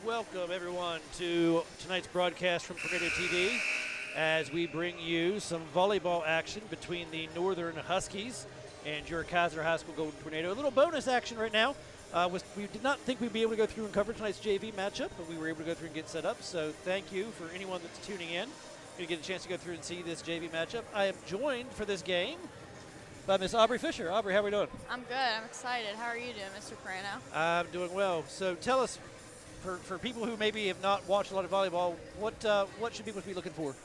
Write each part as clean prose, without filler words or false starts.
welcome everyone to tonight's broadcast from Tornado TV as we bring you some volleyball action between the Northern Huskies and your Kaiser High School Golden Tornado. A little bonus action right now. We did not think we'd be able to go through and cover tonight's JV matchup, but we were able to go through and get set up. So thank you for anyone that's tuning in. Going to get a chance to go through and see this JV matchup. I am joined for this game by Miss Aubrey Fisher. Aubrey, how are we doing? I'm good. I'm excited. How are you doing, Mr. Prano? I'm doing well. So tell us, for people who maybe have not watched a lot of volleyball, what should people be looking for?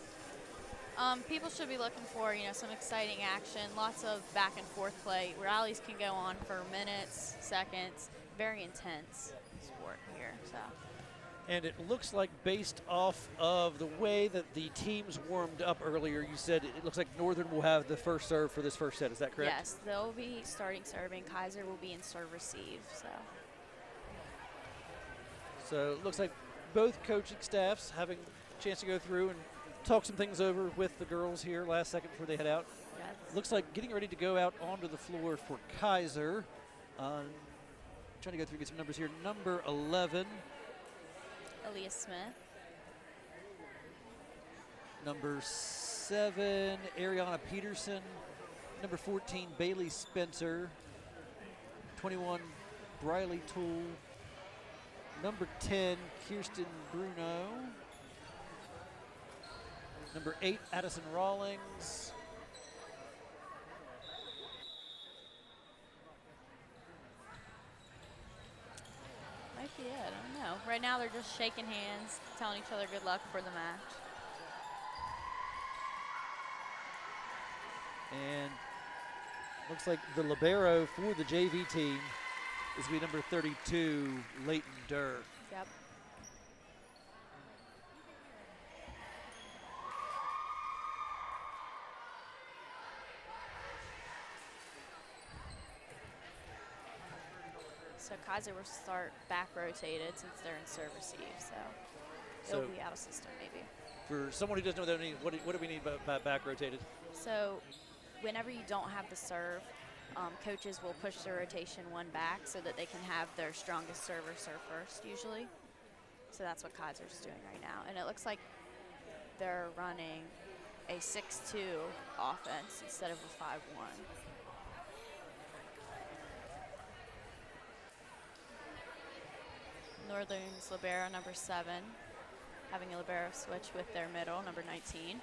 People should be looking for, some exciting action, lots of back and forth play. Rallies can go on for minutes, seconds. Very intense sport here. So. And it looks like, based off of the way that the teams warmed up earlier, you said it looks like Northern will have the first serve for this first set. Is that correct? Yes, they'll be starting serving. Kaiser will be in serve receive. So it looks like both coaching staffs having a chance to go through and talk some things over with the girls here last second before they head out. Yes. Looks like getting ready to go out onto the floor for Kaiser. Trying to go through and get some numbers here. Number 11. Aaliyah Smith. Number 7, Ariana Peterson. Number 14, Bailey Spencer. 21, Briley Toole. Number 10, Kirsten Bruno. Number 8, Addison Rawlings. Might be it. I don't know. Right now they're just shaking hands, telling each other good luck for the match. And looks like the libero for the JV team is going to be number 32, Leighton Durr. Yep. So Kaiser will start back rotated since they're in serve receive, so it'll be out of system maybe. For someone who doesn't know what they need, what do we need by back rotated? So whenever you don't have the serve, coaches will push the rotation one back so that they can have their strongest server serve first usually. So that's what Kaiser's doing right now. And it looks like they're running a 6-2 offense instead of a 5-1. Northern's libero, number 7, having a libero switch with their middle, number 19.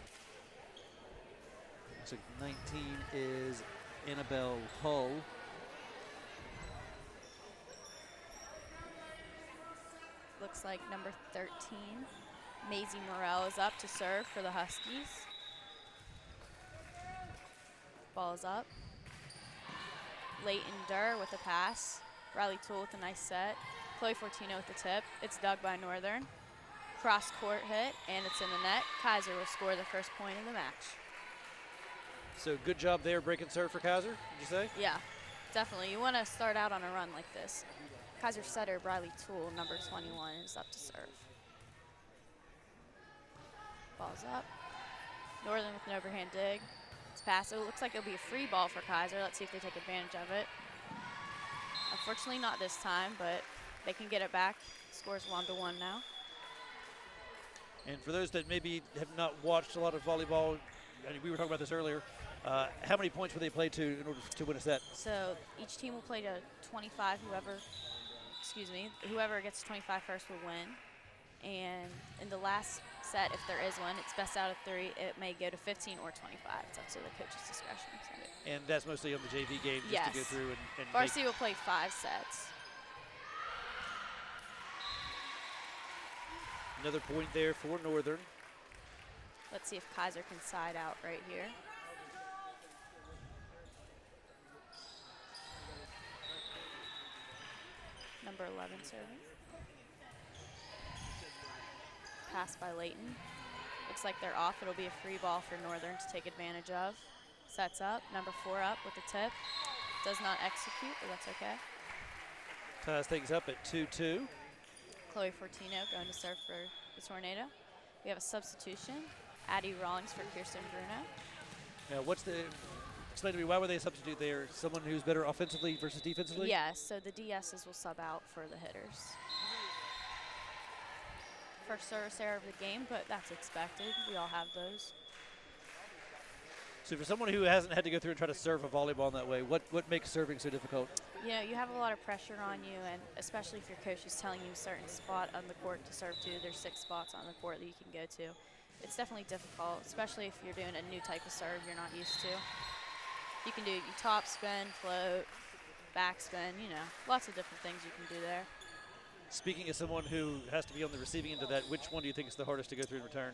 Looks like 19 is Annabelle Hull. Looks like number 13, Maisie Morrell, is up to serve for the Huskies. Ball is up. Leighton Durr with a pass. Riley Toole with a nice set. Chloe Fortino with the tip. It's dug by Northern. Cross court hit, and it's in the net. Kaiser will score the first point of the match. So good job there breaking serve for Kaiser, would you say? Yeah, definitely. You want to start out on a run like this. Kaiser setter Riley Toole, number 21, is up to serve. Ball's up. Northern with an overhand dig. It's pass. It looks like it'll be a free ball for Kaiser. Let's see if they take advantage of it. Unfortunately not this time, but they can get it back. Scores 1-1 now. And for those that maybe have not watched a lot of volleyball, I mean, we were talking about this earlier, how many points will they play to in order to win a set? So each team will play to 25. Whoever gets 25 first will win. And in the last set, if there is one, it's best out of 3. It may go to 15 or 25. It's up to the coach's discretion. So. And that's mostly on the JV game, just to go through and Varsity will play 5 sets. Another point there for Northern. Let's see if Kaiser can side out right here. Number 11 serving. Pass by Leighton. Looks like they're off. It'll be a free ball for Northern to take advantage of. Sets up. Number 4 up with the tip. Does not execute, but that's okay. Ties things up at 2-2. Chloe Fortino going to serve for the Tornado. We have a substitution. Addie Rawlings for Kirsten Bruno. Now, explain to me, why would they substitute there? Someone who's better offensively versus defensively? Yes, so the DSs will sub out for the hitters. first service error of the game, but that's expected. We all have those. So for someone who hasn't had to go through and try to serve a volleyball in that way, what makes serving so difficult? You know, you have a lot of pressure on you, and especially if your coach is telling you a certain spot on the court to serve to. There's 6 spots on the court that you can go to. It's definitely difficult, especially if you're doing a new type of serve you're not used to. You can do top spin, float, back spin, you know, lots of different things you can do there. Speaking as someone who has to be on the receiving end of that, which one do you think is the hardest to go through in return?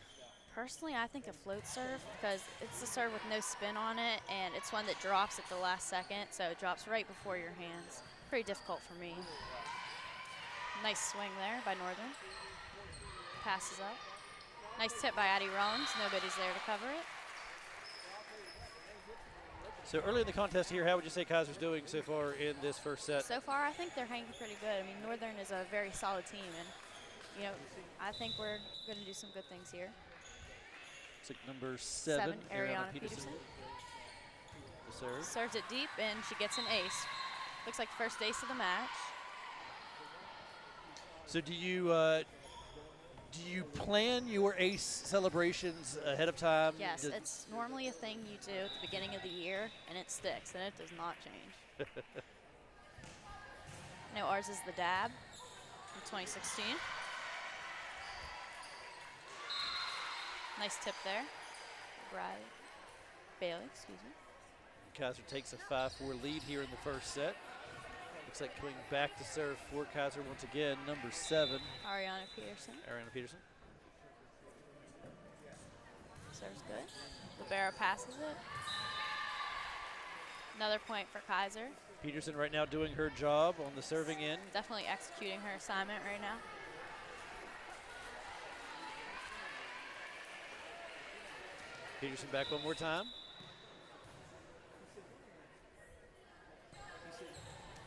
Personally, I think a float serve, because it's a serve with no spin on it, and it's one that drops at the last second, so it drops right before your hands. Pretty difficult for me. Nice swing there by Northern. Passes up. Nice tip by Addie Rollins. Nobody's there to cover it. So early in the contest here, how would you say Kaiser's doing so far in this first set? So far, I think they're hanging pretty good. I mean, Northern is a very solid team, and, you know, I think we're going to do some good things here. It's like number 7, Ariana Peterson. The serve. Serves it deep, and she gets an ace. Looks like the first ace of the match. So do you plan your ace celebrations ahead of time? Yes, it's normally a thing you do at the beginning of the year, and it sticks, and it does not change. I know ours is the dab from 2016. Nice tip there. Bailey, excuse me. Kaiser takes a 5-4 lead here in the first set. Looks like coming back to serve for Kaiser once again, number 7. Ariana Peterson. Serves good. Libero passes it. Another point for Kaiser. Peterson right now doing her job on the serving end. Definitely executing her assignment right now. Peterson back one more time.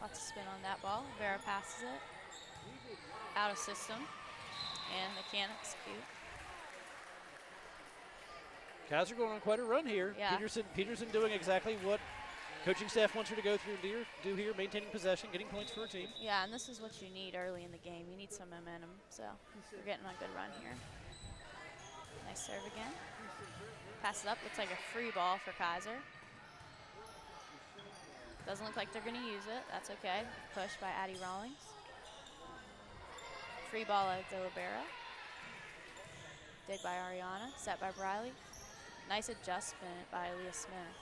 Lots of spin on that ball. Vera passes it. Out of system. And they can't execute. Kaiser going on quite a run here. Yeah. Peterson doing exactly what coaching staff wants her to go through and do here, maintaining possession, getting points for her team. Yeah, and this is what you need early in the game. You need some momentum. So we're getting a good run here. Nice serve again. Pass it up. Looks like a free ball for Kaiser. Doesn't look like they're going to use it. That's okay. Push by Addie Rawlings. Free ball of De Libera. Dig by Ariana. Set by Briley. Nice adjustment by Leah Smith.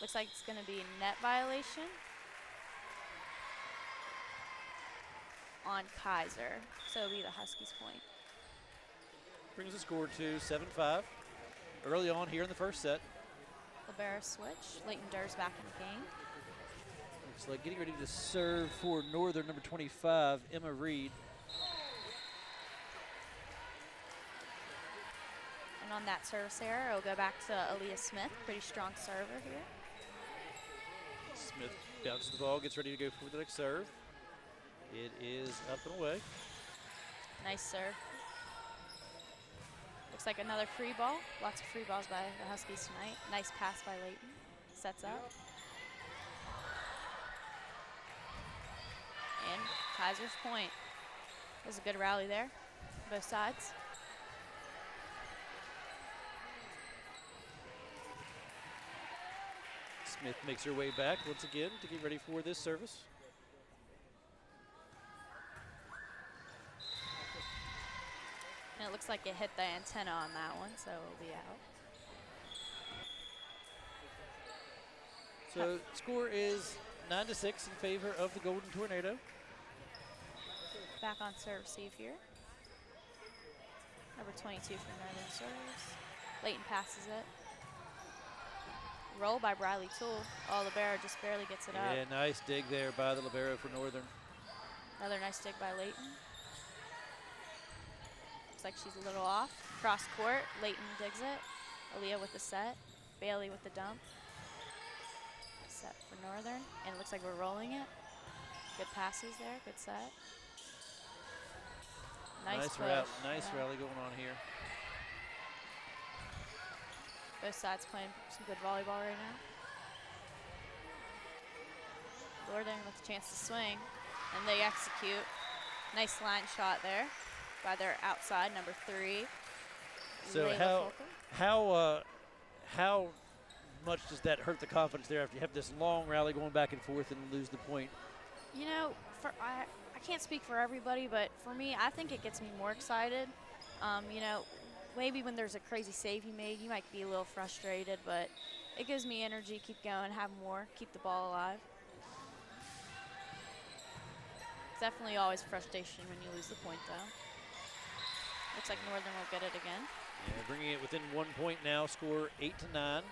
Looks like it's going to be a net violation on Kaiser. So it'll be the Huskies' point. Brings the score to 7-5 early on here in the first set. Libera switch. Leighton Durr's back in the game. Looks like getting ready to serve for Northern, number 25, Emma Reed. And on that service error, it'll go back to Aaliyah Smith. Pretty strong server here. Smith bounces the ball, gets ready to go for the next serve. It is up and away. Nice serve. Looks like another free ball. Lots of free balls by the Huskies tonight. Nice pass by Leighton. Sets up. And Kaiser's point. There's a good rally there, both sides. Smith makes her way back once again to get ready for this service. And it looks like it hit the antenna on that one, so it'll be out. So score is 9-6 in favor of the Golden Tornado. Back on serve receive here. Number 22 for Northern serves. Leighton passes it. Roll by Briley Toole. Oh, Libero just barely gets it up. Yeah, nice dig there by the libero for Northern. Another nice dig by Leighton. Looks like she's a little off. Cross court, Leighton digs it. Aaliyah with the set. Bailey with the dump. Set for Northern. And it looks like we're rolling it. Good passes there, good set. Nice push. Nice rally going on here. Both sides playing some good volleyball right now. Northern with a chance to swing, and they execute. Nice line shot there by their outside, number 3. So Layla how much does that hurt the confidence there after you have this long rally going back and forth and lose the point? You know, I can't speak for everybody, but for me, I think it gets me more excited. You know, maybe when there's a crazy save you made, you might be a little frustrated, but it gives me energy, keep going, have more, keep the ball alive. It's definitely always frustration when you lose the point, though. Looks like Northern will get it again. Yeah, bringing it within 1 point now, score 8-9.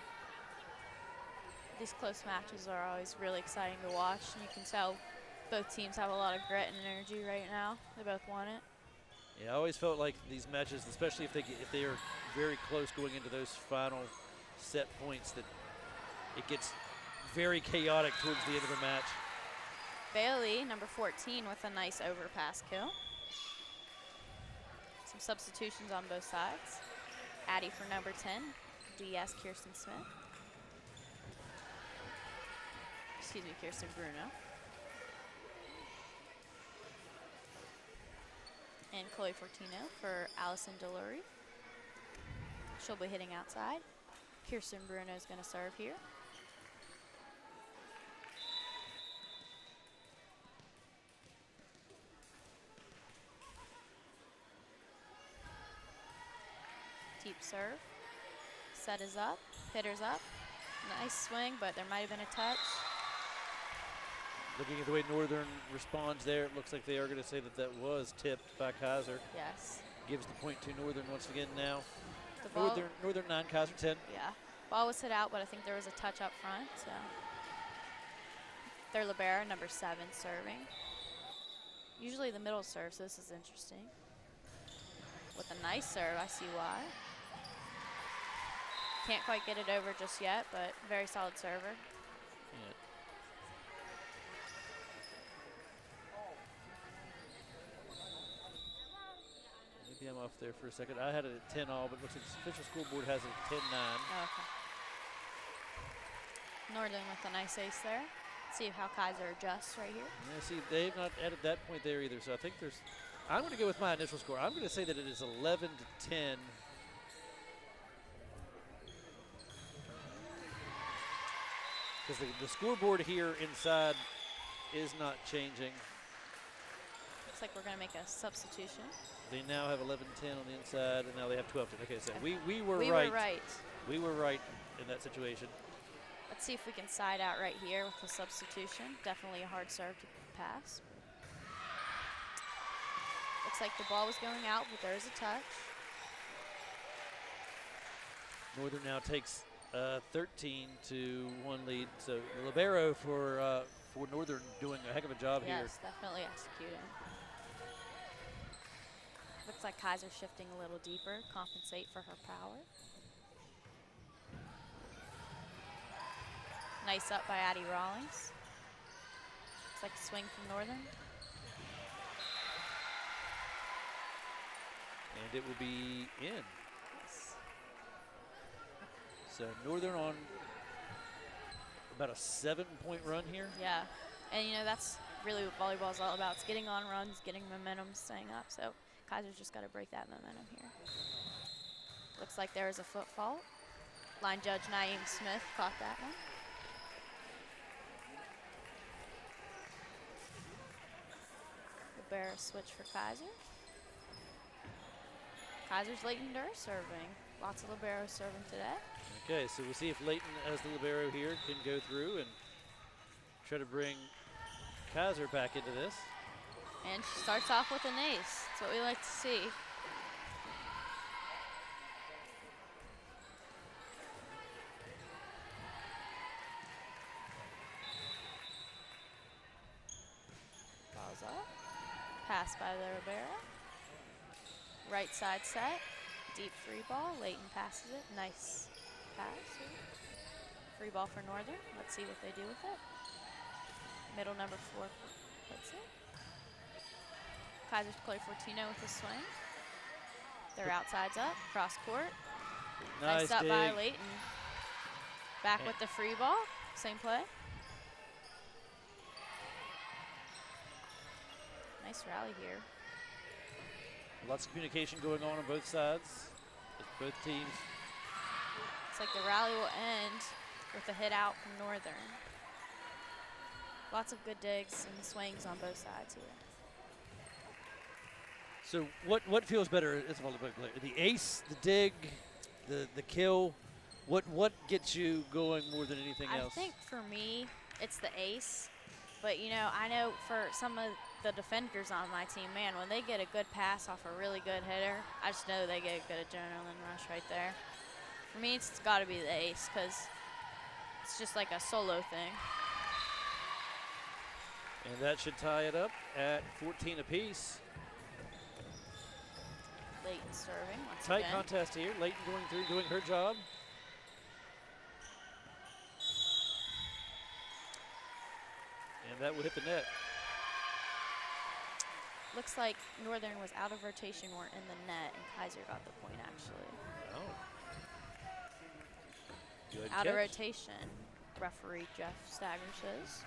These close matches are always really exciting to watch, and you can tell both teams have a lot of grit and energy right now. They both want it. Yeah, I always felt like these matches, especially if they are very close going into those final set points, that it gets very chaotic towards the end of the match. Bailey, number 14, with a nice overpass kill. Some substitutions on both sides. Addie for number 10, DS Kirsten Smith. Excuse me, Kirsten Bruno. And Chloe Fortino for Allison Delury. She'll be hitting outside. Kirsten Bruno is going to serve here. Deep serve. Set is up. Hitter's up. Nice swing, but there might have been a touch. Looking at the way Northern responds there, it looks like they are going to say that that was tipped by Kaiser. Yes. Gives the point to Northern once again now. The ball, Northern 9, Kaiser 10. yeah. Ball was hit out, but I think there was a touch up front, so. Their libero, number 7, serving. Usually the middle serve, so this is interesting. With a nice serve, I see why. Can't quite get it over just yet, but very solid server. Yeah. Maybe I'm off there for a second. I had it at 10 all, but looks like the official scoreboard has it at 10-9. Oh, okay. Northern with a nice ace there. See how Kaiser adjusts right here. Yeah, see, they've not added that point there either, so I think there's. I'm going to go with my initial score. I'm going to say that it is 11-10. Because the scoreboard here inside is not changing. Looks like we're going to make a substitution. They now have 11-10 on the inside, and now they have 12-10. Okay, so we were right. We were right. We were right in that situation. Let's see if we can side out right here with the substitution. Definitely a hard serve to pass. Looks like the ball was going out, but there is a touch. Northern now takes 13-1 lead. So libero for Northern doing a heck of a job here. Yes, definitely executing. Looks like Kaiser shifting a little deeper, compensate for her power. Nice up by Addie Rawlings. Looks like a swing from Northern. And it will be in. Yes. So Northern on about a 7-point run here. Yeah, and you know, that's really what volleyball is all about. It's getting on runs, getting momentum, staying up. So Kaiser's just got to break that momentum here. Looks like there is a foot fault. Line judge Naeem Smith caught that one. Libero switch for Kaiser. Kaiser's Leighton Durr serving. Lots of libero serving today. Okay, so we'll see if Leighton, as the libero here, can go through and try to bring Kaiser back into this. And she starts off with an ace. That's what we like to see. Ball's up. Pass by the libero. Right side set. Deep free ball. Leighton passes it. Nice pass. Free ball for Northern. Let's see what they do with it. Middle number 4 puts it. Kaiser's Chloe Fortino with a swing. Their outside's up. Cross court. Nice up by Leighton. Back with the free ball. Same play. Nice rally here. Lots of communication going on both sides. As both teams. Looks like the rally will end with a hit out from Northern. Lots of good digs and swings on both sides here. So what feels better as a volleyball player? The ace, the dig, the kill? What gets you going more than anything else? I think for me, it's the ace. But, you know, I know for some of the defenders on my team, man, when they get a good pass off a really good hitter, I just know they get a good adrenaline rush right there. For me, it's got to be the ace because it's just like a solo thing. And that should tie it up at 14 apiece. Layton serving once Tight again. contest here. Layton going through, doing her job. And that would hit the net. Looks like Northern was out of rotation, weren't in the net, and Kaiser got the point actually. Oh. Good Out of catch. rotation, referee Jeff Stagger says.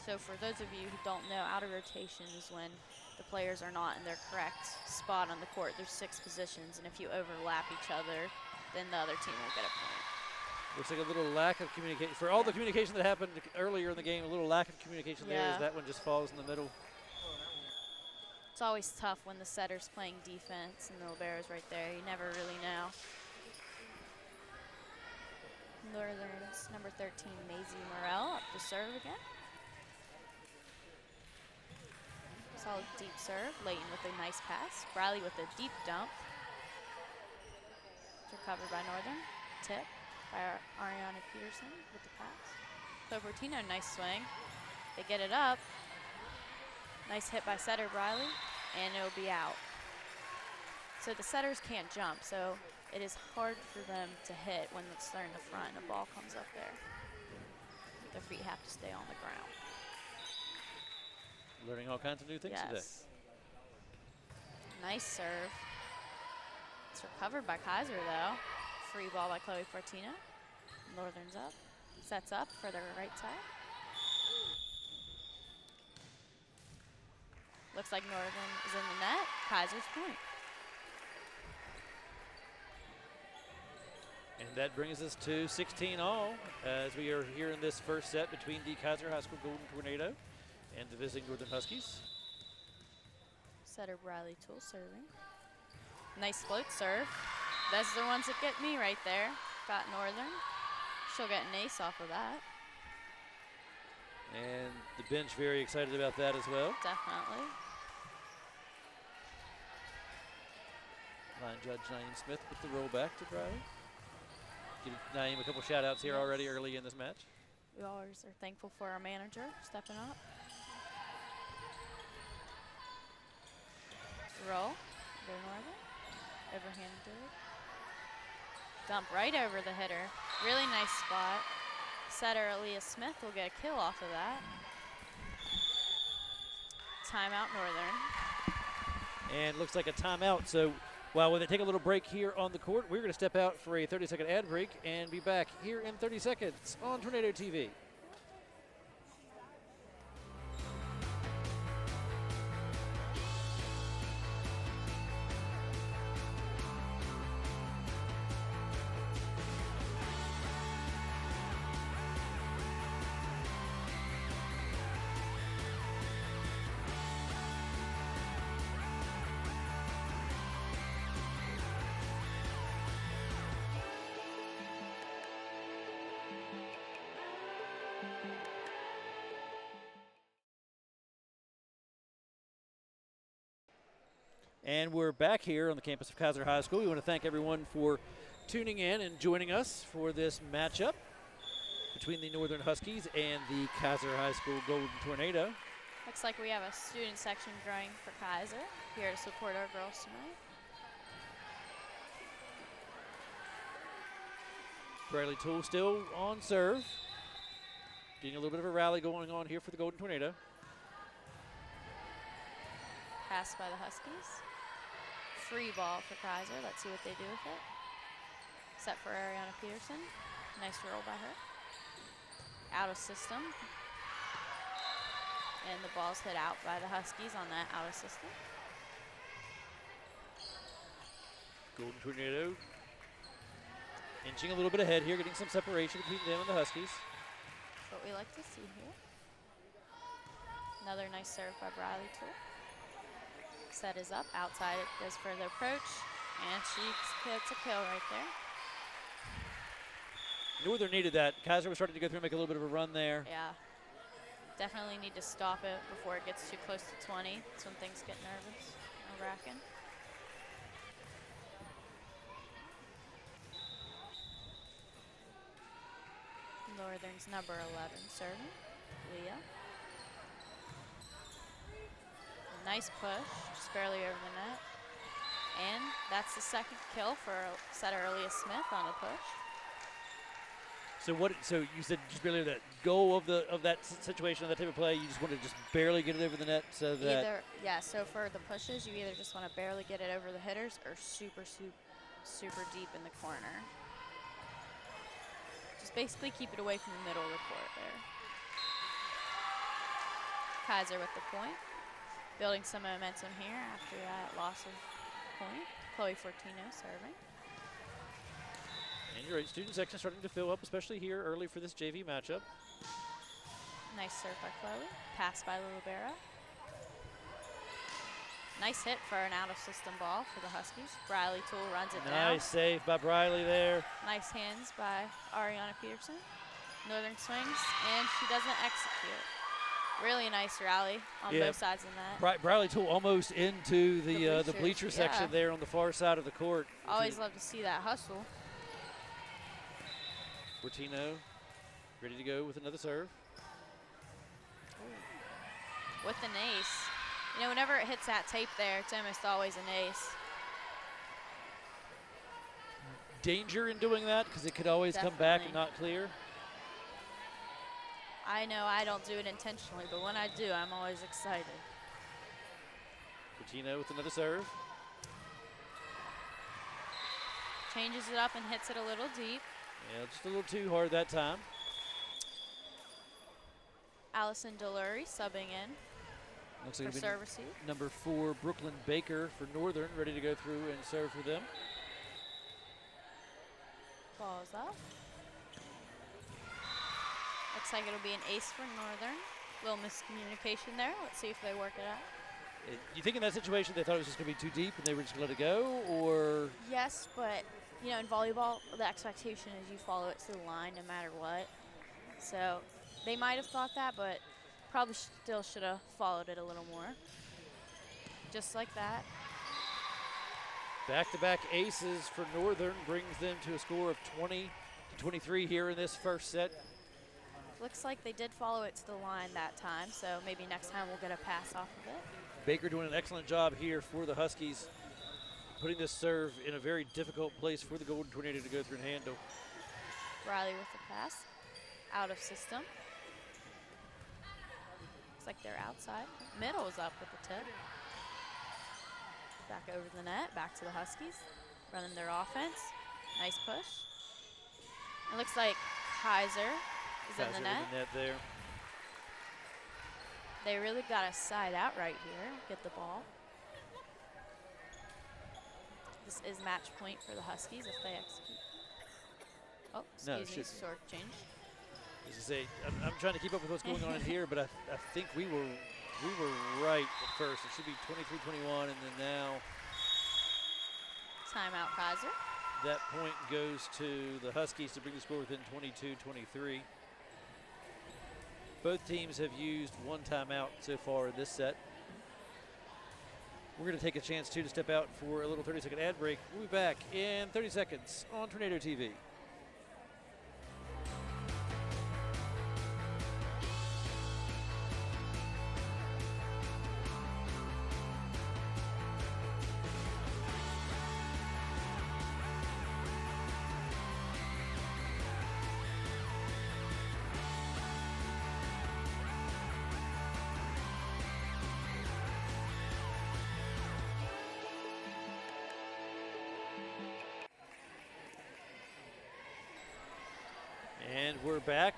So for those of you who don't know, out of rotation is when the players are not in their correct spot on the court. There's 6 positions, and if you overlap each other, then the other team will get a point. Looks like a little lack of communication. For all the communication that happened earlier in the game, a little lack of communication there as that one just falls in the middle. It's always tough when the setter's playing defense and the libero's right there. You never really know. Northern's number 13, Maisie Morell, up to serve again. Solid deep serve. Layton with a nice pass. Bradley with a deep dump. It's recovered by Northern. Tip by Ariana Peterson with the pass. Copertino, nice swing. They get it up. Nice hit by setter Bradley, and it'll be out. So the setters can't jump, so it is hard for them to hit when they're in the front and the ball comes up there. Their feet have to stay on the ground. Learning all kinds of new things today. Nice serve. It's recovered by Kaiser though. Free ball by Chloe Fortino. Northern's up. Sets up for their right side. Looks like Northern is in the net. Kaiser's point. And that brings us to 16 all as we are here in this first set between the Kaiser High School Golden Tornado and the visiting Northern Huskies. Setter Bradley Tool serving. Nice float serve. That's the ones that get me right there. Got Northern. She'll get an ace off of that. And the bench very excited about that as well. Definitely. Line judge Naeem Smith with the rollback to Bradley. Give Naeem a couple shout outs here already early in this match. We always are thankful for our manager stepping up. Roll. Go Northern. Overhand dig. Dump right over the hitter. Really nice spot. Setter Aaliyah Smith will get a kill off of that. Timeout Northern. And looks like a timeout. So while they take a little break here on the court, we're going to step out for a 30-second ad break and be back here in 30 seconds on Tornado TV. And we're back here on the campus of Kaiser High School. We want to thank everyone for tuning in and joining us for this matchup between the Northern Huskies and the Kaiser High School Golden Tornado. Looks like we have a student section drawing for Kaiser here to support our girls tonight. Bradley Toole still on serve. Getting a little bit of a rally going on here for the Golden Tornado. Pass by the Huskies. Free ball for Kaiser. Let's see what they do with it. Set for Ariana Peterson. Nice roll by her. out of system. And the ball's hit out by the Huskies on that out of system. Golden Tornado inching a little bit ahead here, getting some separation between them and the Huskies. That's what we like to see here. Another nice serve by Briley Tool. Set is up, outside it goes for the approach, and she gets a kill right there. Northern needed that. Kaiser was starting to go through and make a little bit of a run there. Yeah. Definitely need to stop it before it gets too close to 20. That's when things get nerve-wracking. Northern's number 11 serving, Leah. Nice push, just barely over the net. And that's the second kill for setter Leah Smith on the push. So you said just barely that goal of that situation, of that type of play, you just want to just barely get it over the net so that. So for the pushes, you either just want to barely get it over the hitters or super deep in the corner. Just basically keep it away from the middle of the court there. Kaiser with the point. Building some momentum here after that loss of point. Chloe Fortino serving. And you're right, student section starting to fill up, especially here early for this JV matchup. Nice serve by Chloe. Pass by Libera. Nice hit for an out-of-system ball for the Huskies. Briley Tool runs it down. Nice save by Briley there. Nice hands by Ariana Peterson. Northern swings, and she doesn't execute. Really nice rally on both sides of that. Briley Tool almost into the bleacher section there on the far side of the court. Always love to see that hustle. Fortino ready to go with another serve. Ooh. With an ace. You know, whenever it hits that tape there, it's almost always an ace. Danger in doing that because it could always come back and not clear. I know I don't do it intentionally, but when I do, I'm always excited. Fortino with another serve. Changes it up and hits it a little deep. Yeah, just a little too hard that time. Allison Delury subbing in Looks for like serve receive. Number 4, Brooklyn Baker for Northern, ready to go through and serve for them. Ball's up. Looks like it'll be an ace for Northern. Little miscommunication there. Let's see if they work it out. You think in that situation they thought it was just going to be too deep and they were just going to let it go, or? Yes, but you know, in volleyball, the expectation is you follow it to the line no matter what. So they might have thought that, but probably still should have followed it a little more. Just like that. Back-to-back aces for Northern brings them to a score of 20-23 here in this first set. Looks like they did follow it to the line that time, so maybe next time we'll get a pass off of it. Baker doing an excellent job here for the Huskies, putting this serve in a very difficult place for the Golden Tornado to go through and handle. Riley with the pass, out of system. Looks like they're outside. Middle is up with the tip. Back over the net, back to the Huskies, running their offense. Nice push. It looks like Kaiser is in the net. There. They really got a side out right here. Get the ball. This is match point for the Huskies if they execute. Oh, excuse me, short change. As I say, I'm trying to keep up with what's going on in here, but I think we were right at first. It should be 23-21, and then now. Timeout, Kaiser. That point goes to the Huskies to bring the score within 22-23. Both teams have used one timeout so far in this set. We're going to take a chance, too, to step out for a little 30-second ad break. We'll be back in 30 seconds on Tornado TV. And we're back.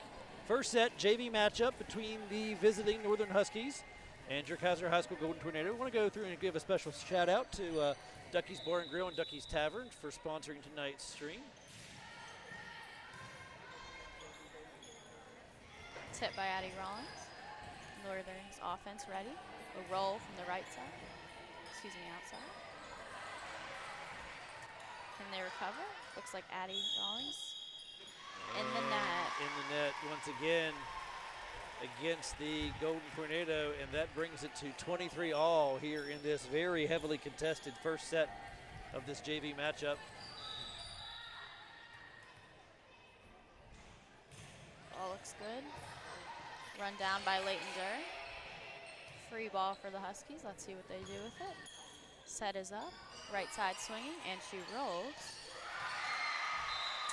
First set, JV matchup between the visiting Northern Huskies and your KHS High School Golden Tornado. We want to go through and give a special shout out to Ducky's Bar and Grill and Ducky's Tavern for sponsoring tonight's stream. It's hit by Addie Rollins. Northern's offense ready. A roll from the right side. Excuse me, outside. Can they recover? Looks like Addie Rollins. In the net. In the net once again against the Golden Tornado, and that brings it to 23-all here in this very heavily contested first set of this JV matchup. All looks good. Run down by Leighton Durr. Free ball for the Huskies. Let's see what they do with it. Set is up. Right side swinging, and she rolls.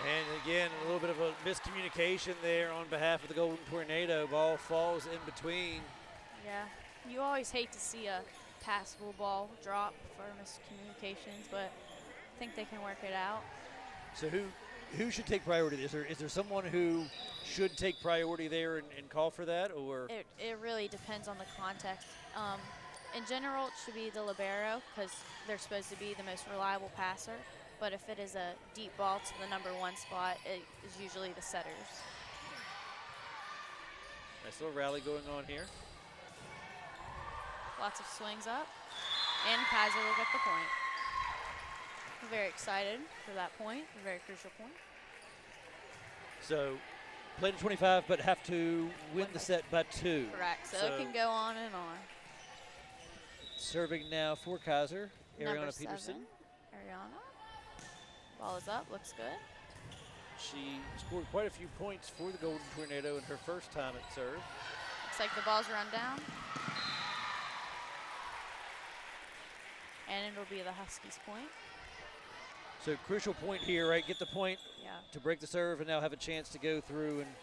And again, a little bit of a miscommunication there on behalf of the Golden Tornado. Ball falls in between. Yeah, you always hate to see a passable ball drop for miscommunications, but I think they can work it out. So who should take priority? Is there someone who should take priority there and call for that, or? It really depends on the context. In general, it should be the libero because they're supposed to be the most reliable passer. But if it is a deep ball to the #1 spot, it is usually the setters. Nice little rally going on here. Lots of swings up, and Kaiser will get the point. We're very excited for that point, a very crucial point. So, play to 25, but have to win the set by 2. Correct, so it can go on and on. Serving now for Kaiser, Ariana #7, Peterson. Ariana. Ball is up, looks good. She scored quite a few points for the Golden Tornado in her first time at serve. Looks like the ball's run down. And it'll be the Huskies' point. So crucial point here, right? Get the point to break the serve and now have a chance to go through and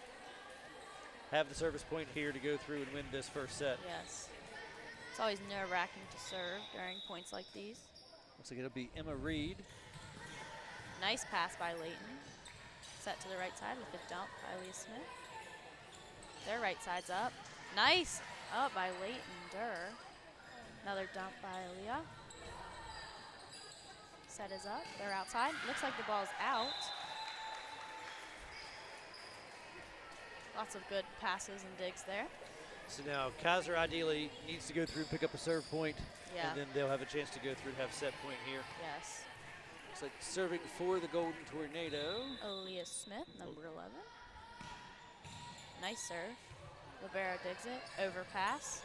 have the service point here to go through and win this first set. Yes. It's always nerve-wracking to serve during points like these. Looks like it'll be Emma Reed. Nice pass by Leighton. Set to the right side with a dump by Leah Smith. Their right side's up. Nice up by Leighton Durr. Another dump by Leah. Set is up. They're outside. Looks like the ball's out. Lots of good passes and digs there. So now Kaiser ideally needs to go through and pick up a serve point, and then they'll have a chance to go through and have set point here. Yes. Looks like serving for the Golden Tornado. Leah Smith, #11. Nice serve. Libero digs it. Overpass.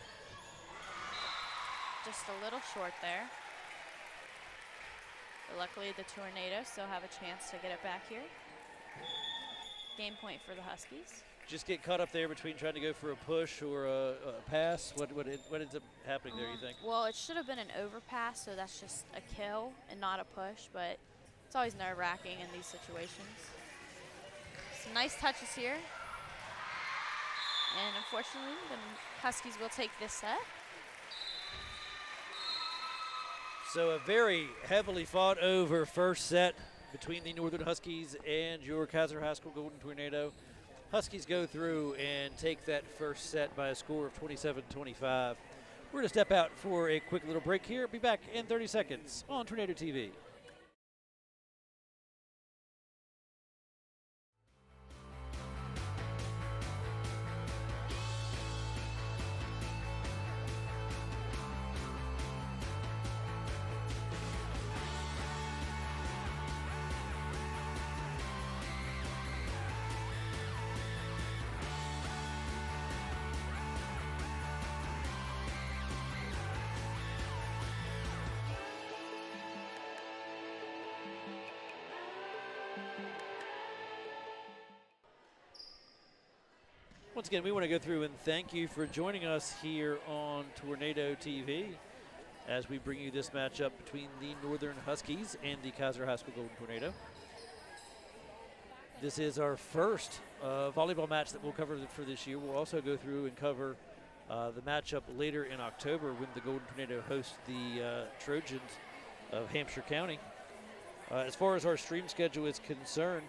Just a little short there. But luckily the Tornado still have a chance to get it back here. Game point for the Huskies. Just get caught up there between trying to go for a push or a pass. What ends up happening there, you think? Well, it should have been an overpass, so that's just a kill and not a push, but it's always nerve-wracking in these situations. Some nice touches here. And unfortunately, the Huskies will take this set. So a very heavily fought over first set between the Northern Huskies and your KHS High School Golden Tornado. Huskies go through and take that first set by a score of 27-25. We're going to step out for a quick little break here. Be back in 30 seconds on Tornado TV. Once again, we want to go through and thank you for joining us here on Tornado TV as we bring you this matchup between the Northern Huskies and the KHS High School Golden Tornado. This is our first volleyball match that we'll cover for this year. We'll also go through and cover the matchup later in October when the Golden Tornado hosts the Trojans of Hampshire County. As far as our stream schedule is concerned,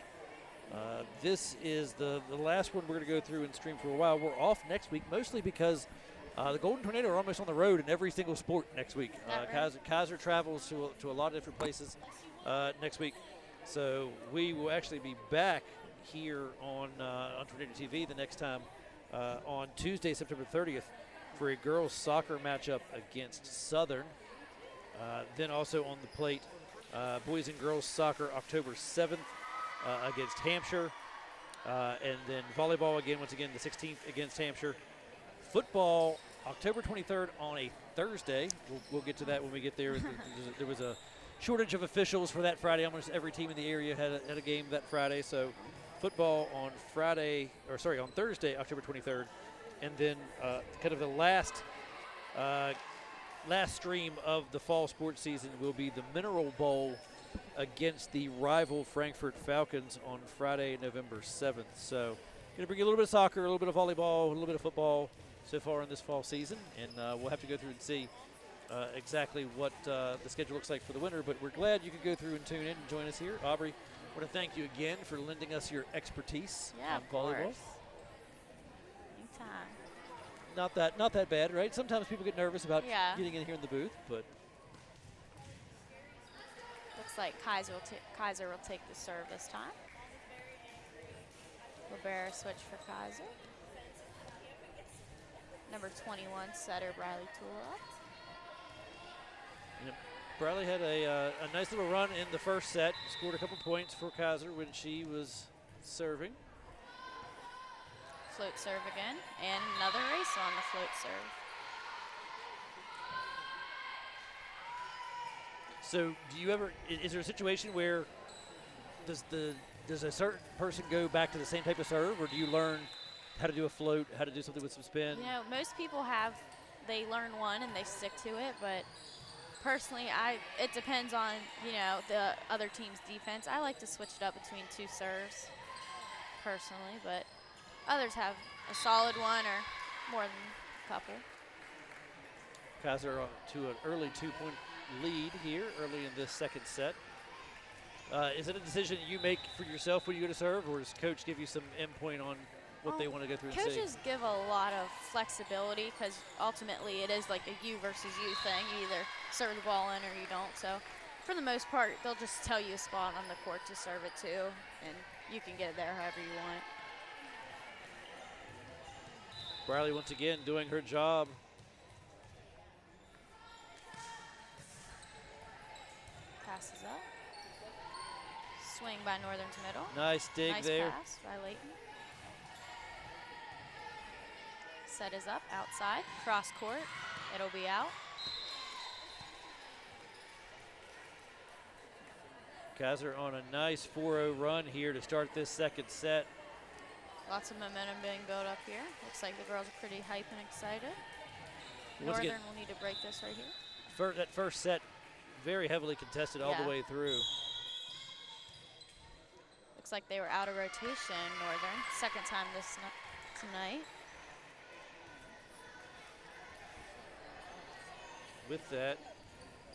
This is the last one we're going to go through and stream for a while. We're off next week, mostly because the Golden Tornado are almost on the road in every single sport next week. Kaiser travels to a lot of different places next week. So we will actually be back here on Tornado TV the next time on Tuesday, September 30th, for a girls' soccer matchup against Southern. Then also on the plate, boys and girls soccer October 7th against Hampshire. And then volleyball again, once again, the 16th against Hampshire. Football October 23rd on a Thursday. We'll get to that when we get there. There was a shortage of officials for that Friday. Almost every team in the area had a game that Friday. So football on on Thursday, October 23rd. And then kind of the last stream of the fall sports season will be the Mineral Bowl against the rival Frankfurt Falcons on Friday, November 7th. So going to bring you a little bit of soccer, a little bit of volleyball, a little bit of football so far in this fall season. And we'll have to go through and see exactly what the schedule looks like for the winter. But we're glad you could go through and tune in and join us here. Aubrey, I want to thank you again for lending us your expertise on volleyball. Course. Anytime. Not that bad, right? Sometimes people get nervous about getting in here in the booth, but looks like Kaiser will take the serve this time. Libera switch for Kaiser. Number 21 setter Briley Tool. Briley had a nice little run in the first set. Scored a couple points for Kaiser when she was serving. Float serve again, and another race on the float serve. So do you ever, is there a situation where does a certain person go back to the same type of serve, or do you learn how to do a float, how to do something with some spin? You know, most people they learn one and they stick to it, but personally, it depends on, the other team's defense. I like to switch it up between two serves, personally, but others have a solid one or more than a couple. Kaiser to an early 2-point lead here early in this second set. Is it a decision you make for yourself when you go to serve, or does coach give you some endpoint on what they want to go through and see? Coaches give a lot of flexibility because ultimately it is like a you versus you thing. You either serve the ball in or you don't. So for the most part, they'll just tell you a spot on the court to serve it to, and you can get it there however you want. Briley once again doing her job. Passes up. Swing by Northern to middle. Nice dig there. Nice pass by Layton. Set is up, outside, cross court. It'll be out. Kaiser on a nice 4-0 run here to start this second set. Lots of momentum being built up here. Looks like the girls are pretty hype and excited. Once Northern again, will need to break this right here. That first set, very heavily contested all the way through. Looks like they were out of rotation, Northern. Second time tonight. With that,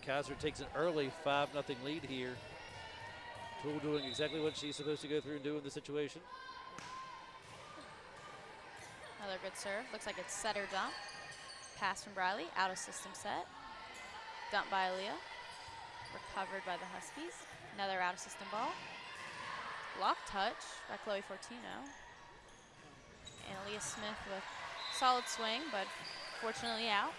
Kaiser takes an early 5-0 lead here. Tool doing exactly what she's supposed to go through and do in this situation. Another good serve. Looks like it's set or dump. Pass from Briley, out of system set. Dump by Aaliyah. Recovered by the Huskies. Another out of system ball. Block touch by Chloe Fortino. And Aaliyah Smith with solid swing, but fortunately out.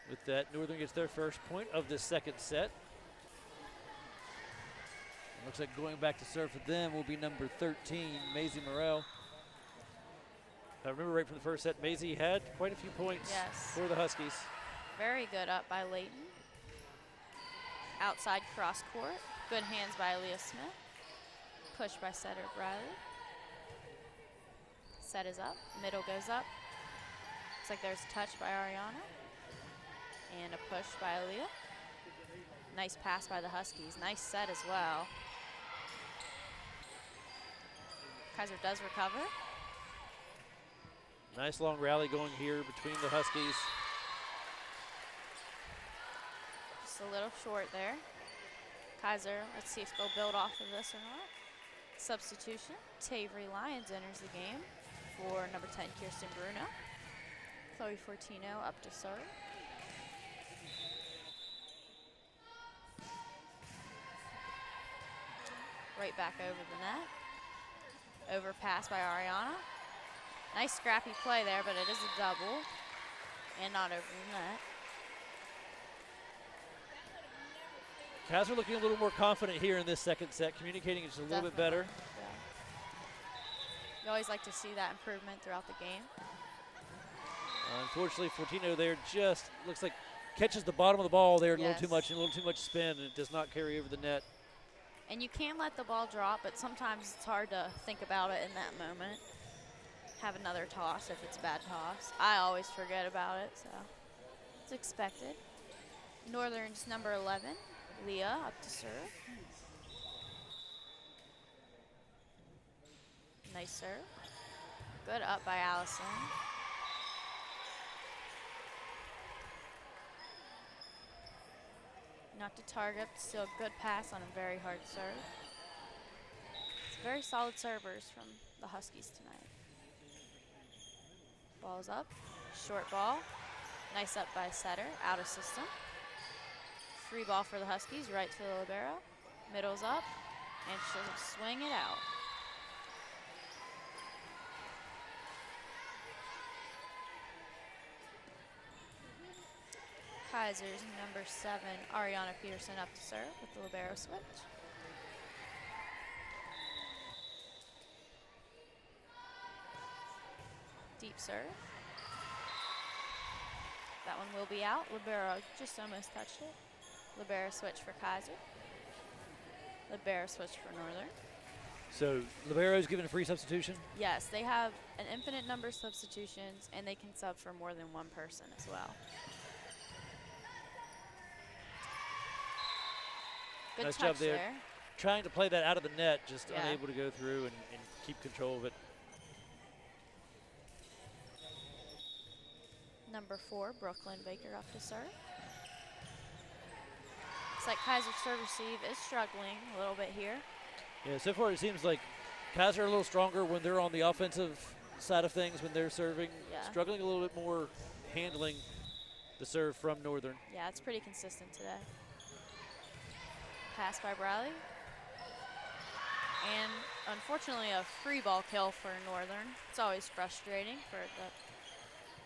With that, Northern gets their first point of the second set. Looks like going back to serve for them will be number 13, Maisie Morrell. I remember right from the first set, Maisie had quite a few points for the Huskies. Very good up by Layton. Outside cross court. Good hands by Aaliyah Smith. Push by setter Briley. Set is up. Middle goes up. Looks like there's a touch by Ariana. And a push by Aaliyah. Nice pass by the Huskies. Nice set as well. Kaiser does recover. Nice long rally going here between the Huskies. Just a little short there. Kaiser, let's see if they'll build off of this or not. Substitution, Tavery Lyons enters the game for number 10, Kirsten Bruno. Chloe Fortino up to serve. Right back over the net. Overpass by Ariana. Nice scrappy play there, but it is a double and not over the net. Kaiser looking a little more confident here in this second set, communicating just a little bit better. Yeah. You always like to see that improvement throughout the game. Unfortunately, Fortino there just looks like catches the bottom of the ball there a little too much and a little too much spin, and it does not carry over the net. And you can let the ball drop, but sometimes it's hard to think about it in that moment. Have another toss if it's a bad toss. I always forget about it, so it's expected. Northern's number 11, Leah, up to serve. Nice serve. Good up by Allison. Not to target, still a good pass on a very hard serve. It's very solid servers from the Huskies tonight. Ball's up, short ball. Nice up by setter, out of system. Free ball for the Huskies, right to the libero. Middle's up, and she'll swing it out. Kaiser's number 7, Ariana Peterson up to serve with the libero switch. Deep serve. That one will be out. Libero just almost touched it. Libero switch for Kaiser. Libero switch for Northern. So Libero's given a free substitution? Yes, they have an infinite number of substitutions, and they can sub for more than one person as well. Good nice touch job there. Trying to play that out of the net, just unable to go through and keep control of it. Number 4, Brooklyn Baker up to serve. Looks like Kaiser's serve receive is struggling a little bit here. Yeah, so far it seems like Kaiser are a little stronger when they're on the offensive side of things, when they're serving. Yeah. Struggling a little bit more handling the serve from Northern. Yeah, it's pretty consistent today. Pass by Bradley. And unfortunately a free ball kill for Northern. It's always frustrating for the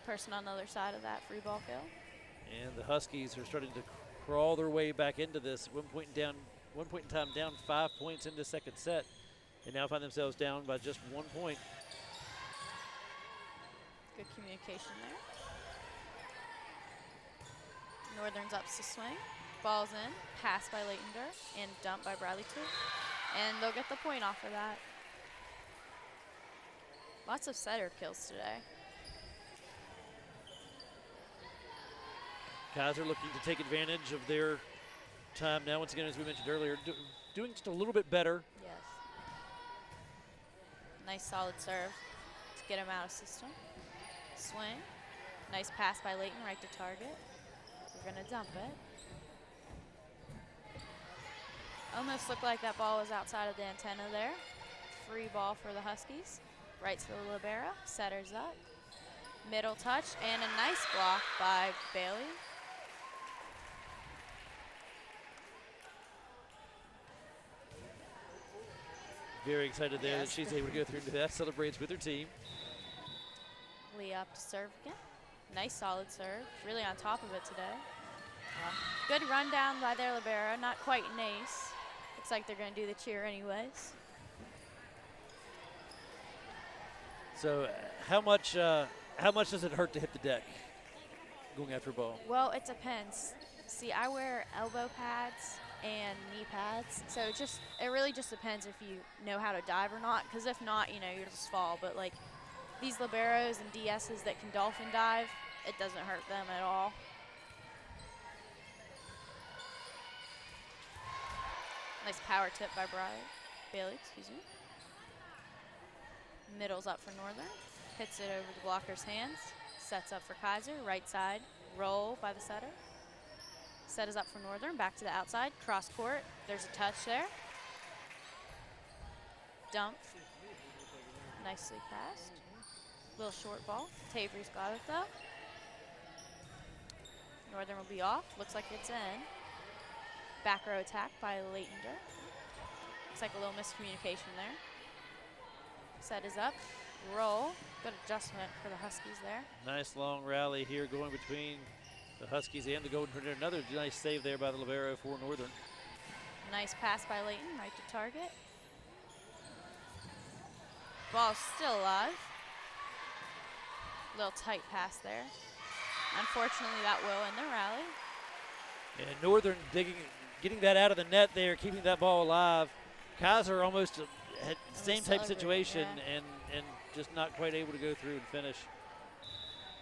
person on the other side of that free ball kill. And the Huskies are starting to crawl their way back into this. One point in time down 5 points in the second set, and now find themselves down by just 1 point. Good communication there. Northern's up to swing. Ball's in, pass by Leitender, and dump by Bradley too. And they'll get the point off of that. Lots of setter kills today. Kaiser looking to take advantage of their time now. Once again, as we mentioned earlier, doing just a little bit better. Yes. Nice solid serve to get him out of system. Swing. Nice pass by Leighton right to target. We're going to dump it. Almost looked like that ball was outside of the antenna there. Free ball for the Huskies. Right to the libero. Setter's up. Middle touch and a nice block by Bailey. Very excited there that she's able to go through into that. Celebrates with her team. Lee up to serve again. Nice solid serve. Really on top of it today. Good run down by their libero. Not quite an ace. Looks like they're going to do the cheer anyways. So how much does it hurt to hit the deck going after a ball? Well, it depends. See, I wear elbow pads and knee pads, so it really just depends if you know how to dive or not, because if not, you just fall. But like these liberos and DSs that can dolphin dive, it doesn't hurt them at all. Nice power tip by Bailey, excuse me. Middle's up for Northern. Hits it over the blocker's hands. Sets up for Kaiser. Right side. Roll by the setter. Set is up for Northern, back to the outside, cross court. There's a touch there. Dump. Nicely passed. Little short ball. Tavery's got it though. Northern will be off. Looks like it's in. Back row attack by Laytonder. Looks like a little miscommunication there. Set is up. Roll. Good adjustment for the Huskies there. Nice long rally here going between the Huskies and the Golden Tornado. Another nice save there by the libero for Northern. Nice pass by Layton, right to target. Ball's still alive. Little tight pass there. Unfortunately, that will end the rally. And Northern getting that out of the net there, keeping that ball alive. Kaiser almost had the same type of situation, yeah. and just not quite able to go through and finish.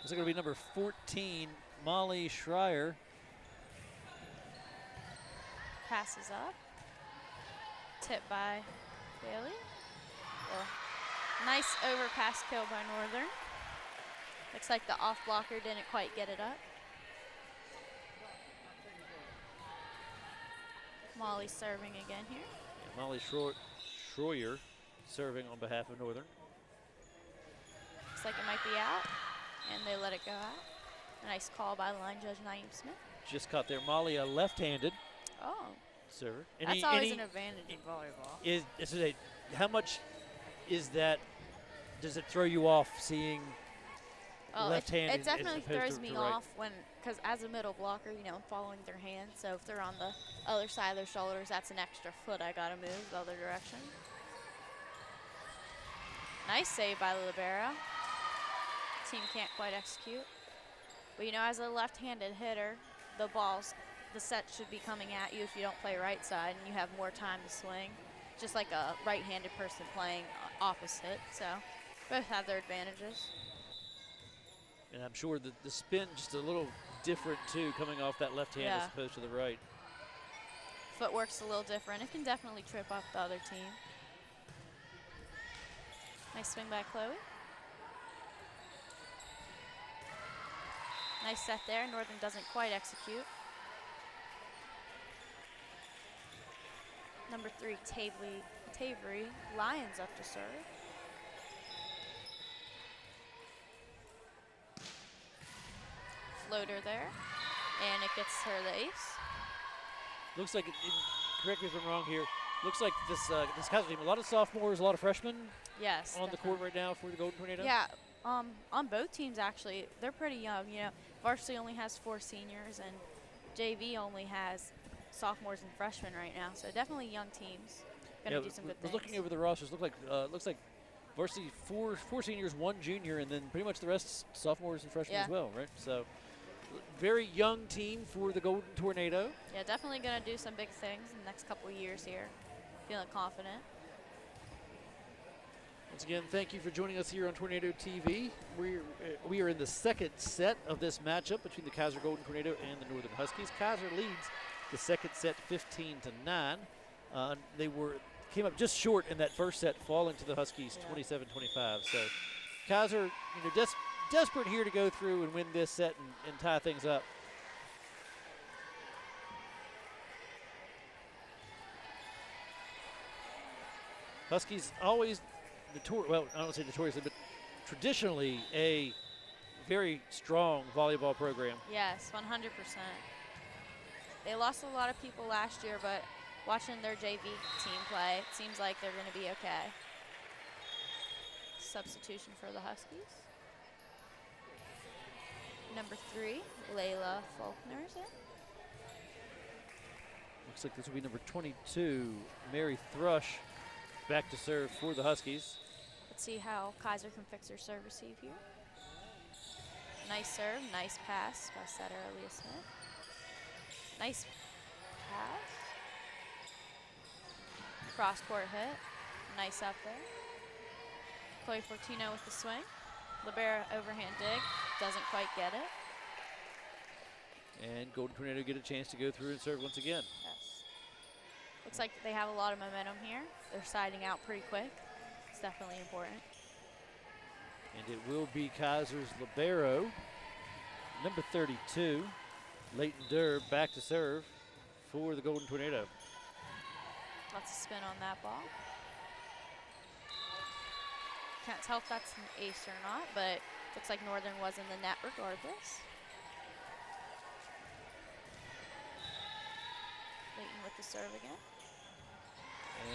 This is going to be number 14, Molly Schreier. Passes up. Tip by Bailey. Nice overpass kill by Northern. Looks like the off blocker didn't quite get it up. Molly serving again here. Yeah, Molly Schroyer serving on behalf of Northern. Looks like it might be out, and they let it go out. A nice call by line judge Naeem Smith. Just caught there. Molly, a left-handed Oh, server. that's always an advantage in volleyball. How much is that? Does it throw you off seeing left-handed? It definitely as opposed throws to me right? off because as a middle blocker, I'm following their hand. So if they're on the other side of their shoulders, that's an extra foot I gotta move the other direction. Nice save by the libero. Team can't quite execute. But as a left-handed hitter, the set should be coming at you if you don't play right side and you have more time to swing. Just like a right-handed person playing opposite. So both have their advantages. And I'm sure that the spin just a little different too, coming off that left hand as opposed to the right. Footwork's a little different. It can definitely trip up the other team. Nice swing by Chloe. Nice set there. Northern doesn't quite execute. Number 3, Tavery. Lions up to serve. Floater there, and it gets her the ace. Looks like, correct me if I'm wrong here, looks like this Kaiser team, a lot of sophomores, a lot of freshmen Yes, on the court right now for the Golden Tornado. Yeah, on both teams actually, they're pretty young. Varsity only has 4 seniors, and JV only has sophomores and freshmen right now. So definitely young teams. Gonna do some good things. Looking over the rosters, looks like Varsity four seniors, 1 junior, and then pretty much the rest sophomores and freshmen as well, right? So very young team for the Golden Tornado. Yeah, definitely gonna do some big things in the next couple of years here. Feeling confident. Once again, thank you for joining us here on Tornado TV. We are in the second set of this matchup between the Kaiser Golden Tornado and the Northern Huskies. Kaiser leads the second set 15-9. They came up just short in that first set, falling to the Huskies 27-25. So Kaiser, desperate here to go through and win this set and tie things up. Huskies always, I don't say notoriously, but traditionally a very strong volleyball program. Yes, 100%. They lost a lot of people last year, but watching their JV team play, it seems like they're going to be okay. Substitution for the Huskies. Number 3, Layla Faulkner's in. Looks like this will be number 22, Mary Thrush, back to serve for the Huskies. Let's see how Kaiser can fix her serve receive here. Nice serve, nice pass by setter Aaliyah Smith. Nice pass. Cross court hit. Nice up there. Chloe Fortino with the swing. Libero overhand dig. Doesn't quite get it. And Golden Tornado get a chance to go through and serve once again. Yes. Looks like they have a lot of momentum here. They're siding out pretty quick. It's definitely important. And it will be Kaiser's libero, number 32, Leighton Durr back to serve for the Golden Tornado. Lots of spin on that ball. Can't tell if that's an ace or not, but looks like Northern was in the net regardless. Leighton with the serve again.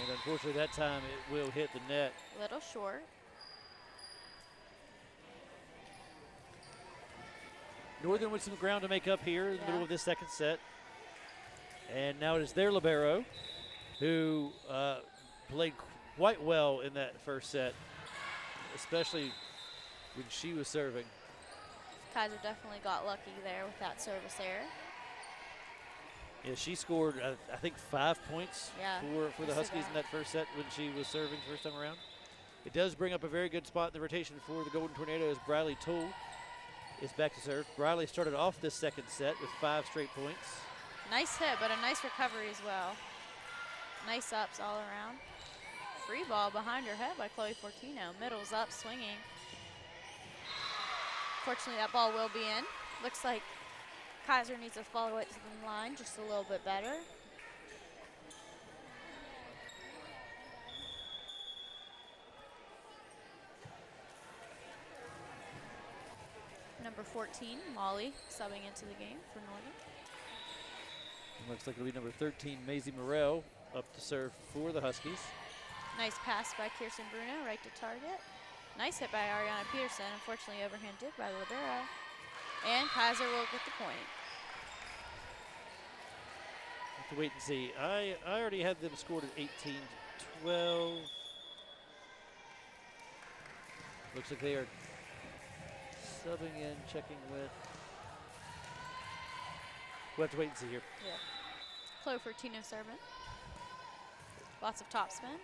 And unfortunately that time it will hit the net. A little short. Northern with some ground to make up here in the middle of this second set. And now it is their libero, who played quite well in that first set, especially when she was serving. Kaiser definitely got lucky there with that service error. Yeah, she scored, I think, 5 points for the Huskies in that first set when she was serving first time around. It does bring up a very good spot in the rotation for the Golden Tornado as Briley Toole is back to serve. Briley started off this second set with 5 straight points. Nice hit, but a nice recovery as well. Nice ups all around. Free ball behind her head by Chloe Fortino. Middle's up, swinging. Fortunately, that ball will be in. Looks like Kaiser needs to follow it to the line just a little bit better. Number 14, Molly, subbing into the game for Northern. Looks like it'll be number 13, Maisie Morrell, up to serve for the Huskies. Nice pass by Kirsten Bruno, right to target. Nice hit by Ariana Peterson, unfortunately overhanded by the libero. And Kaiser will get the point. Have to wait and see. I already had them scored at 18-12. Looks like they are subbing in, checking with. We'll have to wait and see here. Yeah. Chloe Fortino serving. Lots of topspin.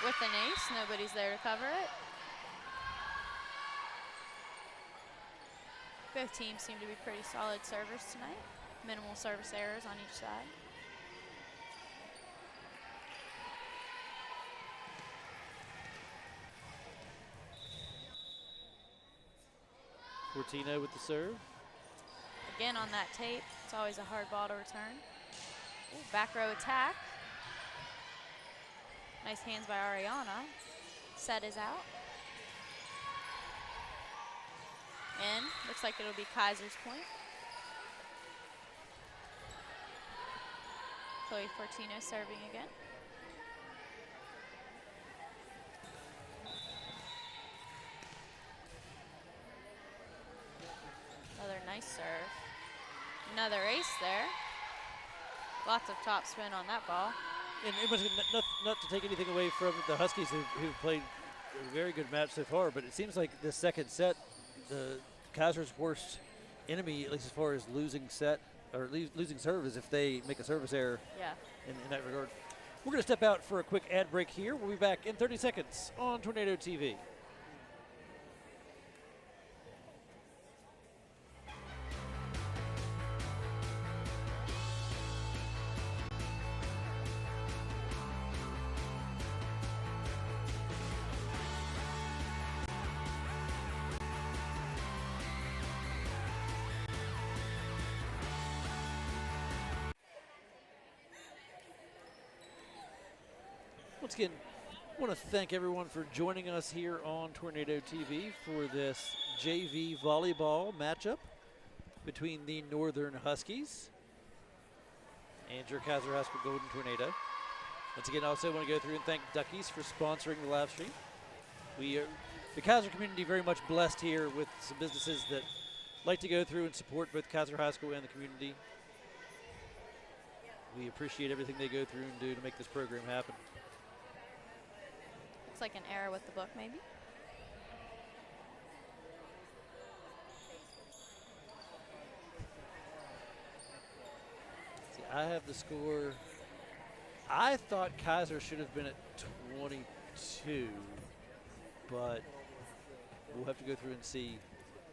With an ace, nobody's there to cover it. Both teams seem to be pretty solid servers tonight. Minimal service errors on each side. Fortino with the serve. Again on that tape, it's always a hard ball to return. Ooh, back row attack. Nice hands by Ariana. Set is out. And looks like it'll be Kaiser's point. Chloe Fortino serving again. Another nice serve. Another ace there. Lots of top spin on that ball. And it was not to take anything away from the Huskies who've played a very good match so far, but it seems like the second set, the Kaiser's worst enemy, at least as far as losing set or losing serve, is if they make a service error in that regard. We're going to step out for a quick ad break here. We'll be back in 30 seconds on Tornado TV. Once again, I want to thank everyone for joining us here on Tornado TV for this JV volleyball matchup between the Northern Huskies and your KHS Golden Tornado. Once again, I also want to go through and thank Duckies for sponsoring the live stream. We are, the Kaiser community, very much blessed here with some businesses that like to go through and support both Kaiser High School and the community. We appreciate everything they go through and do to make this program happen. Looks like an error with the book, maybe. See, I have the score. I thought Kaiser should have been at 22, but we'll have to go through and see.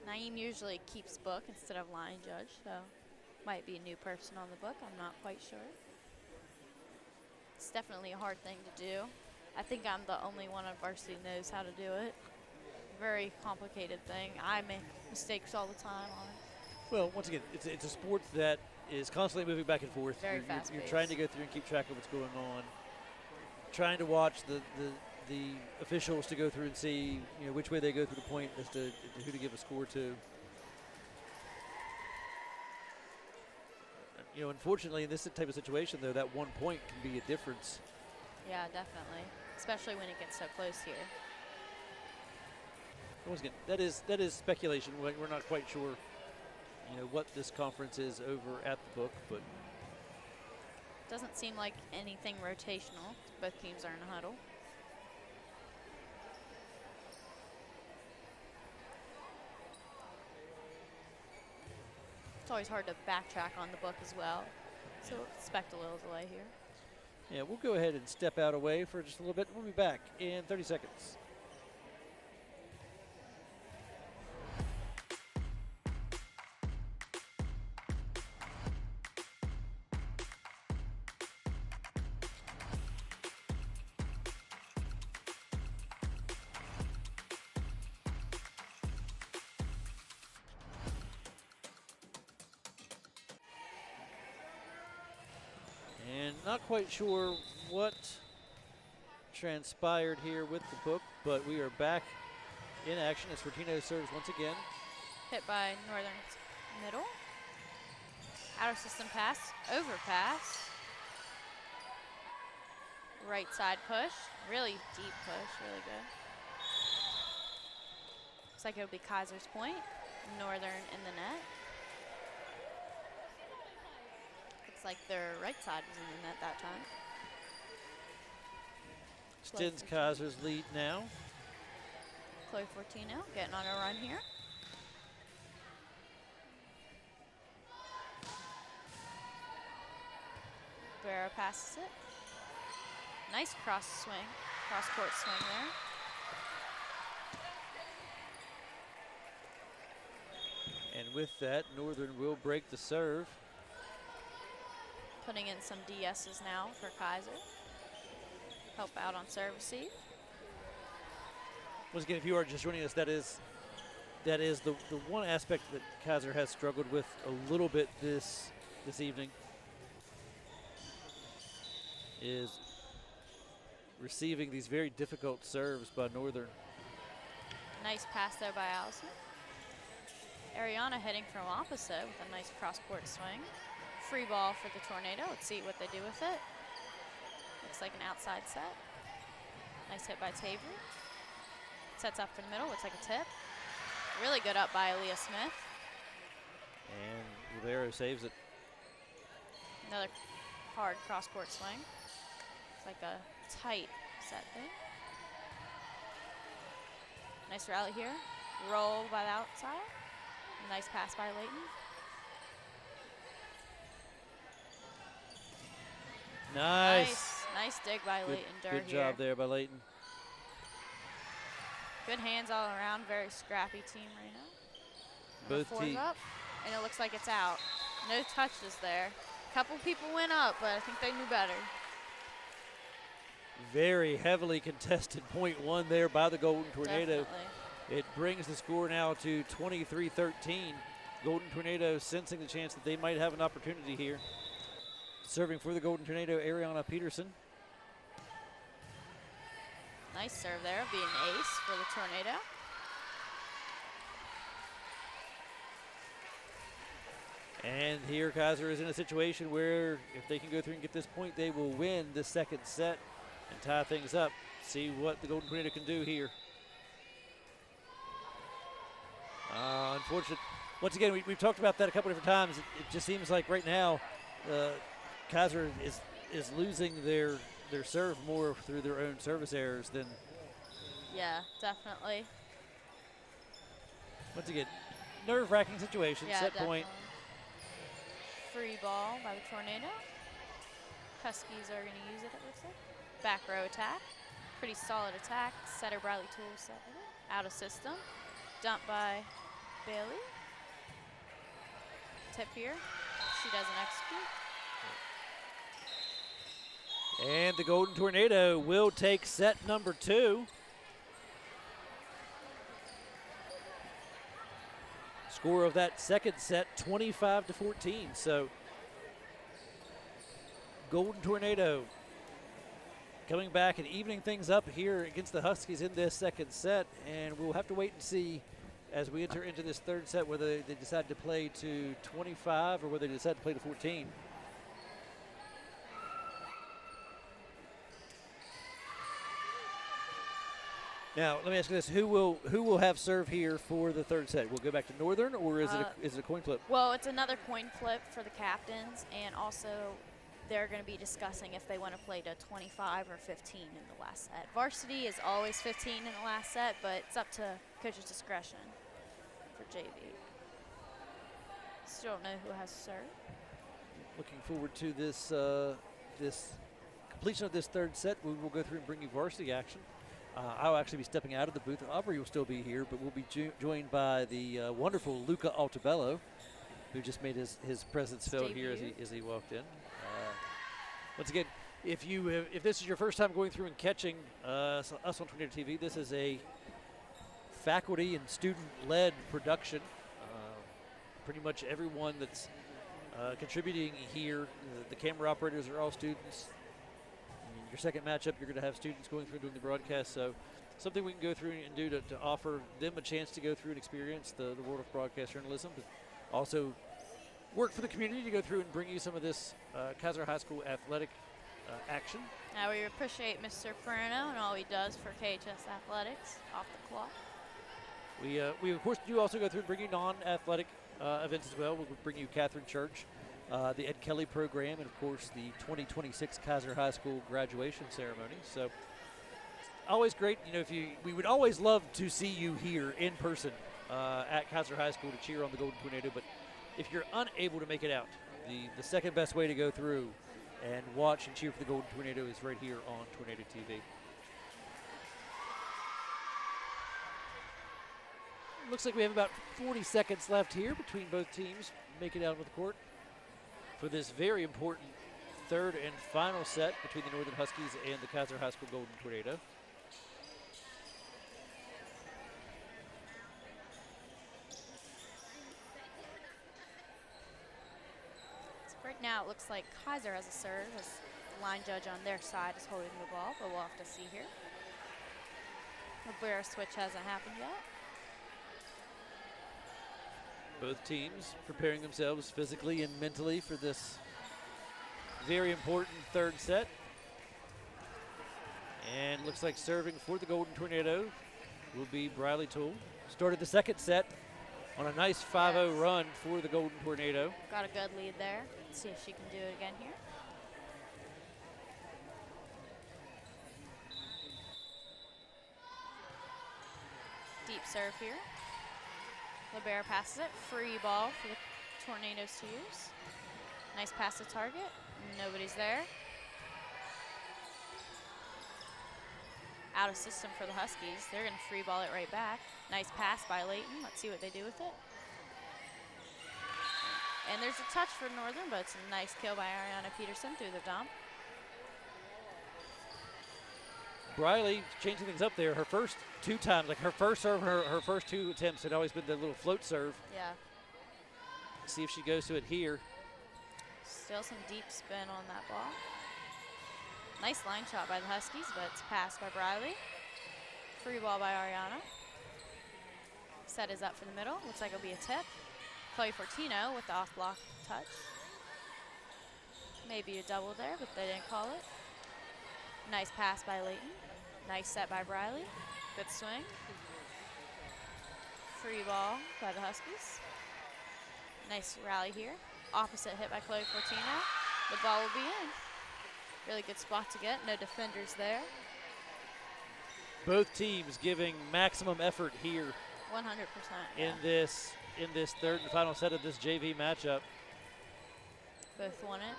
Naeem usually keeps book instead of line judge, so might be a new person on the book. I'm not quite sure. It's definitely a hard thing to do. I think I'm the only one on varsity knows how to do it. Very complicated thing. I make mistakes all the time on it. Well, once again, it's a sport that is constantly moving back and forth. Very You're fast-paced. trying to go through and keep track of what's going on. Trying to watch the officials to go through and see which way they go through the point as to who to give a score to. Unfortunately, in this type of situation, though, that 1 point can be a difference. Yeah, definitely, especially when it gets so close here. Once again, that is speculation. We're not quite sure, what this conference is over at the book, but Doesn't seem like anything rotational. Both teams are in a huddle. It's always hard to backtrack on the book as well, so expect a little delay here. yeah, we'll go ahead and step out away for just a little bit. We'll be back in 30 seconds. And not quite sure what transpired here with the book, but we are back in action as Fortino serves once again. Hit by Northern's middle. Outer system pass, overpass. Right side push, really deep push, really good. Looks like it'll be Kaiser's point. Northern in the net. Looks like their right side was in the net that time. Extends Kaiser's lead now. Chloe Fortino getting on a run here. Vera passes it. Nice cross swing, cross court swing there. And with that, Northern will break the serve. Putting in some DSs now for Kaiser. Help out on serve receive. Once again, if you are just joining us, that is the one aspect that Kaiser has struggled with a little bit this evening, is receiving these very difficult serves by Northern. Nice pass there by Allison. Ariana heading from opposite with a nice cross-court swing. Free ball for the Tornado. Let's see what they do with it. Looks like an outside set. Nice hit by Tavery. Sets up for the middle, looks like a tip. Really good up by Aaliyah Smith. And Rivero saves it. Another hard cross-court swing. It's like a tight set there. Nice rally here. Roll by the outside. Nice pass by Layton. Nice. Nice dig by Layton Durr Good here. job there by Layton. Good hands all around. Very scrappy team right now. Both Four's teams. up, and it looks like it's out. No touches there. A couple people went up, but I think they knew better. Very heavily contested point one there by the Golden Tornado. Definitely. It brings the score now to 23-13. Golden Tornado sensing the chance that they might have an opportunity here. Serving for the Golden Tornado, Ariana Peterson. Nice serve there, being ace for the Tornado. And here Kaiser is in a situation where if they can go through and get this point, they will win the second set and tie things up. See what the Golden Tornado can do here. Unfortunate. Once again, we've talked about that a couple different times. It just seems like right now Kaiser is losing their serve more through their own service errors than. Yeah, definitely. Once again, nerve-wracking situation. Yeah, set definitely. point. Free ball by the Tornado. Huskies are going to use it, it looks like. Back row attack. Pretty solid attack. Setter Bradley Toole set with it. Out of system. Dump by Bailey. Tip here. She doesn't execute. And the Golden Tornado will take set number 2. Score of that second set, 25-14. So Golden Tornado coming back and evening things up here against the Huskies in this second set, and we'll have to wait and see as we enter into this third set whether they decide to play to 25 or whether they decide to play to 14. Now, let me ask you this: Who will have serve here for the third set? We'll go back to Northern, or is it a coin flip? Well, it's another coin flip for the captains, and also they're going to be discussing if they want to play to 25 or 15 in the last set. Varsity is always 15 in the last set, but it's up to coach's discretion for JV. Still don't know who has serve. Looking forward to this this completion of this third set. We will go through and bring you varsity action. I'll actually be stepping out of the booth. Aubrey will still be here, but we'll be joined by the wonderful Luca Altabello, who just made his presence felt here as he walked in. Once again, if this is your first time going through and catching us on Tornado TV, this is a faculty and student-led production. Pretty much everyone that's contributing here, the camera operators are all students. Your second matchup, you're going to have students going through and doing the broadcast, so something we can go through and do to offer them a chance to go through and experience the world of broadcast journalism, but also work for the community to go through and bring you some of this Kaiser High School athletic action. Now we appreciate Mr. Perino and all he does for KHS athletics off the clock. We of course do also go through and bring you non-athletic events as well. We'll bring you Catherine Church, the Ed Kelly program, and of course the 2026 Kaiser High School graduation ceremony. So always great. You know, we would always love to see you here in person at Kaiser High School to cheer on the Golden Tornado, but if you're unable to make it out, the second best way to go through and watch and cheer for the Golden Tornado is right here on Tornado TV. Looks like we have about 40 seconds left here between both teams making it out of the court for this very important third and final set between the Northern Huskies and the Kaiser High School Golden Tornado. Right now it looks like Kaiser has a serve as the line judge on their side is holding the ball, but we'll have to see here. The Blair switch hasn't happened yet. Both teams preparing themselves physically and mentally for this very important third set. And looks like serving for the Golden Tornado will be Briley Toole. Started the second set on a nice 5-0 run for the Golden Tornado. Got a good lead there. Let's see if she can do it again here. Deep serve here. LeBear passes it. Free ball for the Tornadoes to use. Nice pass to target. Nobody's there. Out of system for the Huskies. They're going to free ball it right back. Nice pass by Layton. Let's see what they do with it. And there's a touch for Northern, but it's a nice kill by Ariana Peterson through the dump. Briley changing things up there. Her first two times, like her first serve and her first two attempts had always been the little float serve. Yeah. See if she goes to it here. Still some deep spin on that ball. Nice line shot by the Huskies, but it's passed by Briley. Free ball by Ariana. Set is up for the middle. Looks like it'll be a tip. Chloe Fortino with the off-block touch. Maybe a double there, but they didn't call it. Nice pass by Layton. Nice set by Briley. Good swing. Free ball by the Huskies. Nice rally here. Opposite hit by Chloe Fortino. The ball will be in. Really good spot to get. No defenders there. Both teams giving maximum effort here 100%. in this third and final set of this JV matchup. Both won it.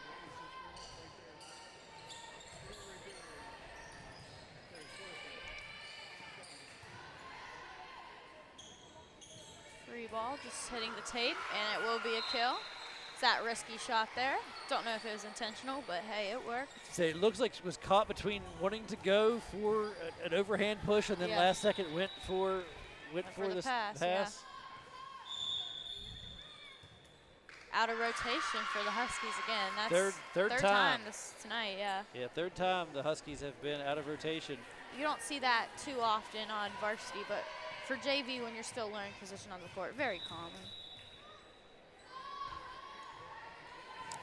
Free ball, just hitting the tape, and it will be a kill. It's that risky shot there. Don't know if it was intentional, but hey, it worked. Say it looks like she was caught between wanting to go for an overhand push and then last second went for the pass. Yeah. Out of rotation for the Huskies again. That's third time tonight, yeah. Yeah, third time the Huskies have been out of rotation. You don't see that too often on varsity, but for JV when you're still learning position on the court, very common.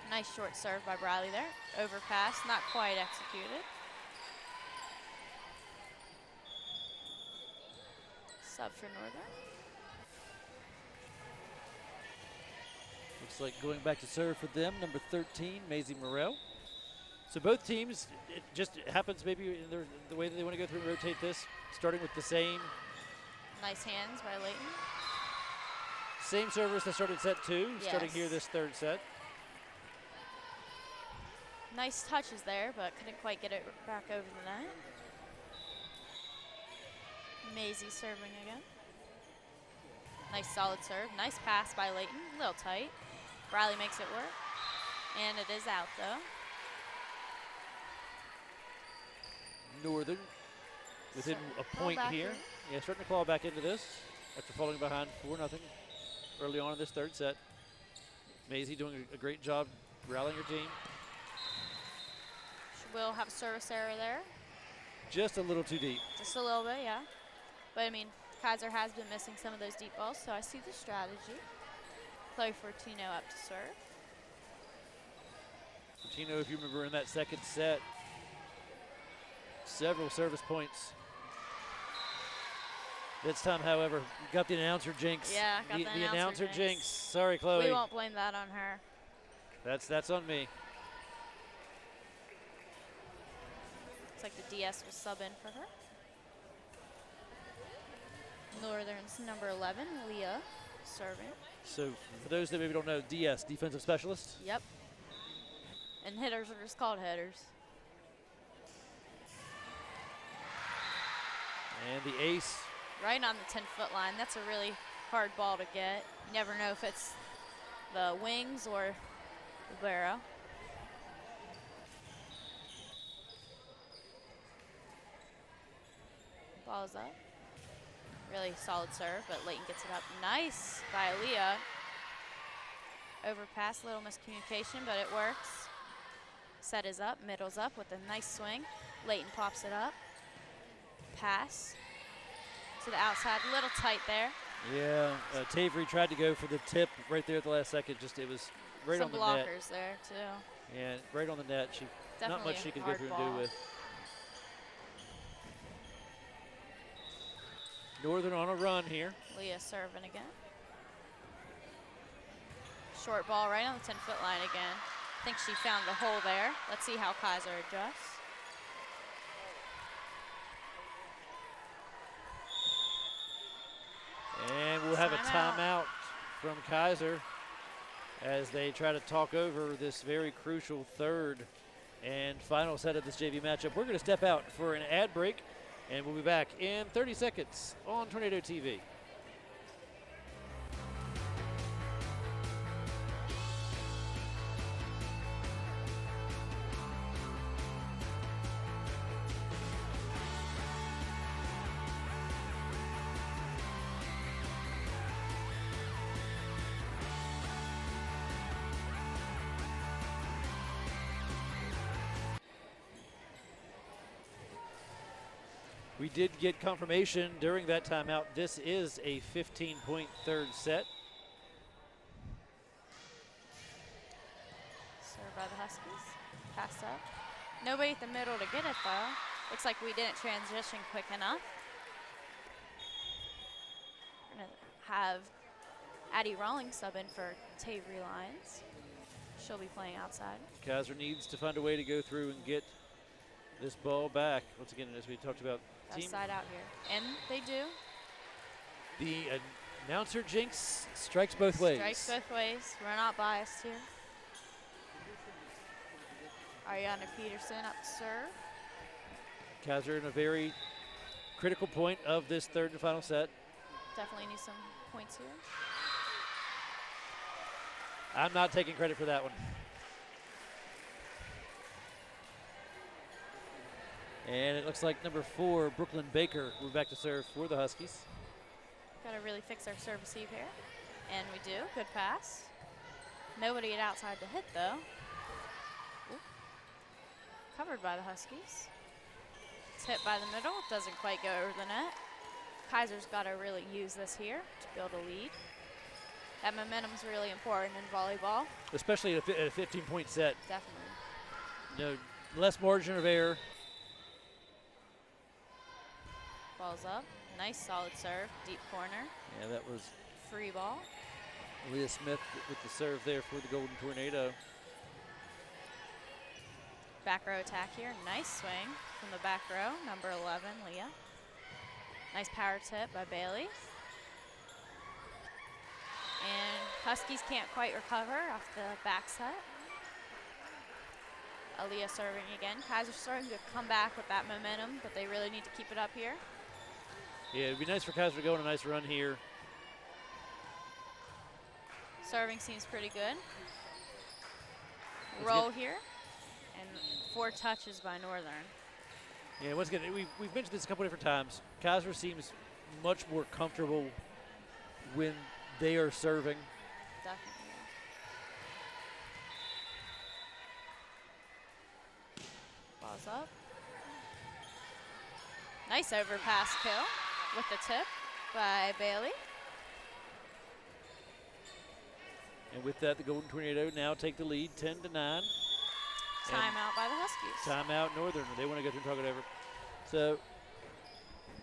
Nice short serve by Bradley there. Overpass, not quite executed. Sub for Northern. Looks like going back to serve for them, number 13, Maisie Morrell. So both teams, it just happens maybe in the way that they want to go through and rotate this, starting with the same. Nice hands by Layton. Same servers that started set 2, starting here this third set. Nice touches there, but couldn't quite get it back over the net. Maisie serving again. Nice solid serve. Nice pass by Layton. A little tight. Bradley makes it work. And it is out, though. Northern within a point here. Yeah, starting to claw back into this after falling behind 4-0 early on in this third set. Maisie doing a great job rallying her team. She will have a service error there. Just a little too deep. Just a little bit, yeah. But, I mean, Kaiser has been missing some of those deep balls, so I see the strategy. Chloe Fortino up to serve. Fortino, if you remember in that second set, several service points. This time, however, got the announcer jinx. Yeah, got the announcer jinx. Sorry, Chloe. We won't blame that on her. That's on me. Looks like the DS will sub in for her. Northern's number 11, Leah, serving. So for those that maybe don't know, DS, defensive specialist. Yep. And hitters are just called headers. And the ace. Right on the 10-foot line. That's a really hard ball to get. You never know if it's the wings or the barrow. Ball's up. Really solid serve, but Layton gets it up. Nice by Leah. Overpass, little miscommunication, but it works. Set is up, middle's up with a nice swing. Layton pops it up. Pass to the outside, a little tight there. Yeah, Tavery tried to go for the tip right there at the last second. Just it was right on the net. Some blockers there too. Yeah, right on the net. Not much she could go through and do with. Northern on a run here. Leah serving again. Short ball right on the 10-foot line again. I think she found the hole there. Let's see how Kaiser adjusts. And we'll have a timeout from Kaiser as they try to talk over this very crucial third and final set of this JV matchup. We're going to step out for an ad break, and we'll be back in 30 seconds on Tornado TV. We did get confirmation during that timeout. This is a 15-point third set. Served by the Huskies. Pass up. Nobody at the middle to get it though. Looks like we didn't transition quick enough. We're gonna have Addie Rawlings sub in for Tavery Lyons. She'll be playing outside. Kaiser needs to find a way to go through and get this ball back. Once again, as we talked about, team side out here. And they do. The announcer jinx strikes both ways. Strikes both ways. We're not biased here. Ariana Peterson up to serve. Kaiser in a very critical point of this third and final set. Definitely need some points here. I'm not taking credit for that one. And it looks like number 4, Brooklyn Baker, will be back to serve for the Huskies. Got to really fix our serve receive here. And we do. Good pass. Nobody at outside to hit, though. Ooh. Covered by the Huskies. It's hit by the middle. Doesn't quite go over the net. Kaiser's got to really use this here to build a lead. That momentum's really important in volleyball. Especially at a 15-point set. Definitely. No, less margin of error. Ball's up. Nice solid serve. Deep corner. Yeah, that was free ball. Leah Smith with the serve there for the Golden Tornado. Back row attack here. Nice swing from the back row. Number 11, Leah. Nice power tip by Bailey. And Huskies can't quite recover off the back set. Aaliyah serving again. Kaiser's starting to come back with that momentum, but they really need to keep it up here. Yeah, it'd be nice for Kaiser to go on a nice run here. Serving seems pretty good. Roll here, and 4 touches by Northern. Yeah, once again, we've mentioned this a couple different times. Kaiser seems much more comfortable when they are serving. Definitely. Ball's up. Nice overpass kill with the tip by Bailey. And with that, the Golden Tornado now take the lead 10-9. Timeout by the Huskies. Timeout Northern. They want to go through and talk it over. So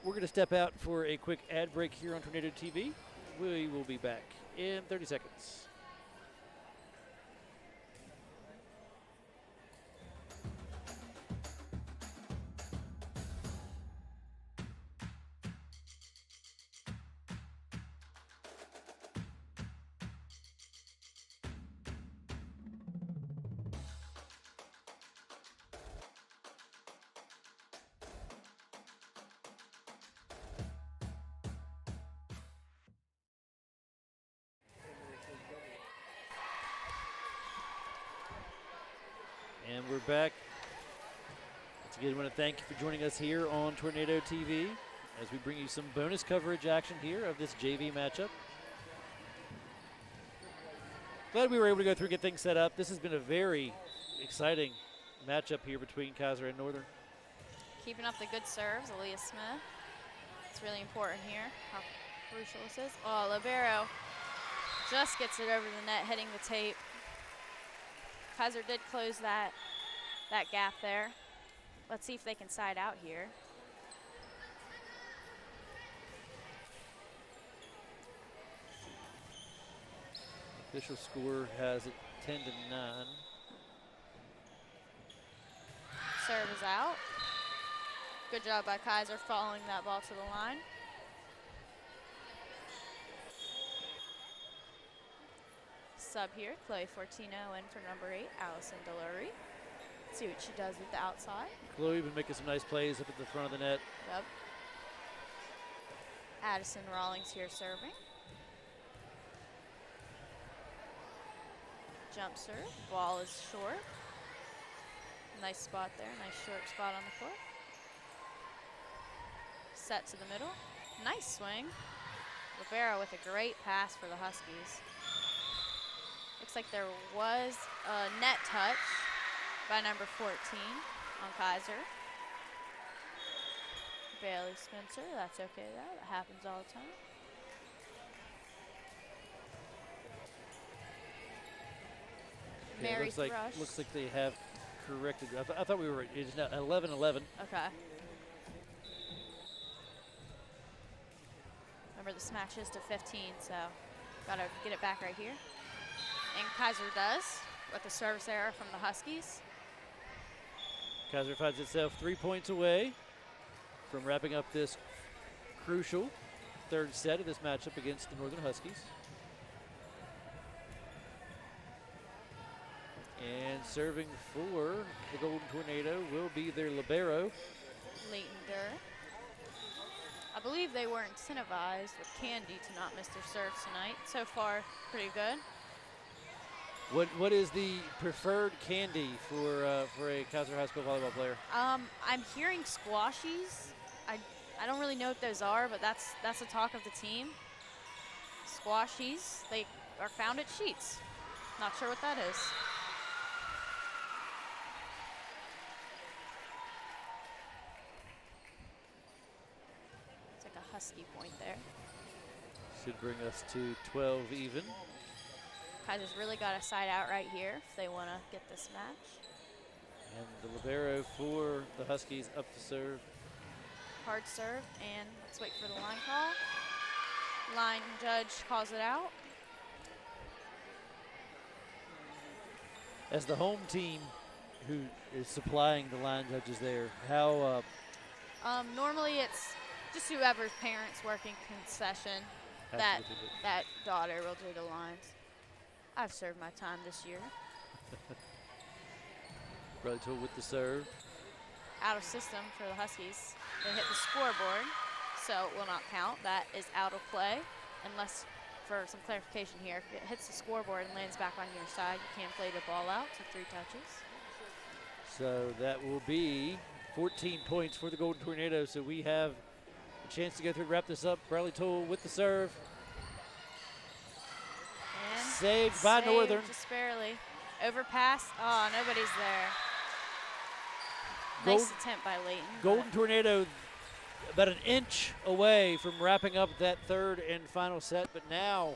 we're going to step out for a quick ad break here on Tornado TV. We will be back in 30 seconds. And we're back. Once again, I want to thank you for joining us here on Tornado TV as we bring you some bonus coverage action here of this JV matchup. Glad we were able to go through and get things set up. This has been a very exciting matchup here between Kaiser and Northern. Keeping up the good serves, Aaliyah Smith. It's really important here, how crucial this is. Oh, libero just gets it over the net, hitting the tape. Kaiser did close that gap there. Let's see if they can side out here. Official score has it 10-9. Serve is out. Good job by Kaiser following that ball to the line. Sub here, Chloe Fortino in for number 8, Allison Delury. See what she does with the outside. Chloe been making some nice plays up at the front of the net. Yep. Addison Rawlings here serving. Jump serve, ball is short. Nice spot there, nice short spot on the court. Set to the middle, nice swing. Libero with a great pass for the Huskies. Looks like there was a net touch by number 14 on Kaiser. Bailey Spencer, that's okay though, that happens all the time. Yeah, Mary Thrush. looks like they have corrected. I thought we were, it's now 11-11. Okay. Remember this match is to 15, so gotta get it back right here. And Kaiser does with the service error from the Huskies. Kaiser finds itself 3 points away from wrapping up this crucial third set of this matchup against the Northern Huskies. And serving for the Golden Tornado will be their libero. Leighton Durr. I believe they were incentivized with Candy to not miss their serves tonight. So far, pretty good. What is the preferred candy for a Kaiser High School volleyball player? I'm hearing squashies. I don't really know what those are, but that's the talk of the team. Squashies, they are found at Sheets. Not sure what that is. It's like a Husky point there. Should bring us to 12 even. Kaiser's really got a side out right here if they want to get this match. And the libero for the Huskies up to serve. Hard serve, and let's wait for the line call. Line judge calls it out. As the home team who is supplying the line judges there, how Normally it's just whoever's parents working concession, that daughter will do the lines. I've served my time this year. Roto with the serve. Out of system for the Huskies. They hit the scoreboard, so it will not count. That is out of play, unless, for some clarification here, if it hits the scoreboard and lands back on your side, you can't play the ball out, so 3 touches. So that will be 14 points for the Golden Tornado, so we have a chance to go through and wrap this up. Bradley Toole with the serve. And saved by Northern. Just barely. Overpass. Oh, nobody's there. Gold, nice attempt by Layton. Golden Tornado about an inch away from wrapping up that third and final set, but now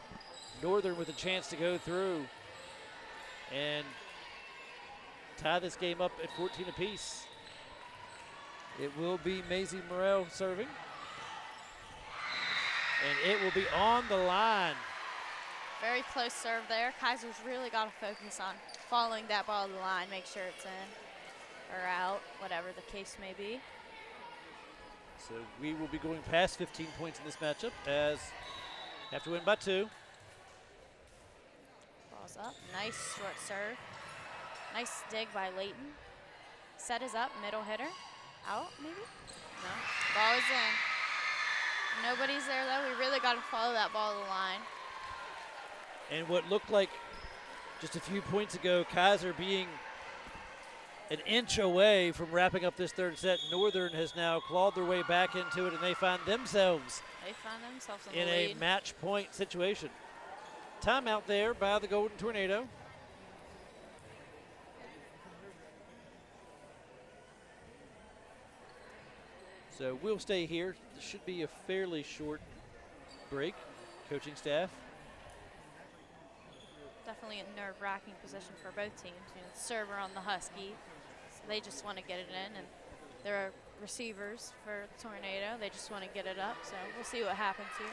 Northern with a chance to go through and tie this game up at 14 apiece. It will be Maisie Morrell serving, and it will be on the line. Very close serve there. Kaiser's really got to focus on following that ball to the line, make sure it's in or out, whatever the case may be. So we will be going past 15 points in this matchup as have to win by 2. Ball's up. Nice short serve. Nice dig by Layton. Set is up. Middle hitter. Out, maybe? No. Ball is in. Nobody's there, though. We really got to follow that ball to the line. And what looked like just a few points ago, Kaiser being an inch away from wrapping up this third set, Northern has now clawed their way back into it, and they find themselves in a lead. match point situation. Timeout there by the Golden Tornado. So we'll stay here. This should be a fairly short break. Coaching staff. Definitely a nerve-wracking position for both teams. You know, the server on the Husky, so they just want to get it in, and there are receivers for the Tornado. They just want to get it up, so we'll see what happens here.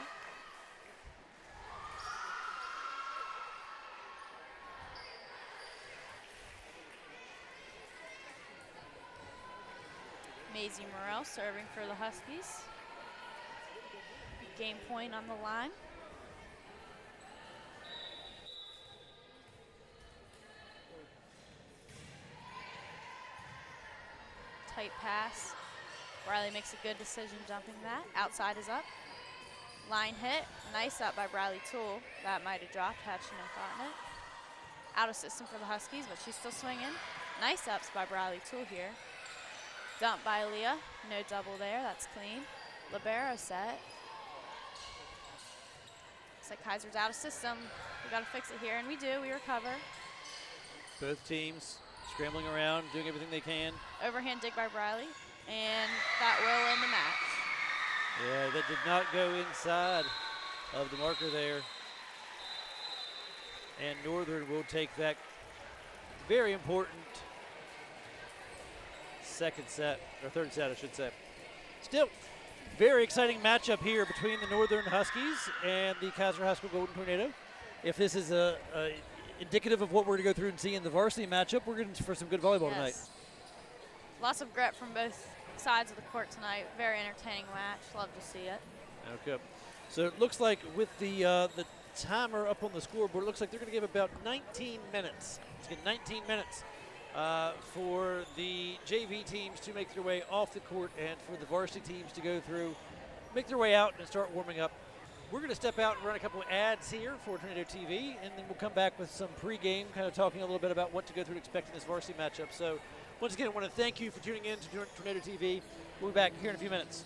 Maisie Morrell serving for the Huskies. Game point on the line. Tight pass. Briley makes a good decision jumping that. Outside is up. Line hit. Nice up by Briley Toole. That might have dropped had she not gotten it. Out of system for the Huskies, but she's still swinging. Nice ups by Briley Toole here. Dump by Leah. No double there. That's clean. Libero set. Looks like Kaiser's out of system. We got to fix it here, and we do. We recover. Both teams scrambling around, doing everything they can. Overhand dig by Briley, and that will end the match. Yeah, that did not go inside of the marker there. And Northern will take that very important second set, or third set, I should say. Still, very exciting matchup here between the Northern Huskies and the Kaiser High School Golden Tornado. If this is indicative of what we're going to go through and see in the varsity matchup, we're going for some good volleyball tonight. Lots of grit from both sides of the court tonight. Very entertaining match. Love to see it. Okay. So it looks like with the timer up on the scoreboard, it looks like they're going to give about 19 minutes. Let's get 19 minutes for the JV teams to make their way off the court and for the varsity teams to go through, make their way out and start warming up. We're going to step out and run a couple of ads here for Tornado TV, and then we'll come back with some pregame, kind of talking a little bit about what to go through and expect in this varsity matchup. So once again, I want to thank you for tuning in to Tornado TV. We'll be back here in a few minutes.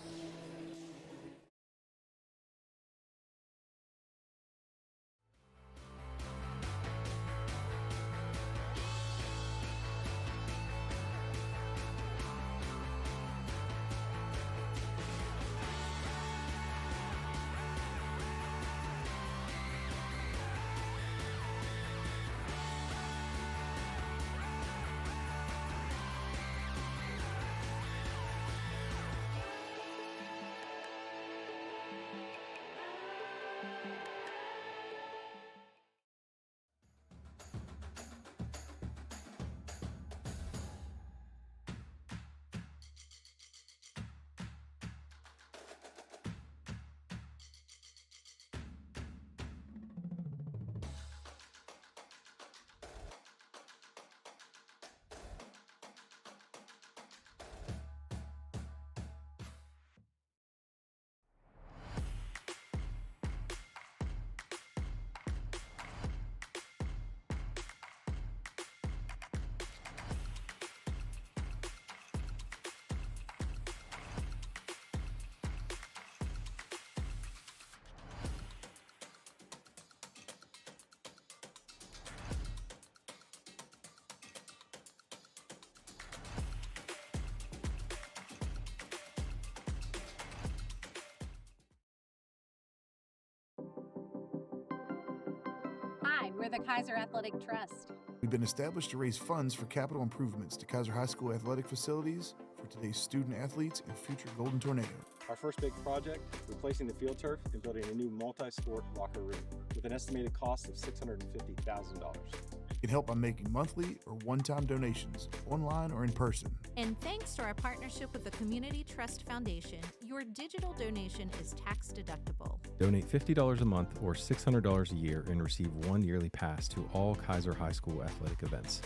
We're the Kaiser Athletic Trust. We've been established to raise funds for capital improvements to Kaiser High School athletic facilities for today's student athletes and future Golden Tornado. Our first big project, replacing the field turf and building a new multi-sport locker room with an estimated cost of $650,000. You can help by making monthly or one-time donations, online or in person. And thanks to our partnership with the Community Trust Foundation, your digital donation is tax deductible. Donate $50 a month or $600 a year and receive one yearly pass to all Kaiser High School athletic events.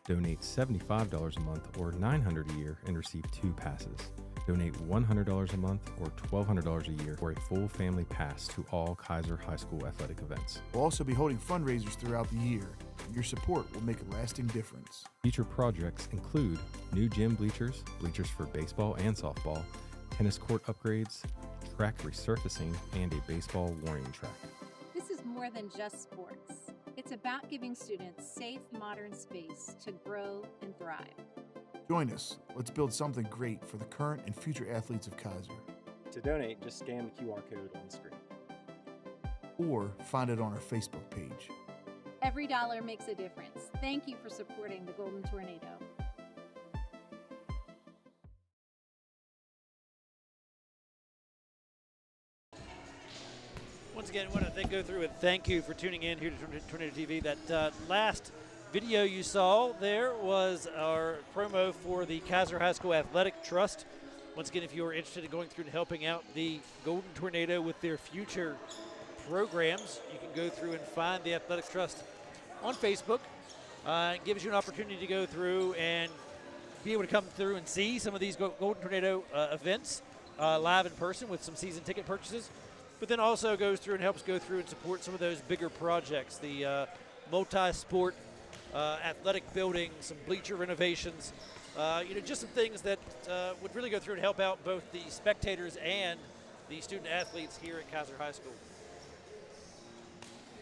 Donate $75 a month or $900 a year and receive 2 passes. Donate $100 a month or $1,200 a year for a full family pass to all Kaiser High School athletic events. We'll also be holding fundraisers throughout the year. Your support will make a lasting difference. Future projects include new gym bleachers, bleachers for baseball and softball, tennis court upgrades, track resurfacing, and a baseball warning track. This is more than just sports. It's about giving students safe, modern space to grow and thrive. Join us. Let's build something great for the current and future athletes of Kaiser. To donate, just scan the QR code on the screen. Or find it on our Facebook page. Every dollar makes a difference. Thank you for supporting the Golden Tornado. Once again, I want to go through and thank you for tuning in here to Tornado TV. That last video you saw there was our promo for the Kaiser High School Athletic Trust. Once again, if you are interested in going through and helping out the Golden Tornado with their future programs, you can go through and find the Athletics Trust on Facebook. It gives you an opportunity to go through and be able to come through and see some of these Golden Tornado events live in person with some season ticket purchases, but then also goes through and helps go through and support some of those bigger projects, the multi-sport athletic building, some bleacher renovations, just some things that would really go through and help out both the spectators and the student athletes here at Kaiser High School.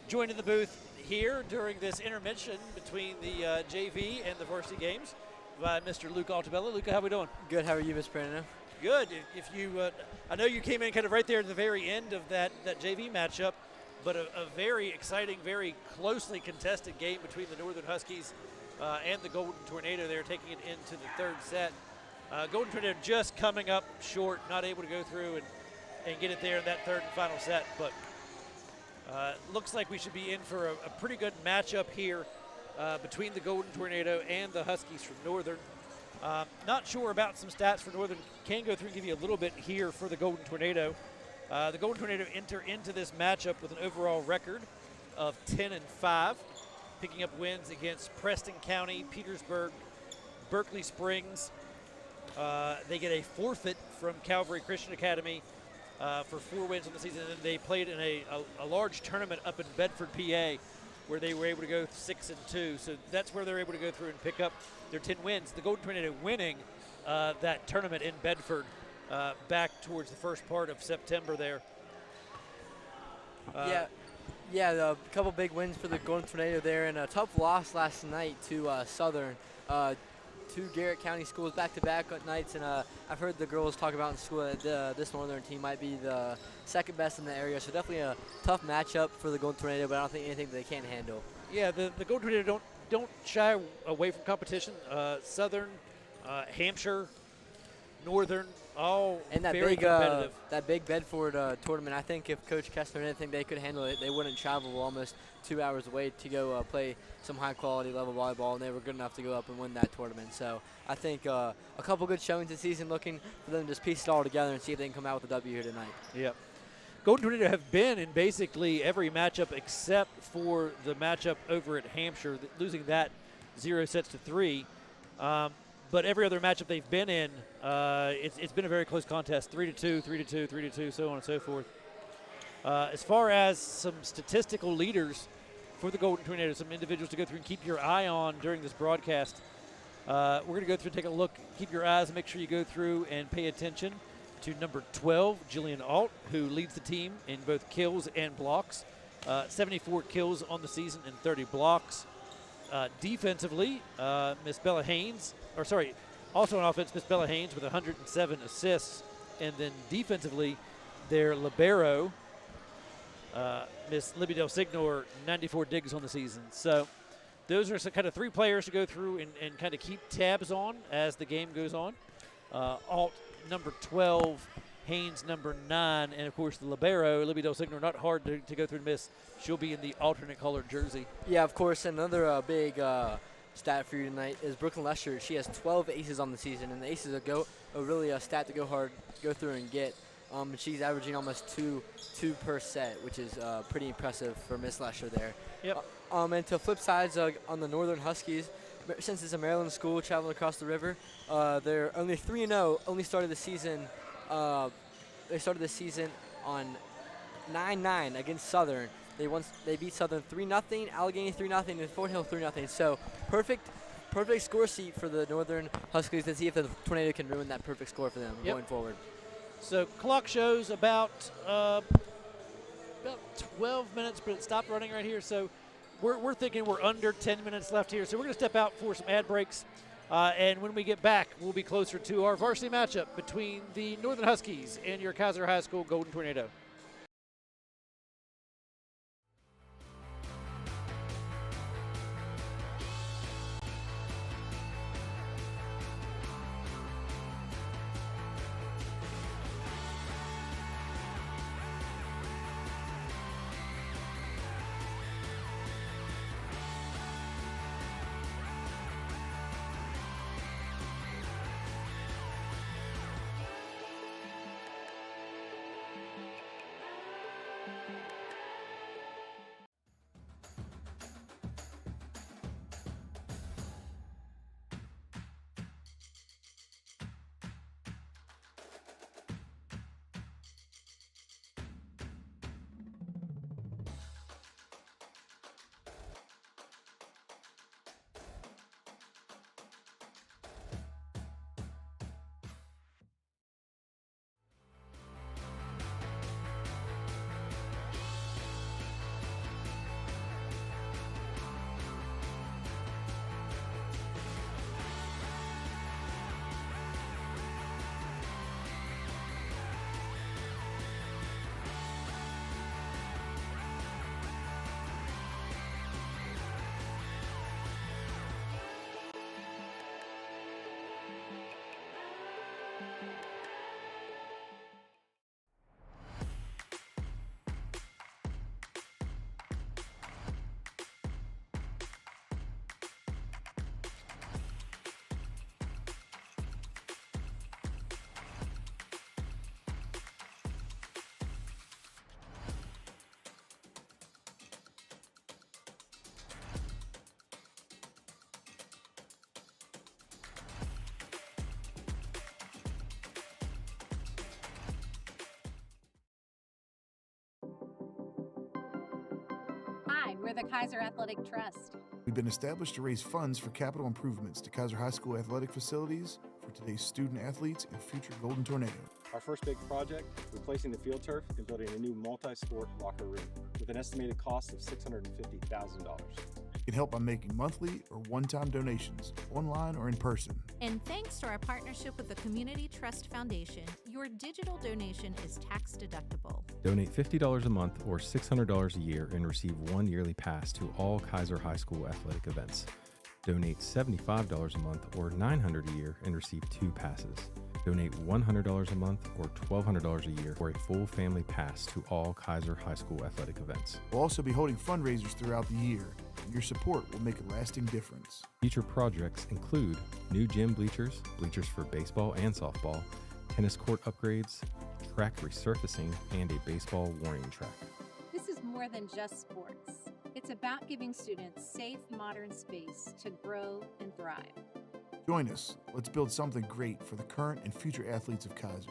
Joined in the booth here during this intermission between the JV and the varsity games by Mr. Luke Altabella. Luca, how we doing? Good. How are you, Mr. Prano? Good. If you, I know you came in kind of right there at the very end of that JV matchup, but a very exciting, very closely contested game between the Northern Huskies and the Golden Tornado. They're taking it into the third set. Golden Tornado just coming up short, not able to go through and get it there in that third and final set, but looks like we should be in for a pretty good matchup here between the Golden Tornado and the Huskies from Northern. Not sure about some stats for Northern. Can go through and give you a little bit here for the Golden Tornado. The Golden Tornado enter into this matchup with an overall record of 10-5, picking up wins against Preston County, Petersburg, Berkeley Springs. They get a forfeit from Calvary Christian Academy for 4 wins on the season, and then they played in a large tournament up in Bedford, PA, where they were able to go 6-2. So that's where they're able to go through and pick up their 10 wins. The Golden Tornado winning that tournament in Bedford back towards the first part of September there. A couple big wins for the Golden Tornado there, and a tough loss last night to Southern. 2 Garrett County schools back-to-back nights, and I've heard the girls talk about in school that this Northern team might be the second best in the area, so definitely a tough matchup for the Golden Tornado, but I don't think anything that they can't handle. Yeah, the Golden Tornado don't shy away from competition. Southern, Hampshire, Northern, all and that very big, competitive. That big Bedford tournament, I think if Coach Kessler didn't think they could handle it, they wouldn't travel almost 2 hours away to go play some high-quality level volleyball, and they were good enough to go up and win that tournament. So I think a couple good showings this season, looking for them to just piece it all together and see if they can come out with a W here tonight. Yep. Golden Tornado have been in basically every matchup except for the matchup over at Hampshire, losing that 0-3. But every other matchup they've been in, it's been a very close contest, 3-2, 3-2, 3-2, so on and so forth. As far as some statistical leaders for the Golden Tornado, some individuals to go through and keep your eye on during this broadcast, we're going to go through and take a look. Keep your eyes and make sure you go through and pay attention to number 12, Jillian Alt, who leads the team in both kills and blocks. 74 kills on the season and 30 blocks. Defensively, Miss Bella Haynes, also on offense, Miss Bella Haynes with 107 assists. And then defensively, their libero, Miss Libby Del Signor 94 digs on the season. So those are some kind of 3 players to go through and kind of keep tabs on as the game goes on. Alt number 12, Haynes number 9, and of course the libero, Libby Del Signor, not hard to go through and miss. She'll be in the alternate colored jersey. Yeah, of course. Another big stat for you tonight is Brooklyn Lesher. She has 12 aces on the season, and the aces are really a stat to go through and get. She's averaging almost two per set, which is pretty impressive for Miss Lesher there. Yep. And to flip sides on the Northern Huskies, since it's a Maryland school traveling across the river, they're only 3-0. Only started the season. They started the season on 9-9 against Southern. They beat Southern 3-0, Allegheny 3-0, and Fort Hill 3-0. So perfect score sheet for the Northern Huskies to see if the Tornado can ruin that perfect score for them going forward. So clock shows about 12 minutes, but it stopped running right here. So we're thinking we're under 10 minutes left here. So we're going to step out for some ad breaks. And when we get back, we'll be closer to our varsity matchup between the Northern Huskies and your Kaiser High School Golden Tornado. Hi, we're the Kaiser Athletic Trust. We've been established to raise funds for capital improvements to Kaiser High School athletic facilities for today's student athletes and future Golden Tornado. Our first big project, replacing the field turf and building a new multi-sport locker room with an estimated cost of $650,000. You can help by making monthly or one-time donations, online or in person. And thanks to our partnership with the Community Trust Foundation, your digital donation is tax deductible. Donate $50 a month or $600 a year and receive 1 yearly pass to all Kaiser High School athletic events. Donate $75 a month or $900 a year and receive 2 passes. Donate $100 a month or $1,200 a year for a full family pass to all Kaiser High School athletic events. We'll also be holding fundraisers throughout the year. Your support will make a lasting difference. Future projects include new gym bleachers, bleachers for baseball and softball, tennis court upgrades, track resurfacing, and a baseball warning track. This is more than just sports. It's about giving students safe, modern space to grow and thrive. Join us. Let's build something great for the current and future athletes of Kaiser.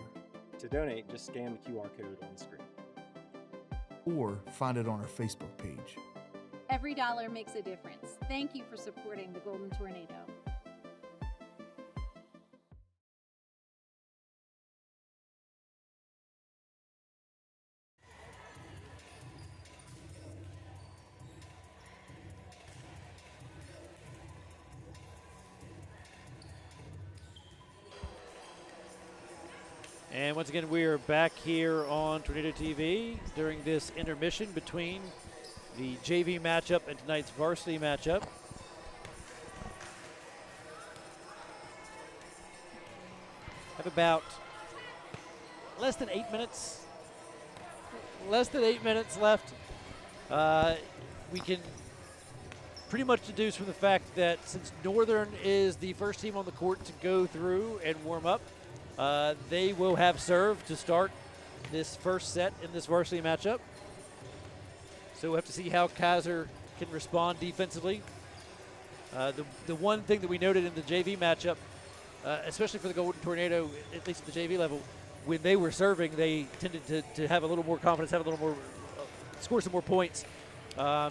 To donate, just scan the QR code on the screen. Or find it on our Facebook page. Every dollar makes a difference. Thank you for supporting the Golden Tornado. And once again, we are back here on Tornado TV during this intermission between the JV matchup and tonight's varsity matchup. Have about less than 8 minutes. Less than 8 minutes left. We can pretty much deduce from the fact that since Northern is the first team on the court to go through and warm up, they will have serve to start this first set in this varsity matchup. So we'll have to see how Kaiser can respond defensively. The one thing that we noted in the JV matchup, especially for the Golden Tornado, at least at the JV level, when they were serving, they tended to have a little more confidence, have a little more, score some more points.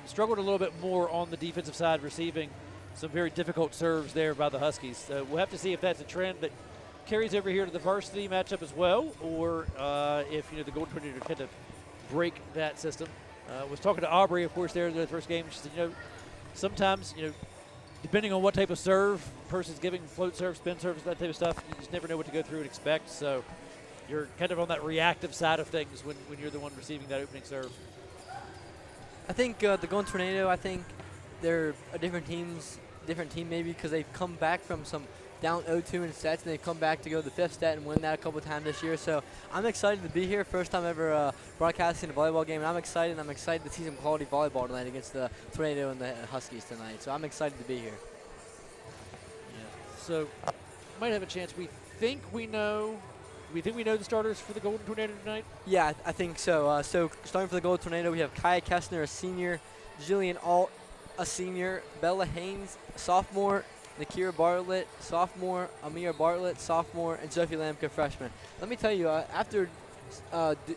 Struggled a little bit more on the defensive side, receiving some very difficult serves there by the Huskies. We'll have to see if that's a trend that carries over here to the varsity matchup as well, or if the Golden Tornado kind of break that system. Was talking to Aubrey, of course, there in the first game. She said, sometimes, depending on what type of serve, person's giving, float serve, spin serve, that type of stuff, you just never know what to go through and expect. So you're kind of on that reactive side of things when you're the one receiving that opening serve. I think the Golden Tornado, I think they're a different team maybe because they've come back from some down 0-2 in sets, and they've come back to go to the fifth set and win that a couple times this year. So I'm excited to be here. First time ever broadcasting a volleyball game, and I'm excited. I'm excited to see some quality volleyball tonight against the Tornado and the Huskies tonight. So I'm excited to be here. Yeah. So might have a chance. We think we know the starters for the Golden Tornado tonight? Yeah, I think so. So starting for the Golden Tornado, we have Kaya Kessner, a senior, Jillian Alt, a senior, Bella Haynes, a sophomore, Nakira Bartlett, sophomore, Amir Bartlett, sophomore, and Sophie Lamka, freshman. Let me tell you, after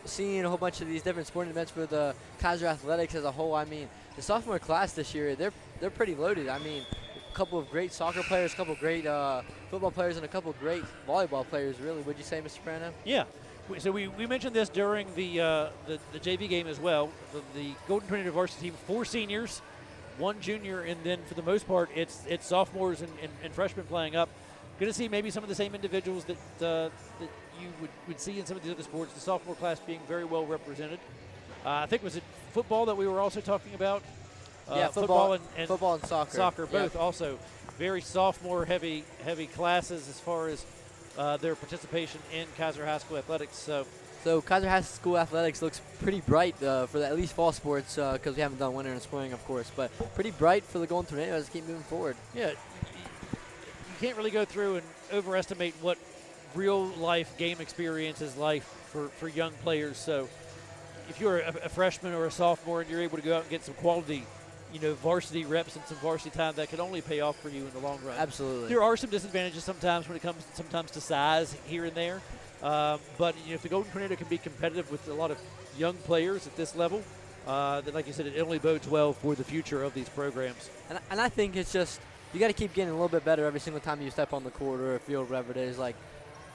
seeing a whole bunch of these different sporting events for the Kaiser Athletics as a whole, I mean, the sophomore class this year, they're pretty loaded. I mean, a couple of great soccer players, a couple of great football players, and a couple of great volleyball players, really. Would you say, Mr. Prano? Yeah. So we mentioned this during the JV game as well. The Golden Tornado varsity team, 4 seniors, 1 junior, and then for the most part, it's sophomores and freshmen playing up. Going to see maybe some of the same individuals that you would see in some of these other sports. The sophomore class being very well represented. I think was it football that we were also talking about. Yeah, football and soccer. Soccer, both also very sophomore heavy classes as far as their participation in Kaiser High School athletics. So Kaiser High School athletics looks pretty bright for at least fall sports because we haven't done winter and spring, of course, but pretty bright for the Golden Tornado as we keep moving forward. Yeah, you can't really go through and overestimate what real life game experience is like for young players. So if you're a freshman or a sophomore and you're able to go out and get some quality varsity reps and some varsity time, that can only pay off for you in the long run. Absolutely. There are some disadvantages sometimes when it comes to size here and there. But if the Golden Tornado can be competitive with a lot of young players at this level, then like you said, it only bodes well for the future of these programs. And I think it's just you got to keep getting a little bit better every single time you step on the court or a field, whatever it is. Like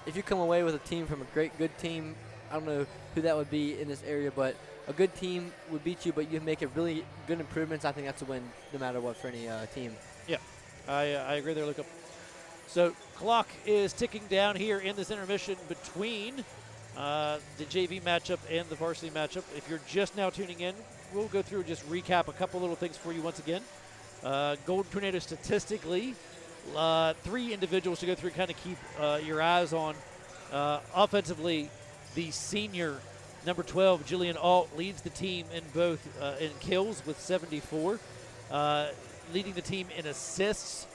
if you come away with a team from a good team, I don't know who that would be in this area, but a good team would beat you, but you make a really good improvements. I think that's a win no matter what for any team. Yeah, I agree there, Luca. So clock is ticking down here in this intermission between the JV matchup and the varsity matchup. If you're just now tuning in, we'll go through and just recap a couple little things for you once again. Golden Tornado statistically, 3 individuals to go through and kind of keep your eyes on. Offensively, the senior number 12, Jillian Alt, leads the team in both in kills with 74. Leading the team in assists,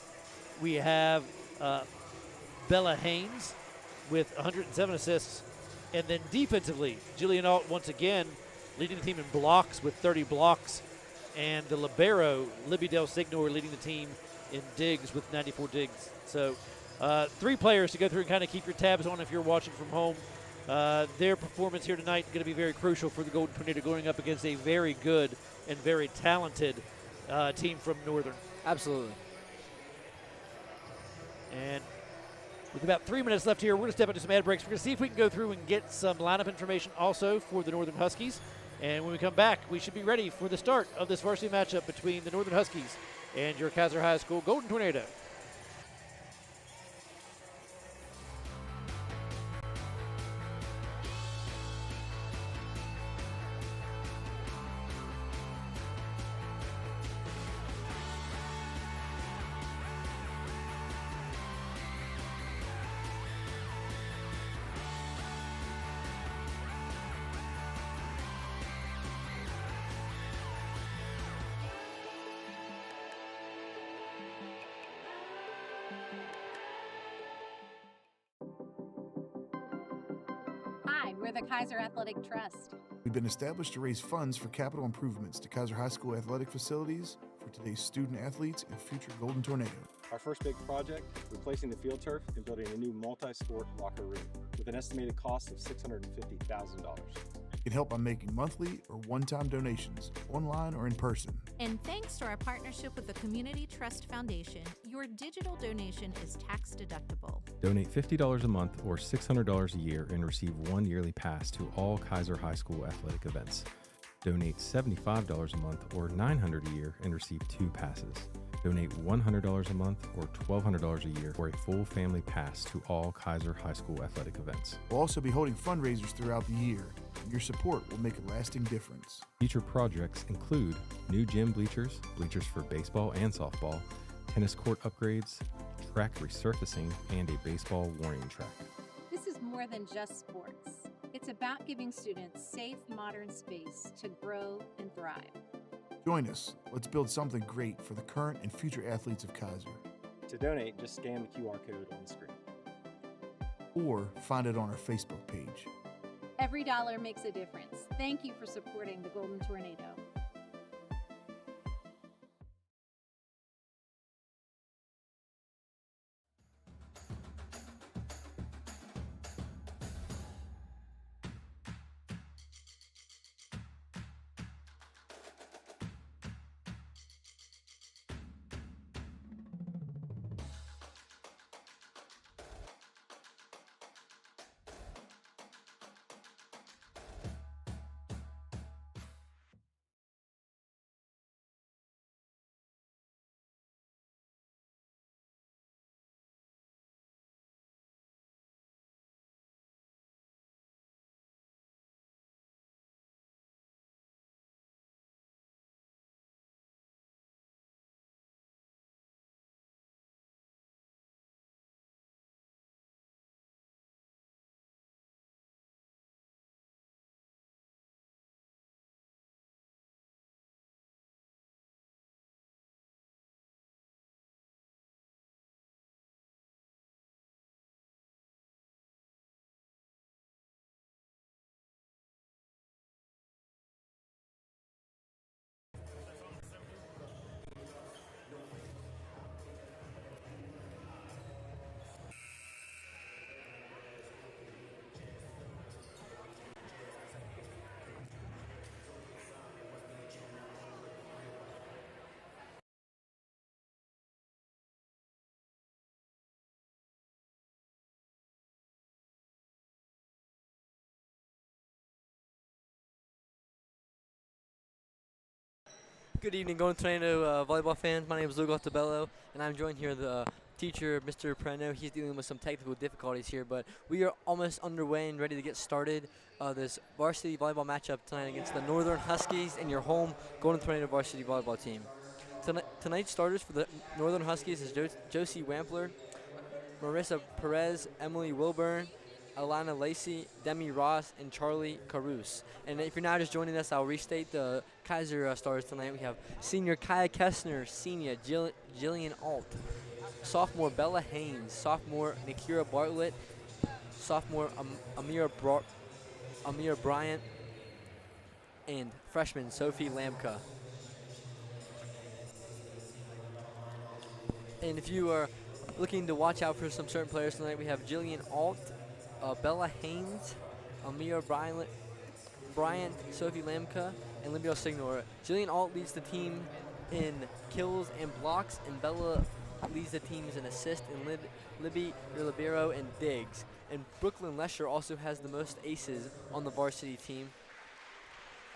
we have Bella Haynes with 107 assists. And then defensively, Jillian Alt once again leading the team in blocks with 30 blocks. And the libero, Libby Del Signor, leading the team in digs with 94 digs. So 3 players to go through and kind of keep your tabs on if you're watching from home. Their performance here tonight is going to be very crucial for the Golden Tornado going up against a very good and very talented team from Northern. Absolutely. And with about 3 minutes left here, we're going to step into some ad breaks. We're going to see if we can go through and get some lineup information also for the Northern Huskies. And when we come back, we should be ready for the start of this varsity matchup between the Northern Huskies and your Kaiser High School Golden Tornado. We're the Kaiser Athletic Trust. We've been established to raise funds for capital improvements to Kaiser High School athletic facilities for today's student athletes and future Golden Tornado. Our first big project, replacing the field turf and building a new multi-sport locker room with an estimated cost of $650,000. You can help by making monthly or one-time donations, online or in person. And thanks to our partnership with the Community Trust Foundation, your digital donation is tax deductible. Donate $50 a month or $600 a year and receive one yearly pass to all Kaiser High School athletic events. Donate $75 a month or $900 a year and receive 2 passes. Donate $100 a month or $1,200 a year for a full family pass to all Kaiser High School athletic events. We'll also be holding fundraisers throughout the year. Your support will make a lasting difference. Future projects include new gym bleachers, bleachers for baseball and softball, tennis court upgrades, track resurfacing, and a baseball warning track. This is more than just sports. It's about giving students safe, modern space to grow and thrive. Join us. Let's build something great for the current and future athletes of Kaiser. To donate, just scan the QR code on the screen. Or find it on our Facebook page. Every dollar makes a difference. Thank you for supporting the Golden Tornado. Good evening, Golden Tornado volleyball fans. My name is Lugo Tabello, and I'm joined here with the teacher, Mr. Prano. He's dealing with some technical difficulties here, but we are almost underway and ready to get started. This varsity volleyball matchup tonight against the Northern Huskies and your home Golden Tornado varsity volleyball team. Tonight's starters for the Northern Huskies is Josie Wampler, Marissa Perez, Emily Wilburn, Alana Lacey, Demi Ross, and Charlie Caruso. And if you're now just joining us, I'll restate the Kaiser starters tonight. We have senior Kaya Kessner, senior Jillian Alt, sophomore Bella Haynes, sophomore Nikira Bartlett, sophomore Amira Bryant, and freshman Sophie Lamka. And if you are looking to watch out for some certain players tonight, we have Jillian Alt, Bella Haynes, Amira Bryant, Sophie Lamka, and Libero Signor. Jillian Alt leads the team in kills and blocks, and Bella leads the teams in assists, and Libby, your libero, and digs. And Brooklyn Lesher also has the most aces on the varsity team,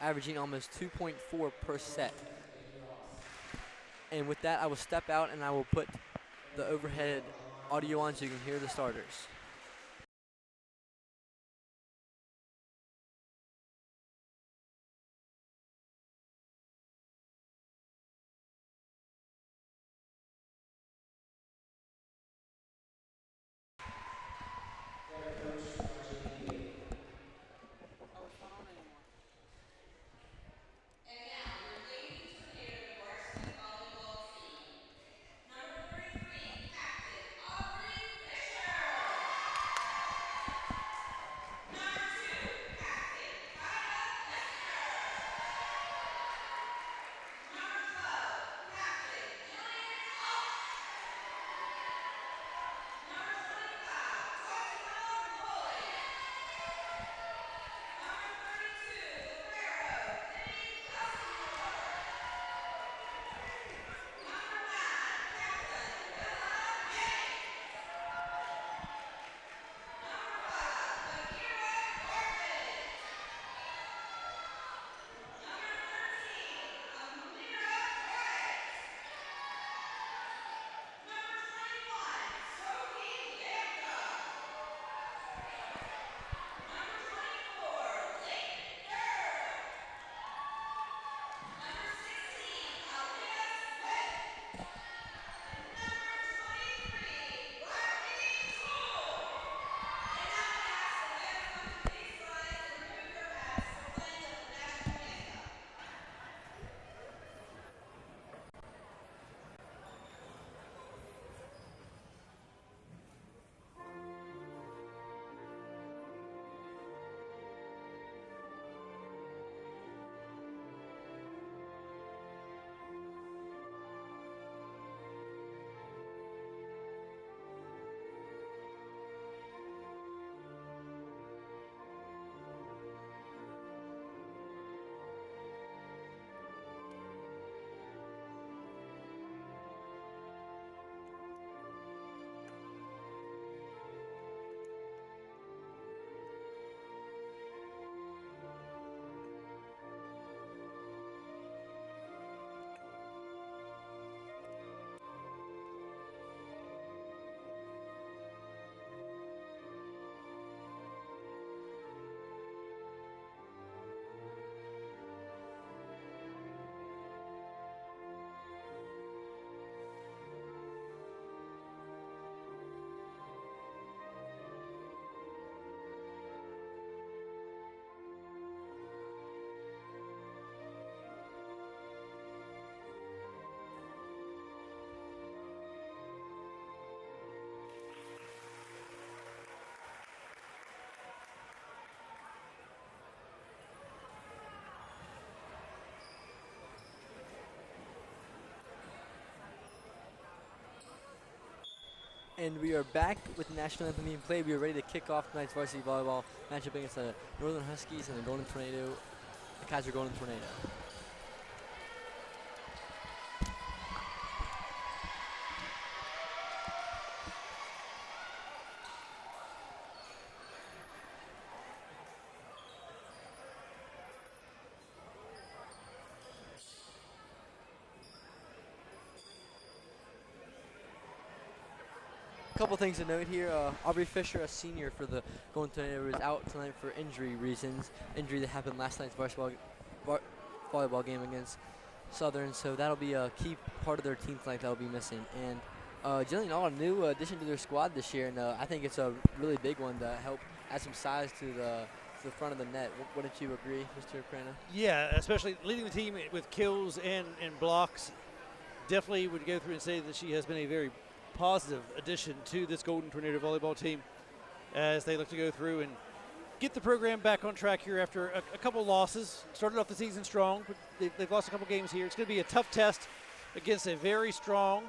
averaging almost 2.4 per set. And with that, I will step out and I will put the overhead audio on so you can hear the starters. And we are back with the national anthem being played. We are ready to kick off tonight's varsity volleyball matchup against the Northern Huskies and the Kaiser Golden Tornado. A couple things to note here. Aubrey Fisher, a senior for the Golden Tornado, is out tonight for injury reasons. Injury that happened last night's volleyball game against Southern, so that'll be a key part of their team tonight that'll be missing. And Jillian All, a new addition to their squad this year, and I think it's a really big one to help add some size to the front of the net. Wouldn't you agree, Mr. Crana? Yeah, especially leading the team with kills and blocks. Definitely would go through and say that she has been a very positive addition to this Golden Tornado volleyball team as they look to go through and get the program back on track here after a couple losses. Started off the season strong, but they've lost a couple games here. It's going to be a tough test against a very strong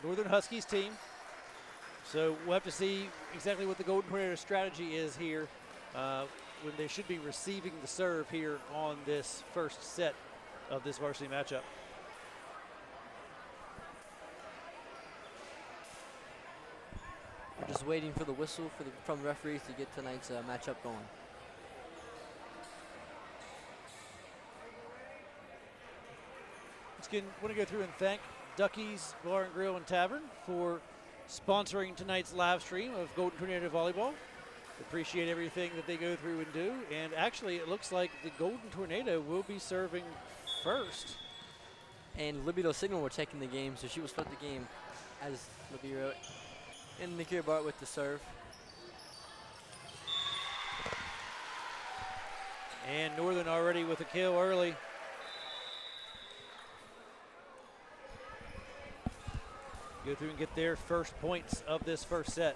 Northern Huskies team. So we'll have to see exactly what the Golden Tornado strategy is here when they should be receiving the serve here on this first set of this varsity matchup. We're just waiting for the whistle from the referees to get tonight's matchup going. Once again, want to go through and thank Ducky's Bar and Grill and Tavern for sponsoring tonight's live stream of Golden Tornado Volleyball. Appreciate everything that they go through and do. And actually, it looks like the Golden Tornado will be serving first. And Libby Signal will check in the game, so she will start the game as Libby wrote. And Nikira Bart with the serve. And Northern already with a kill early. Go through and get their first points of this first set.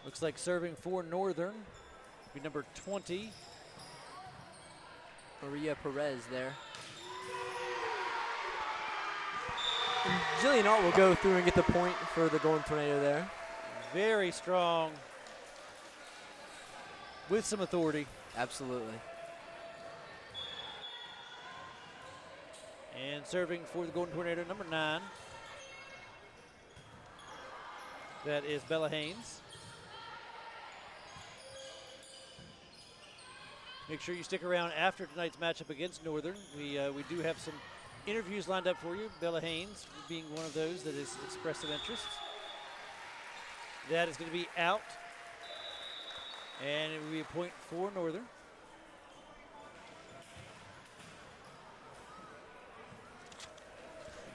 Looks like serving for Northern will be number 20. Maria Perez there. And Jillian Alt will go through and get the point for the Golden Tornado there. Very strong with some authority. Absolutely. And serving for the Golden Tornado, number 9. That is Bella Haynes. Make sure you stick around after tonight's matchup against Northern. We do have some interviews lined up for you. Bella Haynes being one of those that has expressed some interest. That is going to be out. And it will be a point for Northern.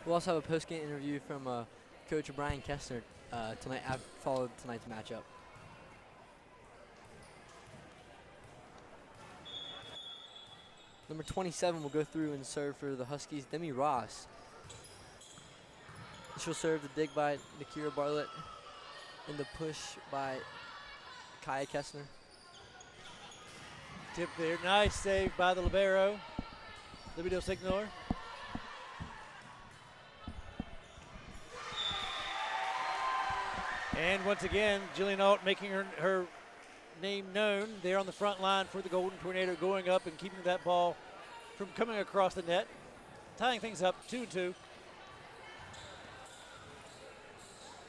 We'll also have a post-game interview from Coach Brian Kessler tonight, followed tonight's matchup. Number 27 will go through and serve for the Huskies, Demi Ross. She'll serve the dig by Nikira Bartlett and the push by Kaya Kessler. Tip there, nice save by the libero, Libby Signor. And once again, Jillian Alt making her name known there on the front line for the Golden Tornado, going up and keeping that ball from coming across the net, tying things up 2-2.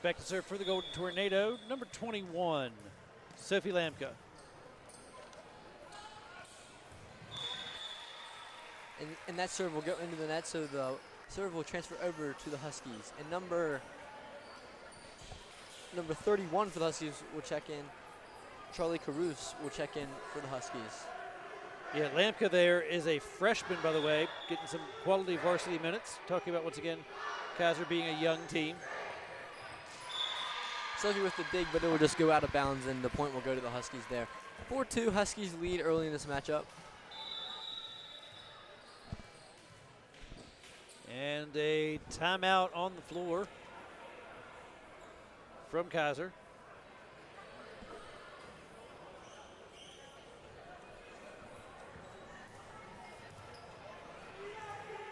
Back to serve for the Golden Tornado, number 21, Sophie Lamka. And that serve will go into the net, so the serve will transfer over to the Huskies. And number 31 for the Huskies will check in. Charlie Caruso will check in for the Huskies. Yeah, Lamka there is a freshman, by the way, getting some quality varsity minutes. Talking about, once again, Kaiser being a young team. Sophie with the dig, but it will just go out of bounds, and the point will go to the Huskies there. 4-2, Huskies lead early in this matchup. And a timeout on the floor from Kaiser.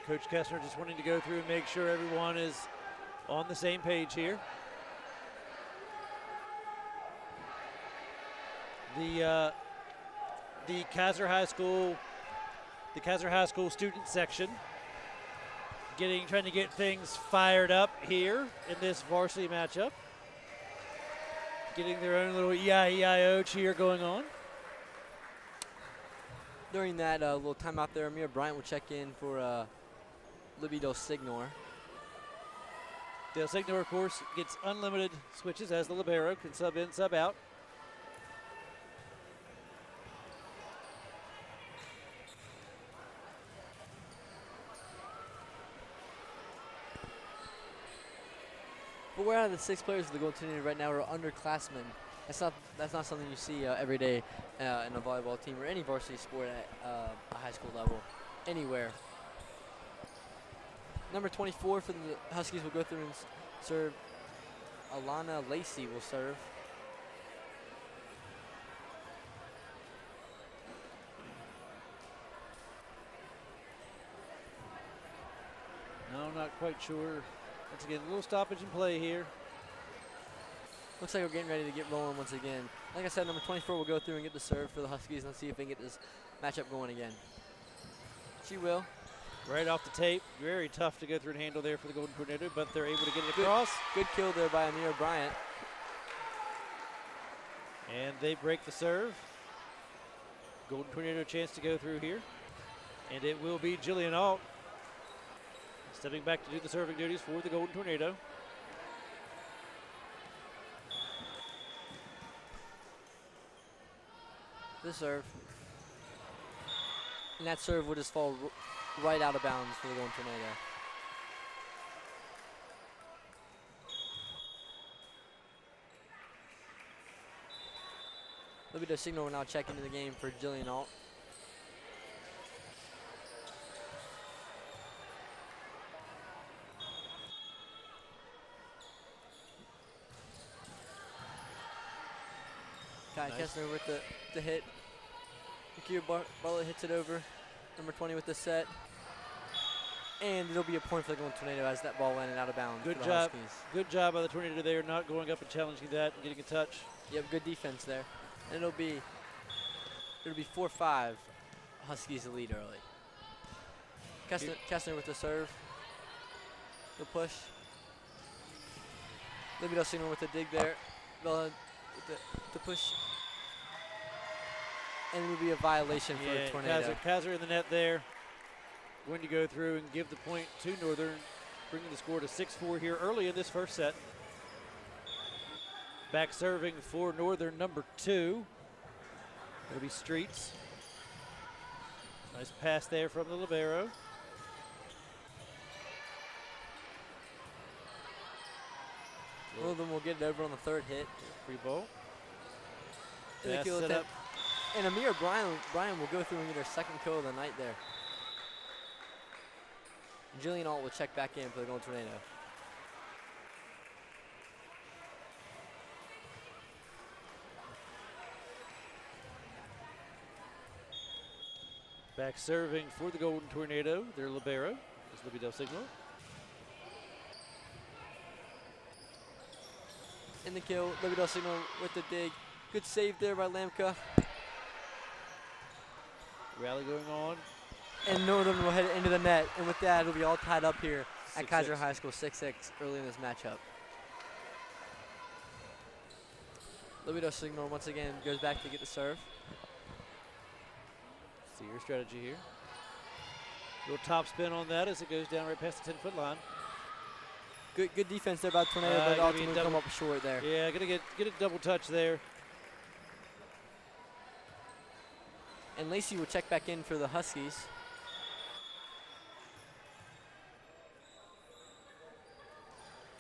Coach Kessler just wanting to go through and make sure everyone is on the same page here. The Kaiser High School student section trying to get things fired up here in this varsity matchup. Getting their own little E-I-E-I-O cheer going on. During that little timeout there, Amir Bryant will check in for Libby Del Signor. Del Signor, of course, gets unlimited switches as the libero, can sub in, sub out. But we're out of the 6 players of the Golden Tornado right now are underclassmen. That's not something you see every day in a volleyball team or any varsity sport at a high school level, anywhere. Number 24 for the Huskies will go through and serve. Alana Lacey will serve. No, not quite sure. Once again, a little stoppage in play here. Looks like we're getting ready to get rolling once again. Like I said, number 24 will go through and get the serve for the Huskies and see if they can get this matchup going again. She will. Right off the tape. Very tough to go through and handle there for the Golden Tornado, but they're able to get it across. Good kill there by Amir Bryant. And they break the serve. Golden Tornado a chance to go through here. And it will be Jillian Alt stepping back to do the serving duties for the Golden Tornado. The serve. And that serve will just fall right out of bounds for the Golden Tornado. Libby Del Signor will now check into the game for Jillian Alt. Kai Kessler with the hit. Akira Bartlett hits it over. Number 20 with the set. And it'll be a point for the Golden Tornado as that ball landed out of bounds. Good for the job. Huskies. Good Good job by the Tornado there, not going up and challenging that and getting a touch. Yep, good defense there. And it'll be 4-5. Huskies the lead early. Kessler with the serve. The push. Libby Del Signor with the dig there. Bella with the push. And it will be a violation for the Tornado. Kaiser in the net there. Going to go through and give the point to Northern, bringing the score to 6-4 here early in this first set. Back serving for Northern, number 2. It'll be Streets. Nice pass there from the libero. Northern will get it over on the third hit. Free ball. And Pass set up. And Amir Bryan will go through and get her second kill of the night there. Jillian Alt will check back in for the Golden Tornado. Back serving for the Golden Tornado, their libero, is Libby Del Signor. In the kill, Libby Del Signor with the dig. Good save there by Lamka. Rally going on. And Northern will head it into the net. And with that, it'll be all tied up here at 6-6. Kaiser High School, 6-6 early in this matchup. Libby Del Signor once again goes back to get the serve. See your strategy here. Little top spin on that as it goes down right past the 10-foot line. Good defense there by the Tornado, but ultimately come up short there. Yeah, gonna get a double touch there. And Lacey will check back in for the Huskies.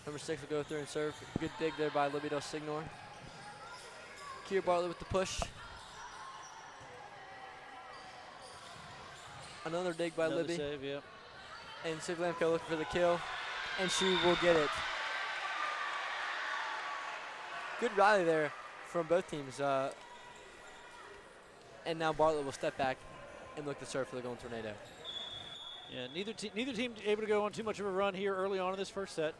Number 6 will go through and serve. Good dig there by Libby Del Signor. Kier Bartlett with the push. Another dig by Libby. Save, yeah. And Siv Lamko looking for the kill. And she will get it. Good rally there from both teams. And now Bartlett will step back and look to serve for the Golden Tornado. Yeah, neither team able to go on too much of a run here early on in this first set.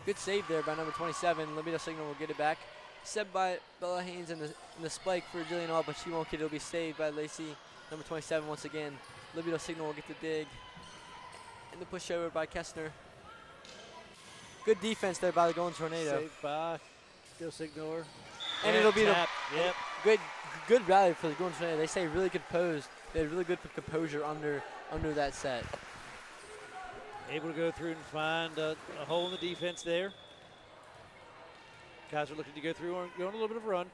Good save there by number 27. Libido Signal will get it back. Set by Bella Haynes in the spike for Jillian All, but she won't get it. It'll be saved by Lacey, number 27 once again. Libido Signal will get the dig. And the push over by Kessner. Good defense there by the Golden Tornado. Saved by Go Signor. And it'll be tap. Yep. Good rally for the Golden Tornado. They stay really composed. They had really good composure under that set. Able to go through and find a hole in the defense there. Guys are looking to go through and go on a little bit of a run.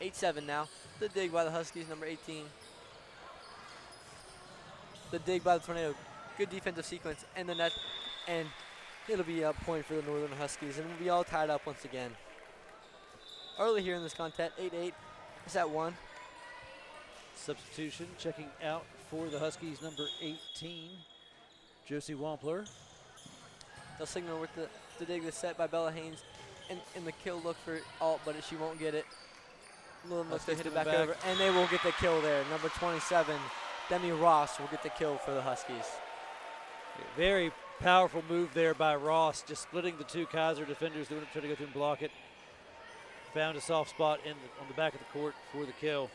8-7 now. The dig by the Huskies, number 18. The dig by the Tornado. Good defensive sequence. And the net. And it'll be a point for the Northern Huskies. And we'll be all tied up once again. Early here in this contest, 8-8. It's at 1. Substitution checking out for the Huskies, number 18, Josie Wampler. They'll signal with the dig that's set by Bella Haynes. And the kill look for Alt, but she won't get it. Looks to hit it back over. And they will get the kill there. Number 27, Demi Ross will get the kill for the Huskies. Very powerful move there by Ross, just splitting the two Kaiser defenders that would try to go through and block it. Found a soft spot on the back of the court for the kill.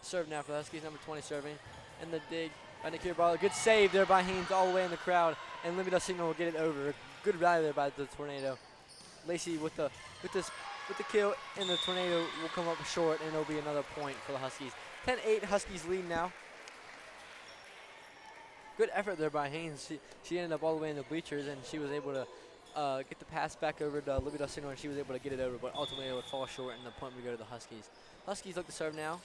Serve now for the Huskies, number 20 serving. And the dig by Nikita Barlow. Good save there by Haynes all the way in the crowd. And Libido Signal will get it over. Good rally there by the Tornado. Lacey with the kill, and the Tornado will come up short, and it'll be another point for the Huskies. 10-8, Huskies lead now. Good effort there by Haynes. She ended up all the way in the bleachers, and she was able to get the pass back over to Libido Signal, and she was able to get it over, but ultimately it would fall short, and the point would go to the Huskies. Huskies look to serve now.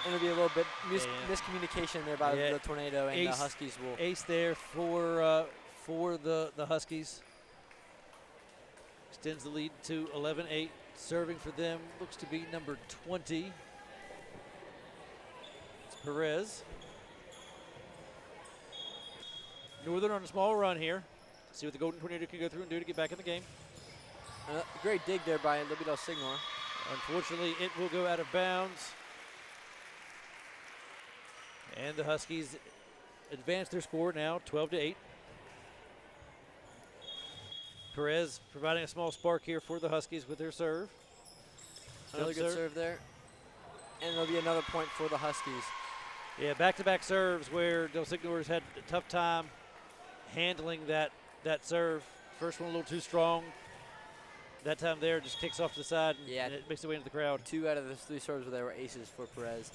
And it'll be a little bit miscommunication there by the Tornado, and the Huskies will. Ace there for the Huskies. Extends the lead to 11-8. Serving for them looks to be number 20. It's Perez. Northern on a small run here. See what the Golden Tornado can go through and do to get back in the game. Great dig there by Libido Signor. Unfortunately, it will go out of bounds. And the Huskies advance their score now, 12-8. Perez providing a small spark here for the Huskies with their serve. Another good serve there. And it'll be another point for the Huskies. Yeah, back-to-back serves where Del Signor's had a tough time handling that serve. First one a little too strong. That time there just kicks off to the side and it makes its way into the crowd. 2 out of the 3 serves there were aces for Perez.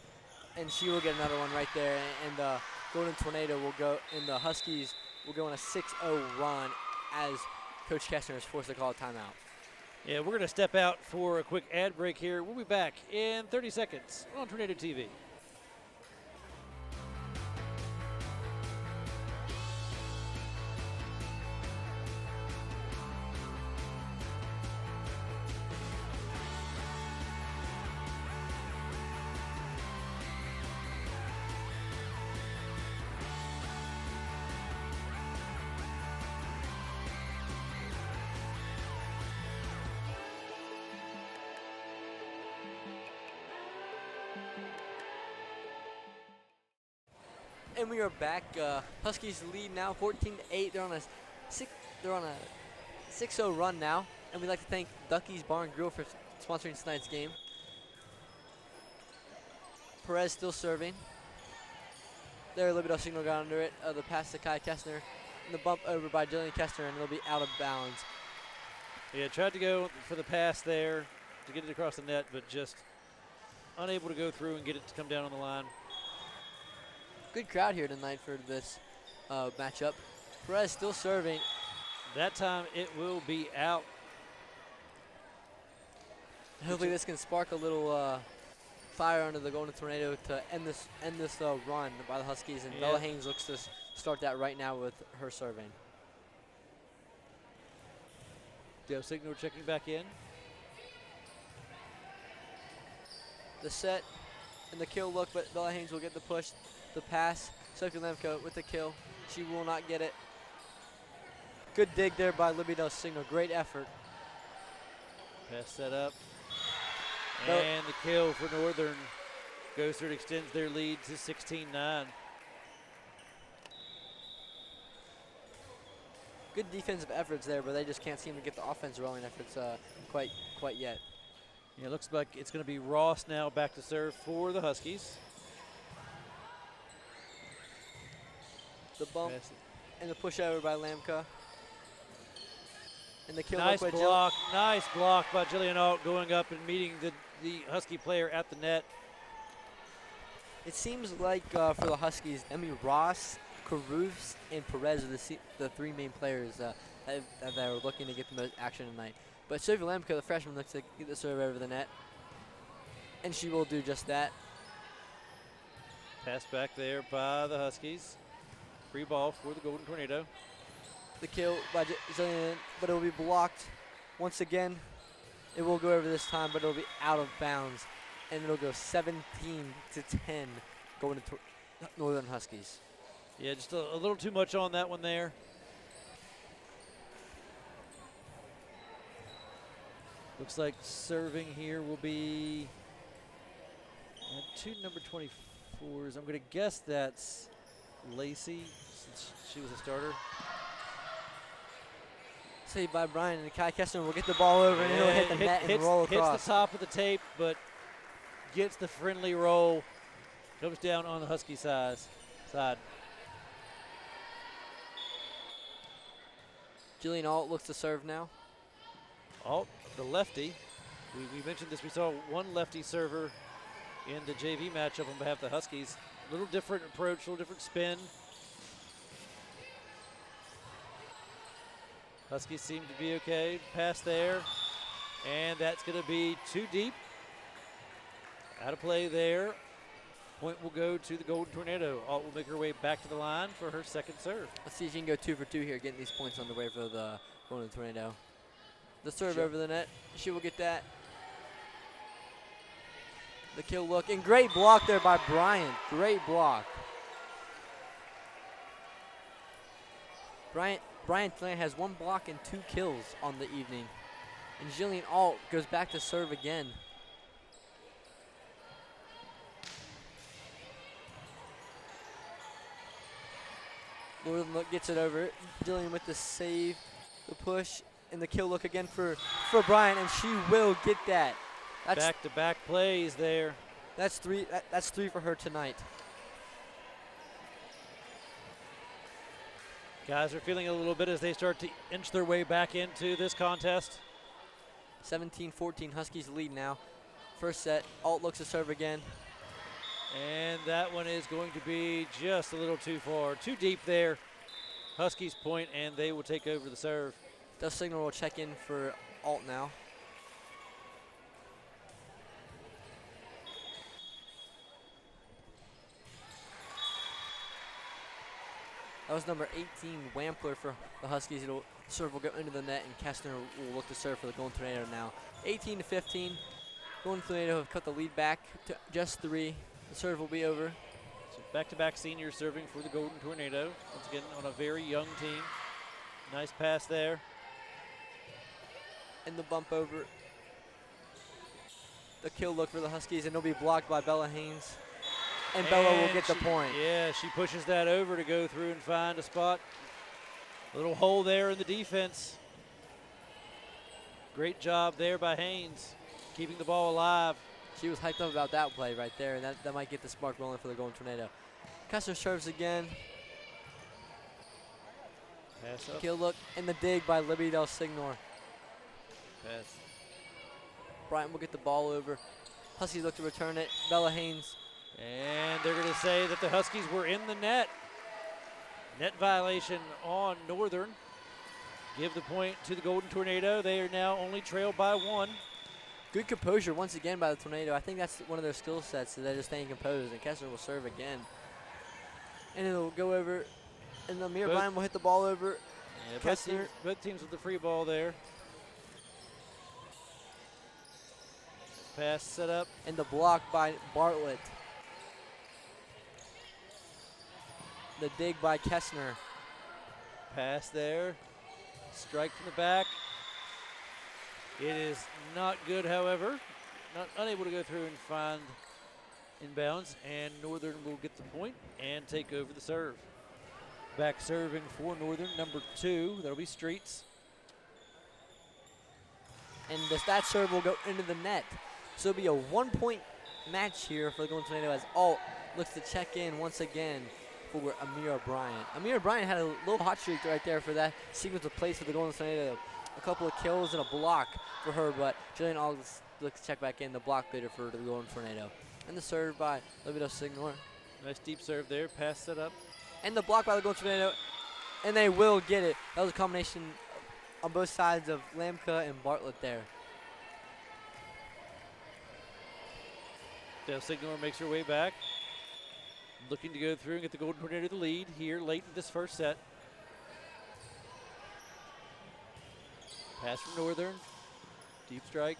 And she will get another one right there, and the Golden Tornado will go, and the Huskies will go on a 6-0 run as Coach Kessner is forced to call a timeout. Yeah, we're going to step out for a quick ad break here. We'll be back in 30 seconds on Tornado TV. And we are back. Huskies lead now, 14-8. They're on a 6-0 run now, and we'd like to thank Ducky's Bar and Grill for sponsoring tonight's game. Perez still serving. There, Libido Signal got under it. The pass to Kai Kessner, and the bump over by Jillian Kessner, and it'll be out of bounds. Yeah, tried to go for the pass there to get it across the net, but just unable to go through and get it to come down on the line. Good crowd here tonight for this matchup. Perez still serving. That time it will be out. Hopefully this can spark a little fire under the Golden Tornado to end this run by the Huskies. And Bella Haynes looks to start that right now with her serving. Del Signo checking back in. The set and the kill look, but Bella Haynes will get the push. The pass, Sophie Lemko with the kill. She will not get it. Good dig there by Libido Signal. Great effort. Pass set up. And the kill for Northern goes through and extends their lead to 16-9. Good defensive efforts there, but they just can't seem to get the offense rolling efforts quite yet. Yeah, it looks like it's going to be Ross now back to serve for the Huskies. The bump and the push over by Lamka. And the kill Nice by block by Jillian Alt going up and meeting the Husky player at the net. It seems like for the Huskies, Ross, Caruths, and Perez are the three main players that are looking to get the most action tonight. But Sophie Lamka, the freshman, looks to get the serve over the net. And she will do just that. Pass back there by the Huskies. Free ball for the Golden Tornado. The kill by Jillian, but it will be blocked once again. It will go over this time, but it will be out of bounds. And it will go 17-10 going to Northern Huskies. Yeah, just a little too much on that one there. Looks like serving here will be two number 24s. I'm going to guess that's Lacey, since she was a starter. Saved by Brian, and Kai Kessler will get the ball over and it'll hit the net and roll across. Hits the top of the tape, but gets the friendly roll. Comes down on the Husky side. Jillian Alt looks to serve now. Alt, the lefty. We mentioned this. We saw one lefty server in the JV matchup on behalf of the Huskies. A little different approach, a little different spin. Huskies seem to be okay. Pass there. And that's going to be too deep. Out of play there. Point will go to the Golden Tornado. Alt will make her way back to the line for her second serve. Let's see if she can go 2 for 2 here, getting these points on the way for the Golden Tornado. The serve over the net. She will get that. The kill look. And great block there by Bryant. Great block. Bryant tonight has 1 block and 2 kills on the evening. And Jillian Alt goes back to serve again. Northern look gets it over. Jillian with the save, the push, and the kill look again for Bryant, and she will get that. That's back-to-back plays there. That's 3. That's 3 for her tonight. Guys are feeling a little bit as they start to inch their way back into this contest. 17-14, Huskies lead now. First set, Alt looks to serve again. And that one is going to be just a little too far. Too deep there. Huskies point, and they will take over the serve. Dust Signal will check in for Alt now. That was number 18, Wampler for the Huskies. Serve will go into the net, and Kessner will look to serve for the Golden Tornado now. 18-15. Golden Tornado have cut the lead back to just 3. The serve will be over. So back-to-back seniors serving for the Golden Tornado. Once again, on a very young team. Nice pass there. And the bump over. The kill look for the Huskies, and it'll be blocked by Bella Haynes. And Bella will get the point. Yeah, she pushes that over to go through and find a spot. A little hole there in the defense. Great job there by Haynes, keeping the ball alive. She was hyped up about that play right there, and that might get the spark rolling for the Golden Tornado. Kessler serves again. Pass up. Kill look, and the dig by Libby Del Signor. Pass. Bryant will get the ball over. Huskies look to return it. Bella Haynes. And they're going to say that the Huskies were in the net. Net violation on Northern. Give the point to the Golden Tornado. They are now only trailed by 1. Good composure once again by the Tornado. I think that's one of their skill sets, so they're just staying composed, and Kessler will serve again. And it'll go over, and Amir Bryant will hit the ball over. Yeah, both teams with the free ball there. Pass set up. And the block by Bartlett. The dig by Kessner. Pass there. Strike from the back. It is not good, however. unable to go through and find inbounds, and Northern will get the point and take over the serve. Back serving for Northern, number 2. That'll be Streets. And that serve will go into the net. So it'll be a 1-point match here for the Golden Tornado as Alt looks to check in once again for Amira Bryant. Amira Bryant had a little hot streak right there for that sequence of plays for the Golden Tornado. A couple of kills and a block for her, but Jillian Alt looks to check back in, the block leader for the Golden Tornado. And the serve by Libido Signor. Nice deep serve there, pass set up. And the block by the Golden Tornado, and they will get it. That was a combination on both sides of Lamka and Bartlett there. Del Signor makes her way back. Looking to go through and get the Golden Tornado the lead here late in this first set. Pass from Northern. Deep strike.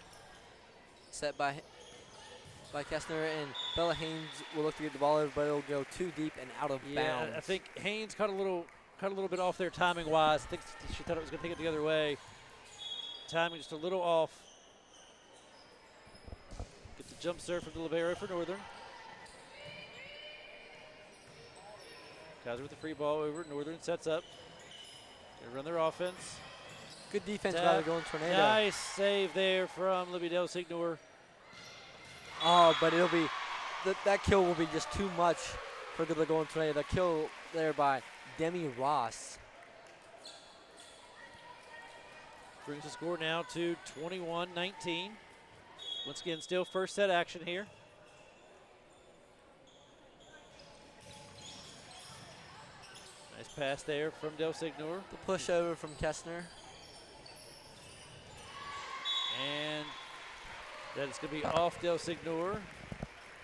Set by Kessner, and Bella Haynes will look to get the ball over, but it'll go too deep and out of bounds. I think Haynes caught a little bit off there timing wise. I think she thought it was going to take it the other way. Timing just a little off. Get the jump serve from the libero for Northern. Kaiser with the free ball over. Northern sets up. They run their offense. Good defense by the Golden Tornado. Nice save there from Libby Del Signor. Oh, but it'll be, that kill will be just too much for the Golden Tornado. The kill there by Demi Ross. Brings the score now to 21-19. Once again, still first set action here. Nice pass there from Del Signor. The push over from Kessner. And that is going to be off Del Signor,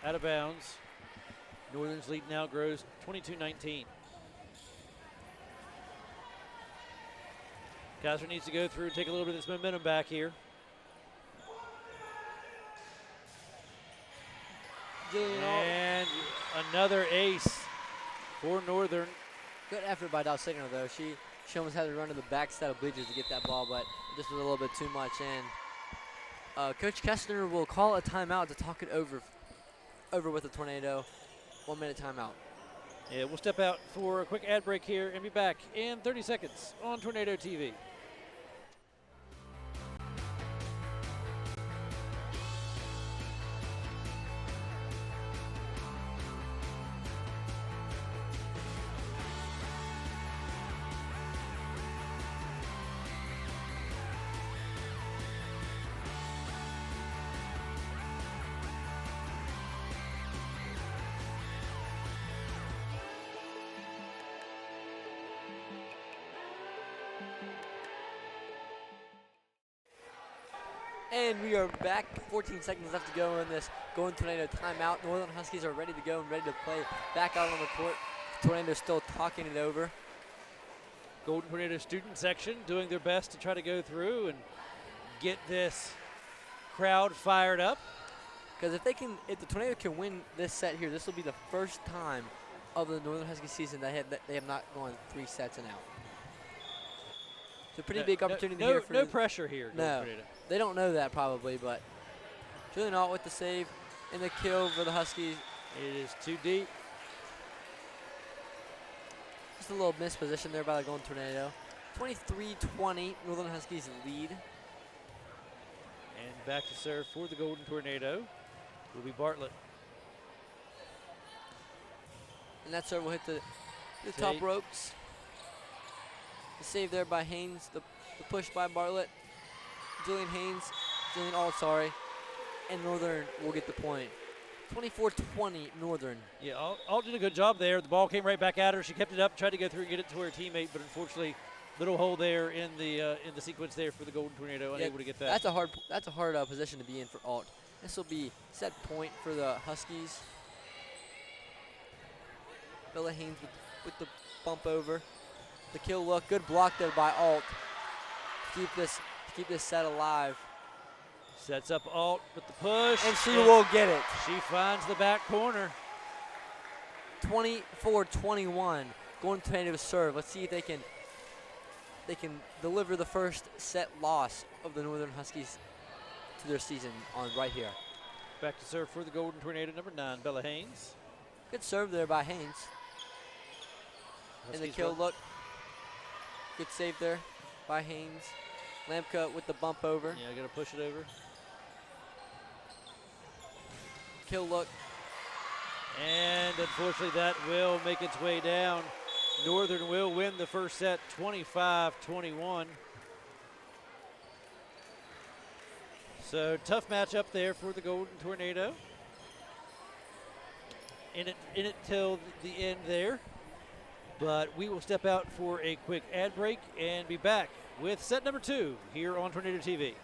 out of bounds. Northern's lead now grows 22-19. Kaiser needs to go through and take a little bit of this momentum back here. And another ace for Northern. Good effort by Del Signor, though. She almost had to run to the backside of bleachers to get that ball, but this was a little bit too much. And Coach Kessner will call a timeout to talk it over with the Tornado. 1 minute timeout. Yeah, we'll step out for a quick ad break here and be back in 30 seconds on Tornado TV. And we are back. 14 seconds left to go in this Golden Tornado timeout. Northern Huskies are ready to go and ready to play back out on the court. Tornado still talking it over. Golden Tornado student section doing their best to try to go through and get this crowd fired up. Because if the Tornado can win this set here, this will be the first time of the Northern Husky season that they have not gone 3 sets and out. It's a pretty big opportunity here. No pressure here. No, they don't know that probably, but Julian Alt with the save and the kill for the Huskies. It is too deep. Just a little missed position there by the Golden Tornado. 23-20, Northern Huskies lead. And back to serve for the Golden Tornado will be Bartlett. And that serve will hit the top ropes. The save there by Haynes, the push by Bartlett. Julian Alt, sorry. And Northern will get the point. 24-20, Northern. Yeah, Alt did a good job there. The ball came right back at her. She kept it up, tried to go through and get it to her teammate, but unfortunately, little hole there in the sequence there for the Golden Tornado, unable to get that. That's a hard position to be in for Alt. This will be set point for the Huskies. Bella Haynes with the bump over. The kill look, good block there by Alt. Keep this set alive. Sets up Alt with the push. And she will get it. She finds the back corner. 24-21. Golden Tornado serve. Let's see if they can deliver the first set loss of the Northern Huskies to their season on right here. Back to serve for the Golden Tornado, number 9, Bella Haynes. Good serve there by Haynes. In the Huskies kill run- look. Good save there by Haynes. Lampka with the bump over. Yeah, got to push it over. Kill look. And unfortunately, that will make its way down. Northern will win the first set, 25-21. So tough matchup there for the Golden Tornado. In it till the end there. But we will step out for a quick ad break and be back with set number 2 here on Tornado TV.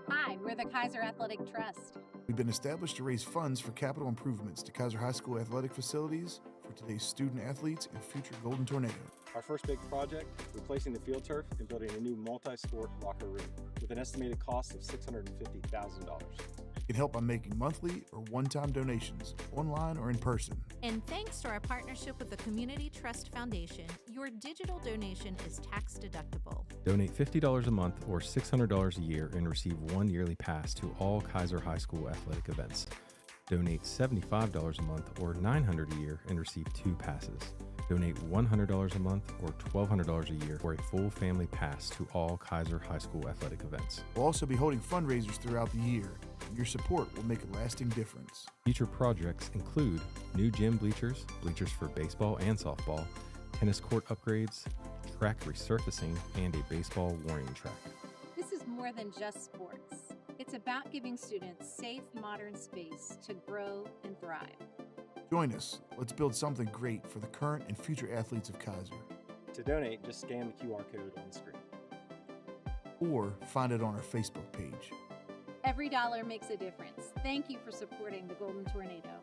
Hi, we're the Kaiser Athletic Trust. We've been established to raise funds for capital improvements to Kaiser High School athletic facilities for today's student athletes and future Golden Tornado. Our first big project, replacing the field turf and building a new multi-sport locker room with an estimated cost of $650,000. You can help by making monthly or one-time donations, online or in person. And thanks to our partnership with the Community Trust Foundation, your digital donation is tax deductible. Donate $50 a month or $600 a year and receive 1 yearly pass to all Kaiser High School athletic events. Donate $75 a month or $900 a year and receive 2 passes. Donate $100 a month or $1,200 a year for a full family pass to all Kaiser High School athletic events. We'll also be holding fundraisers throughout the year. Your support will make a lasting difference. Future projects include new gym bleachers, bleachers for baseball and softball, tennis court upgrades, track resurfacing, and a baseball warning track. This is more than just sports. It's about giving students safe, modern space to grow and thrive. Join us. Let's build something great for the current and future athletes of Kaiser. To donate, just scan the QR code on the screen. Or find it on our Facebook page. Every dollar makes a difference. Thank you for supporting the Golden Tornado.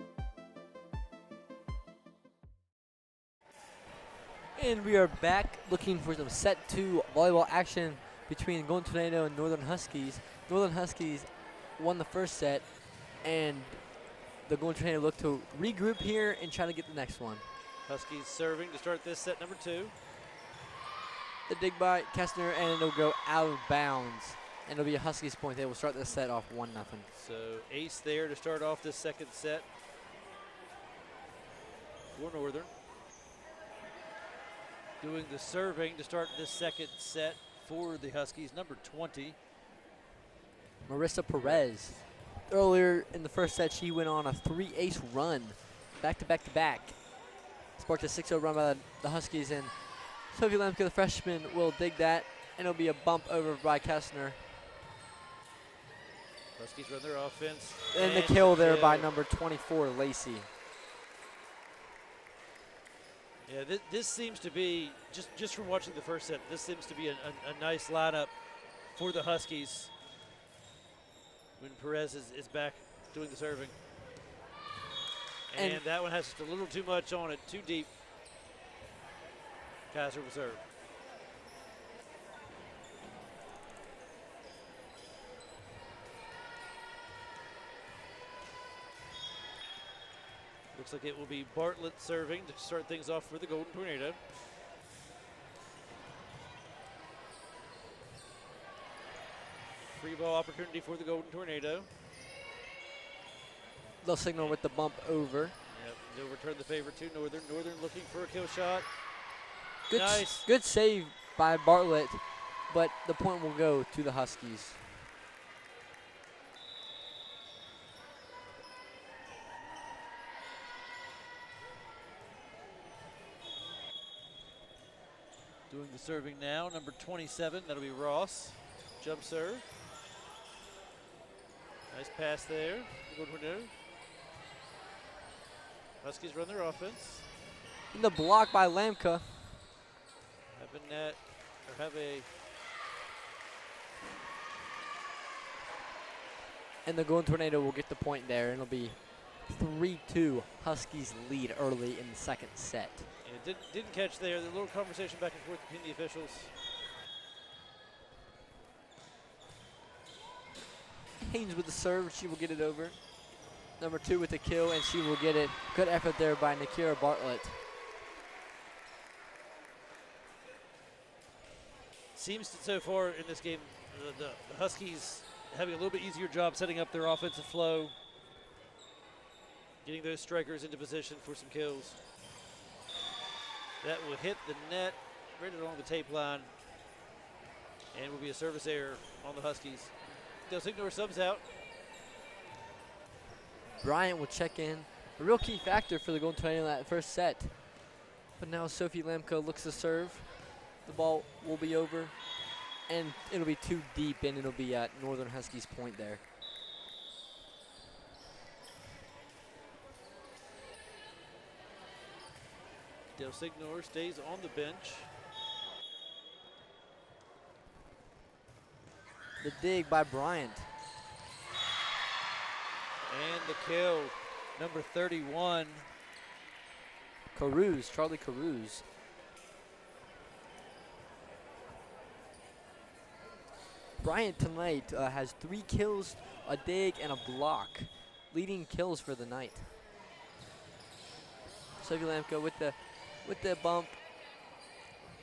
And we are back looking for some set 2 volleyball action between Golden Tornado and Northern Huskies. Northern Huskies won the first set, and the Golden Tornado look to regroup here and try to get the next one. Huskies serving to start this set number 2. The dig by Kessner, and it'll go out of bounds. And it'll be a Huskies point. They will start the set off 1-0. So ace there to start off this second set for Northern. Doing the serving to start this second set for the Huskies, number 20. Marissa Perez. Earlier in the first set, she went on a 3-ace run, back to back to back. Sparked a 6-0 run by the Huskies, and Sophie Lemke, the freshman, will dig that, and it'll be a bump over by Kessner. Huskies run their offense. And the kill there by number 24, Lacey. Yeah, this seems to be, just from watching the first set, this seems to be a nice lineup for the Huskies when Perez is back doing the serving. And that one has just a little too much on it, too deep. Kaiser will serve. Looks like it will be Bartlett serving to start things off for the Golden Tornado. Free ball opportunity for the Golden Tornado. They'll signal with the bump over. Yep, they'll return the favor to Northern. Northern looking for a kill shot. Good, Nice. good save by Bartlett, but the point will go to the Huskies. Serving now, number 27, that'll be Ross. Jump serve. Nice pass there. Golden Tornado. Huskies run their offense. In the block by Lamka. And the Golden Tornado will get the point there, and it'll be 3-2 Huskies lead early in the second set. Yeah, didn't catch there. The little conversation back and forth between the officials. Haynes with the serve, she will get it over. Number 2 with the kill, and she will get it. Good effort there by Nakira Bartlett. Seems to, so far in this game, the Huskies having a little bit easier job setting up their offensive flow, getting those strikers into position for some kills. That will hit the net right along the tape line and will be a service error on the Huskies. They'll ignore subs out. Bryant will check in. A real key factor for the Golden Tornado in that first set. But now Sophie Lamka looks to serve. The ball will be over, and it'll be too deep, and it'll be at Northern Huskies point there. Del Signor stays on the bench. The dig by Bryant. And the kill, number 31. Caruso, Charlie Caruso. Bryant tonight has 3 kills, a dig, and a block, leading kills for the night. Sophie Lamka with the bump.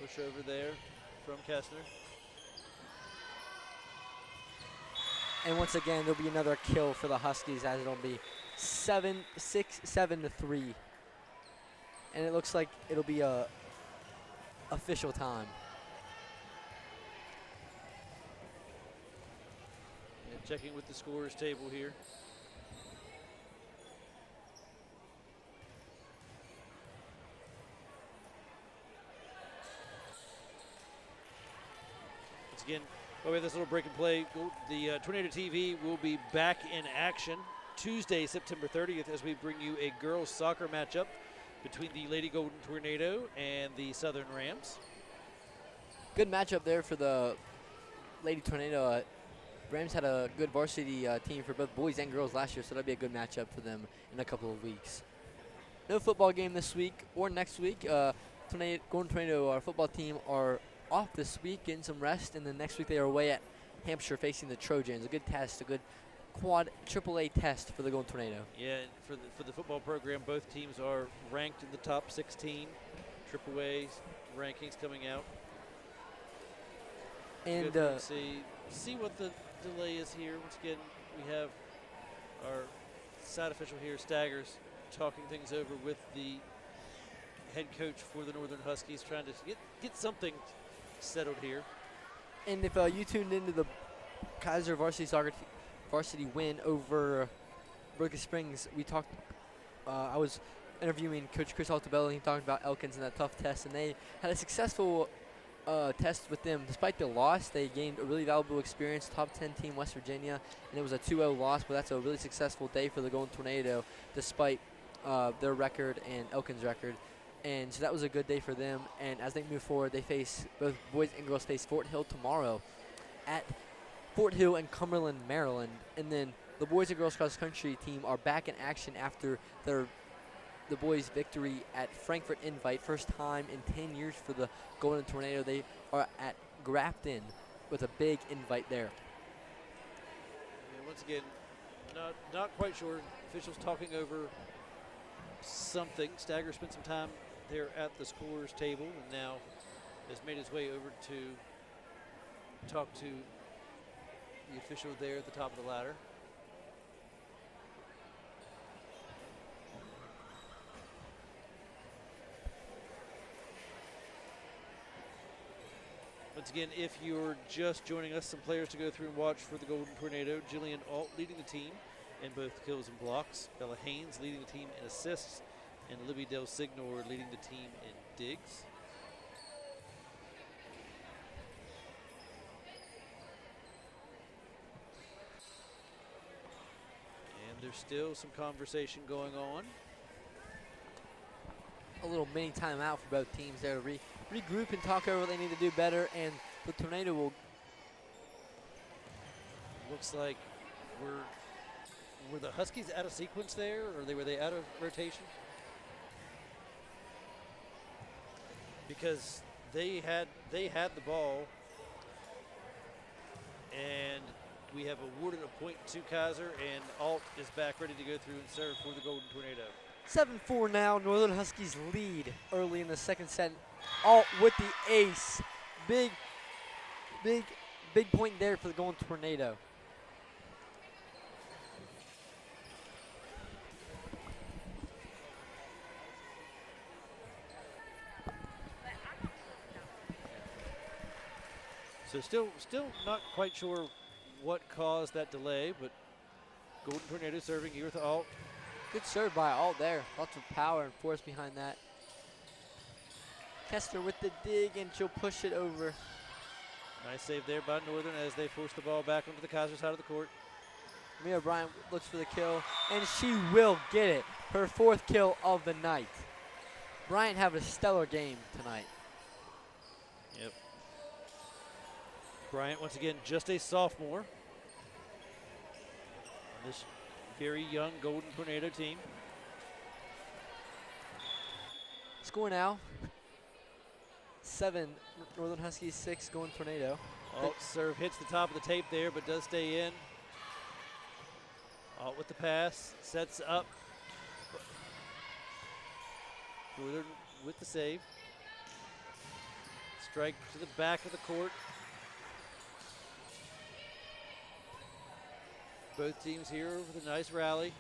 Push over there from Kessler. And once again, there'll be another kill for the Huskies, as it'll be 7-3. And it looks like it'll be a official time. And checking with the scorers table here. Once again, while we have this little break and play, the Tornado TV will be back in action Tuesday, September 30th, as we bring you a girls soccer matchup between the Lady Golden Tornado and the Southern Rams. Good matchup there for the Lady Tornado. Rams had a good varsity team for both boys and girls last year, so that'll be a good matchup for them in a couple of weeks. No football game this week or next week. Golden Tornado, our football team, are off this week, getting some rest, and then next week they are away at Hampshire facing the Trojans. A good test, a good quad AAA test for the Golden Tornado. Yeah, for the football program, both teams are ranked in the top 16 AAA rankings coming out. And see what the delay is here. Once again, we have our side official here, Staggers, talking things over with the head coach for the Northern Huskies, trying to get something settled here. And if you tuned into the Kaiser varsity win over Broken Springs, we talked. I was interviewing Coach Chris Altabello. He talked about Elkins and that tough test, and they had a successful test with them. Despite the loss, they gained a really valuable experience. Top 10 team West Virginia, and it was a 2-0 loss, but that's a really successful day for the Golden Tornado, despite their record and Elkins' record. And so that was a good day for them. And as they move forward, they face, both boys and girls face Fort Hill tomorrow at Fort Hill and Cumberland, Maryland. And then the boys and girls cross country team are back in action after the boys' victory at Frankfurt Invite. First time in 10 years for the Golden Tornado. They are at Grafton with a big invite there. And once again, not quite sure. Officials talking over something. Stagger spent some time there at the scorers table and now has made his way over to talk to the official there at the top of the ladder. Once again, if you're just joining us, some players to go through and watch for the Golden Tornado. Jillian Alt leading the team in both kills and blocks. Bella Haynes leading the team in assists. And Libby Del Signor leading the team in digs. There's still some conversation going on. A little mini timeout for both teams there to regroup and talk over what they need to do better, and the Tornado will. Looks like were the Huskies out of sequence there, or were they out of rotation? Because they had the ball, and we have awarded a point to Kaiser, and Alt is back ready to go through and serve for the Golden Tornado. 7-4 now. Northern Huskies lead early in the second set. Alt with the ace. Big point there for the Golden Tornado. So still not quite sure what caused that delay, but Golden Tornado serving here with Alt. Good serve by Alt there. Lots of power and force behind that. Kessler with the dig, and she'll push it over. Nice save there by Northern as they force the ball back onto the Kaiser side of the court. Mia Bryant looks for the kill, and she will get it. Her 4th kill of the night. Bryant have a stellar game tonight. Yep. Bryant, once again, just a sophomore. This very young Golden Tornado team. Score now. 7 Northern Huskies, 6 Golden Tornado. Alt serve hits the top of the tape there, but does stay in. Alt with the pass, sets up. Northern with the save. Strike to the back of the court. Both teams here with a nice rally,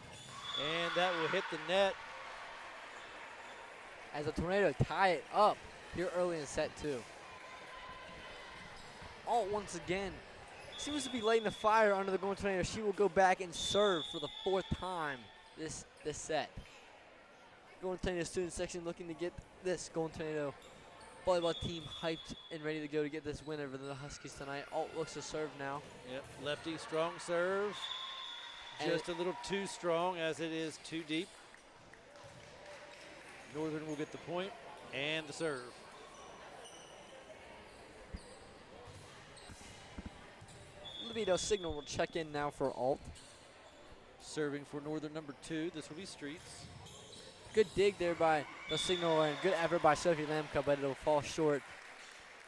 and that will hit the net. As the Tornado tie it up here early in set 2. Alt once again seems to be lighting the fire under the Golden Tornado. She will go back and serve for the 4th time this set. Golden Tornado student section looking to get this Golden Tornado volleyball team hyped and ready to go to get this win over the Huskies tonight. Alt looks to serve now. Yep, lefty strong serve. Just a little too strong as it is too deep. Northern will get the point and the serve. Libido Signal will check in now for Alt. Serving for Northern number 2, this will be Streets. Good dig there by the Signal, and good effort by Sophie Lamka, but it'll fall short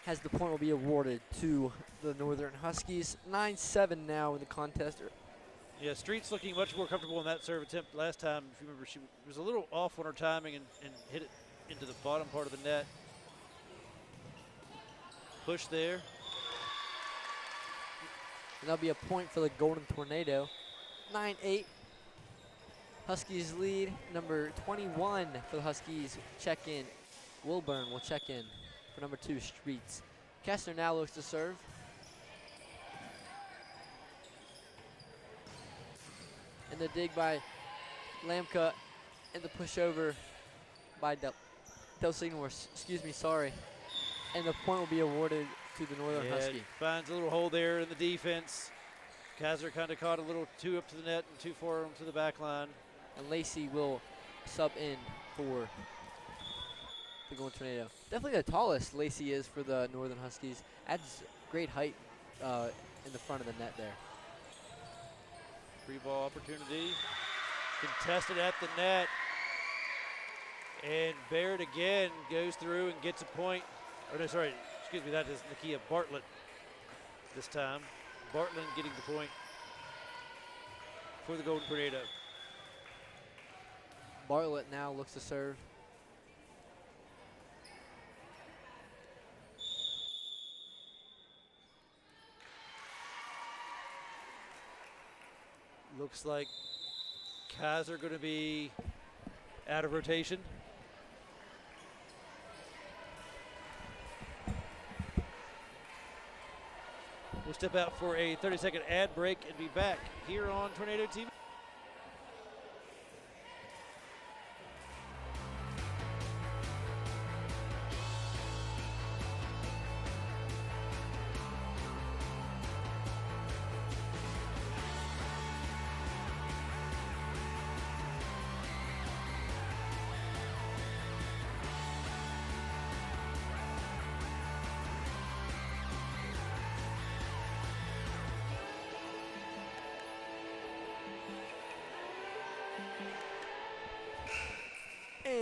as the point will be awarded to the Northern Huskies. 9-7 now in the contest. Yeah, Streets looking much more comfortable in that serve attempt last time. If you remember, she was a little off on her timing and hit it into the bottom part of the net. Push there. And that'll be a point for the Golden Tornado. 9-8. Huskies lead. Number 21 for the Huskies check in. Wilburn will check in for number 2, Streets. Kessler now looks to serve. And the dig by Lamka, and the pushover by Del Signor, excuse me, sorry. And the point will be awarded to the Northern Husky. Finds a little hole there in the defense. Kaiser kind of caught a little too up to the net and too far onto the back line. And Lacey will sub in for the Golden Tornado. Definitely the tallest Lacey is for the Northern Huskies. Adds great height in the front of the net there. Free ball opportunity. Contested at the net. And Barrett again goes through and gets a point. Oh, no, sorry. Excuse me, that is Nakia Bartlett this time. Bartlett getting the point for the Golden Tornado. Bartlett now looks to serve. Looks like Kaiser going to be out of rotation. We'll step out for a 30-second ad break and be back here on Tornado TV.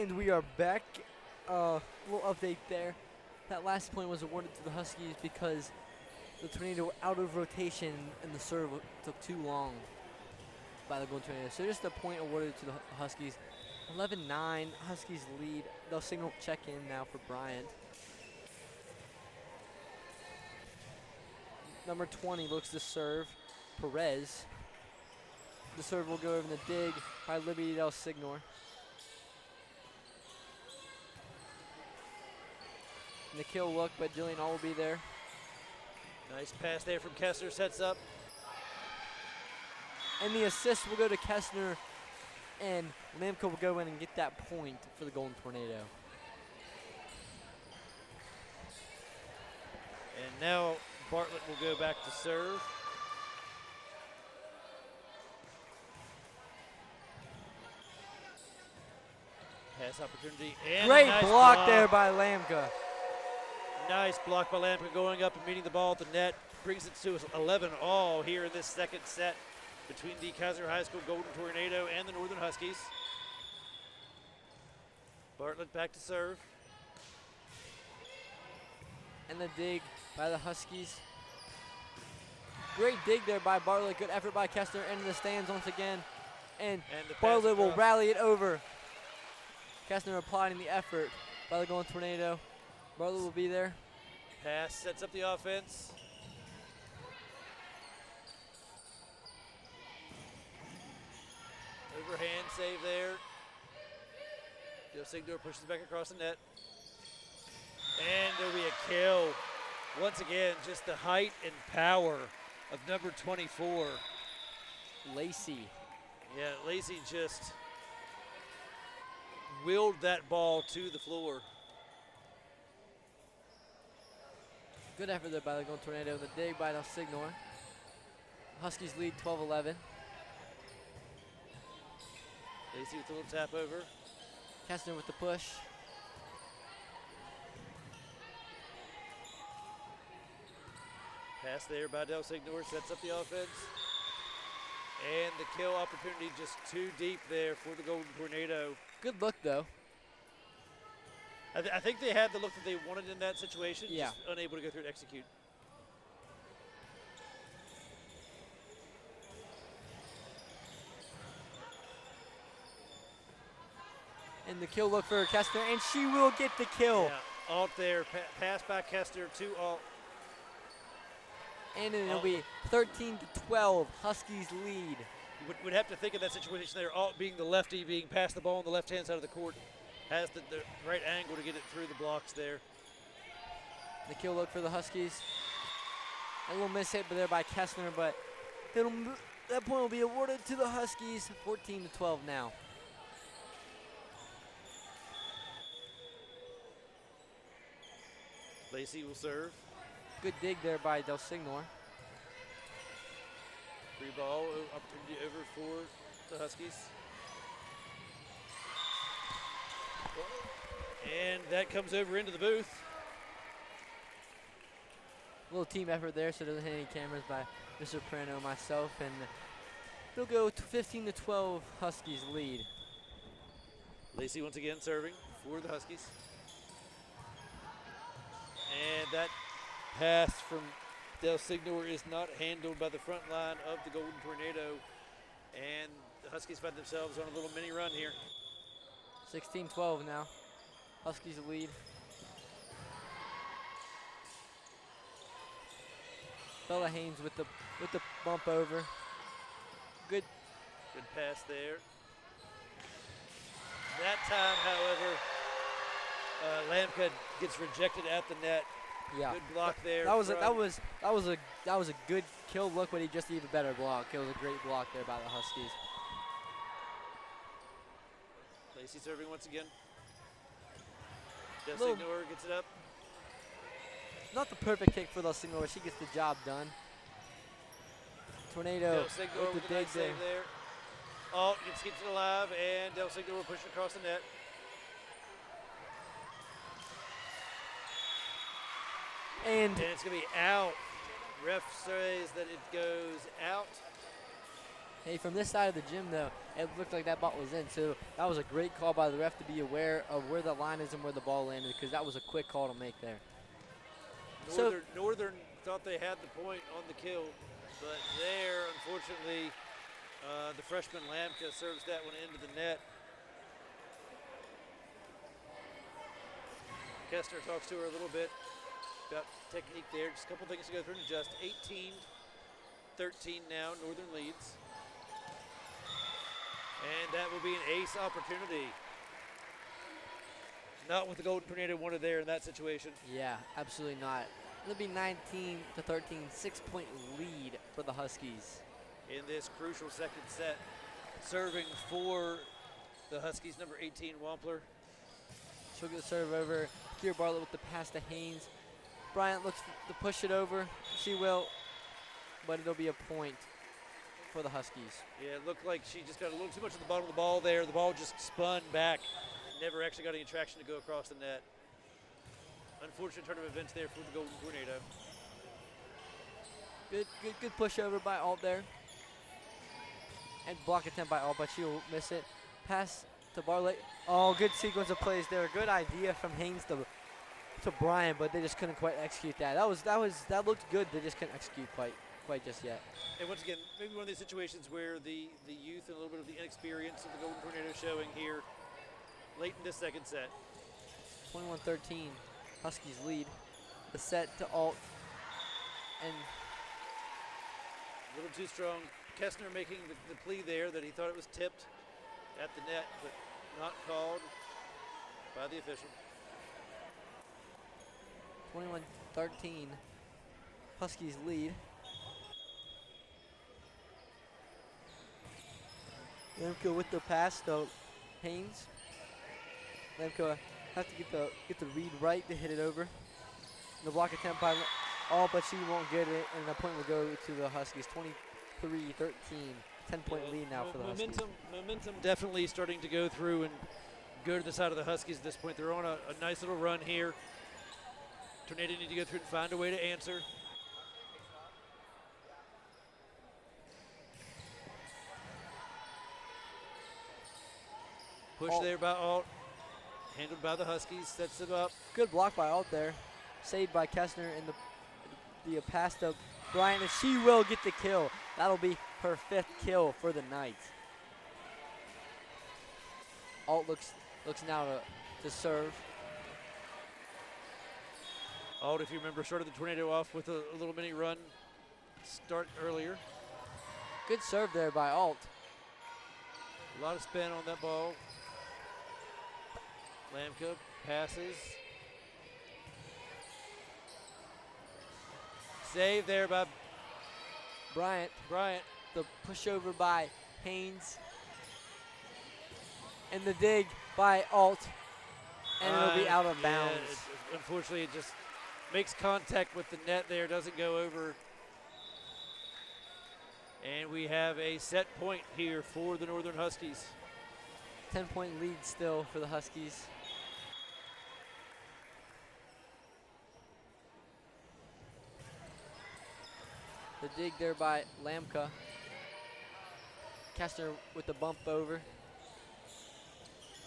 And we are back. Little update there. That last point was awarded to the Huskies because the Tornado were out of rotation and the serve took too long by the Golden Tornado. So just a point awarded to the Huskies. 11-9, Huskies lead. They'll signal check in now for Bryant. Number 20 looks to serve, Perez. The serve will go over in the dig by Liberty Del Signor. And the kill look, but Jillian All will be there. Nice pass there from Kessler, sets up. And the assist will go to Kessner, and Lamka will go in and get that point for the Golden Tornado. And now Bartlett will go back to serve. Pass opportunity. And great nice block there by Lamka. Nice block by Lamka, going up and meeting the ball at the net. Brings it to 11-all here in this second set between the Kaiser High School Golden Tornado and the Northern Huskies. Bartlett back to serve. And the dig by the Huskies. Great dig there by Bartlett. Good effort by Kessler into the stands once again. And the pass Bartlett will across. rally it over. Kessler applying the effort by the Golden Tornado. Bartlett will be there. Pass sets up the offense. Overhand save there. Joe Sigdor pushes back across the net. And there'll be a kill. Once again, just the height and power of number 24. Lacey. Yeah, Lacey just willed that ball to the floor. Good effort there by the Golden Tornado. The dig by Del Signor. Huskies lead 12-11. Lacey with a little tap over. Kessner with the push. Pass there by Del Signor, sets up the offense. And the kill opportunity just too deep there for the Golden Tornado. Good look though. I think they had the look that they wanted in that situation, Yeah. just unable to go through and execute. And the kill look for Kessner, and she will get the kill. Yeah, alt there, pass by Kester to alt. And then it'll be 13-12, Huskies lead. You would have to think of that situation there, alt being the lefty, being past the ball on the left-hand side of the court, has the right angle to get it through the blocks there. The kill look for the Huskies. A little miss hit there by Kessner, but that point will be awarded to the Huskies, 14-12 now. Lacey will serve. Good dig there by Del Signor. Free ball opportunity over for the Huskies. And that comes over into the booth. A little team effort there, so doesn't hit any cameras by Mr. Prano, myself, and they'll go to 15-12, Huskies lead. Lacey once again serving for the Huskies. And that pass from Del Signor is not handled by the front line of the Golden Tornado. And the Huskies find themselves on a little mini run here. 16-12 now. Huskies lead. Bella Haynes with the bump over. Good pass there. That time, however, Lamka gets rejected at the net. Yeah. Good block there. That was a good kill look, but he just even better block. It was a great block there by the Huskies. Lacey serving once again. Del Signor gets it up. Not the perfect kick for Del Signor. She gets the job done. Tornado Del Signor with the nice save there. Alt keeps it alive, and Del Signor will push it across the net. And it's going to be out. Ref says that it goes out. Hey, from this side of the gym, though, it looked like that ball was in. So that was a great call by the ref to be aware of where the line is and where the ball landed, because that was a quick call to make there. Northern thought they had the point on the kill, but there, unfortunately, the freshman Lamka serves that one into the net. Kestner talks to her a little bit about technique there. Just a couple things to go through and adjust. 18-13 now, Northern leads. And that will be an ace opportunity. Not what the Golden Tornado wanted there in that situation. Yeah, absolutely not. It'll be 19-13, 6-point lead for the Huskies. In this crucial second set, serving for the Huskies, number 18, Wampler. She'll get the serve over. Kiera Bartlett with the pass to Haynes. Bryant looks to push it over. She will, but it'll be a point for the Huskies. Yeah, it looked like she just got a little too much at the bottom of the ball there. The ball just spun back. Never actually got any traction to go across the net. Unfortunate turn of events there for the Golden Tornado. Good pushover by Alt there. And block attempt by Alt, but she'll miss it. Pass to Bartlett. Oh, good sequence of plays there. Good idea from Haynes to Bryant, but they just couldn't quite execute that. That looked good. They just couldn't execute quite just yet. And once again, maybe one of these situations where the youth and a little bit of the inexperience of the Golden Tornado showing here late in this second set. 21-13, Huskies lead. The set to Alt, and a little too strong. Kestner making the plea there that he thought it was tipped at the net, but not called by the official. 21-13, Huskies lead. Lemko with the pass to Haynes. Lemko has to get the read right to hit it over. The block attempt by Alt, but she won't get it, and the point will go to the Huskies. 23-13, 10-point lead now for the Huskies. Momentum definitely starting to go through and go to the side of the Huskies at this point. They're on a nice little run here. Tornado need to go through and find a way to answer. Push there by Alt. Handled by the Huskies. Sets it up. Good block by Alt there. Saved by Kestner, and the pass to Bryant, and she will get the kill. That'll be her 5th kill for the night. Alt looks now to serve. Alt, if you remember, started the Tornado off with a little mini run start earlier. Good serve there by Alt. A lot of spin on that ball. Lamka passes. Save there by Bryant. The pushover by Haynes. And the dig by Alt. And it'll be out of bounds. Unfortunately, it just makes contact with the net there, doesn't go over. And we have a set point here for the Northern Huskies. 10-point lead still for the Huskies. The dig there by Lamka. Kestner with the bump over.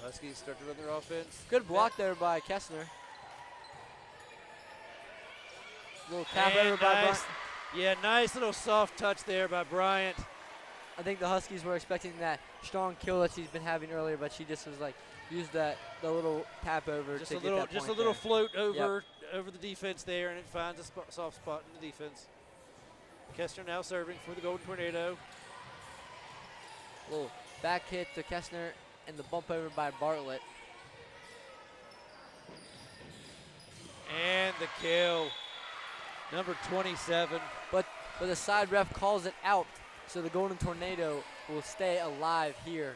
Huskies start to run their offense. Good block there by Kestner. Little tap over by Bryant. Yeah, nice little soft touch there by Bryant. I think the Huskies were expecting that strong kill that she's been having earlier, but she just was like, used the little tap over just to a get little, that just point a little there. float over the defense there, and it finds a soft spot in the defense. Kestner now serving for the Golden Tornado. Little back hit to Kestner and the bump over by Bartlett. And the kill, number 27. But the side ref calls it out, so the Golden Tornado will stay alive here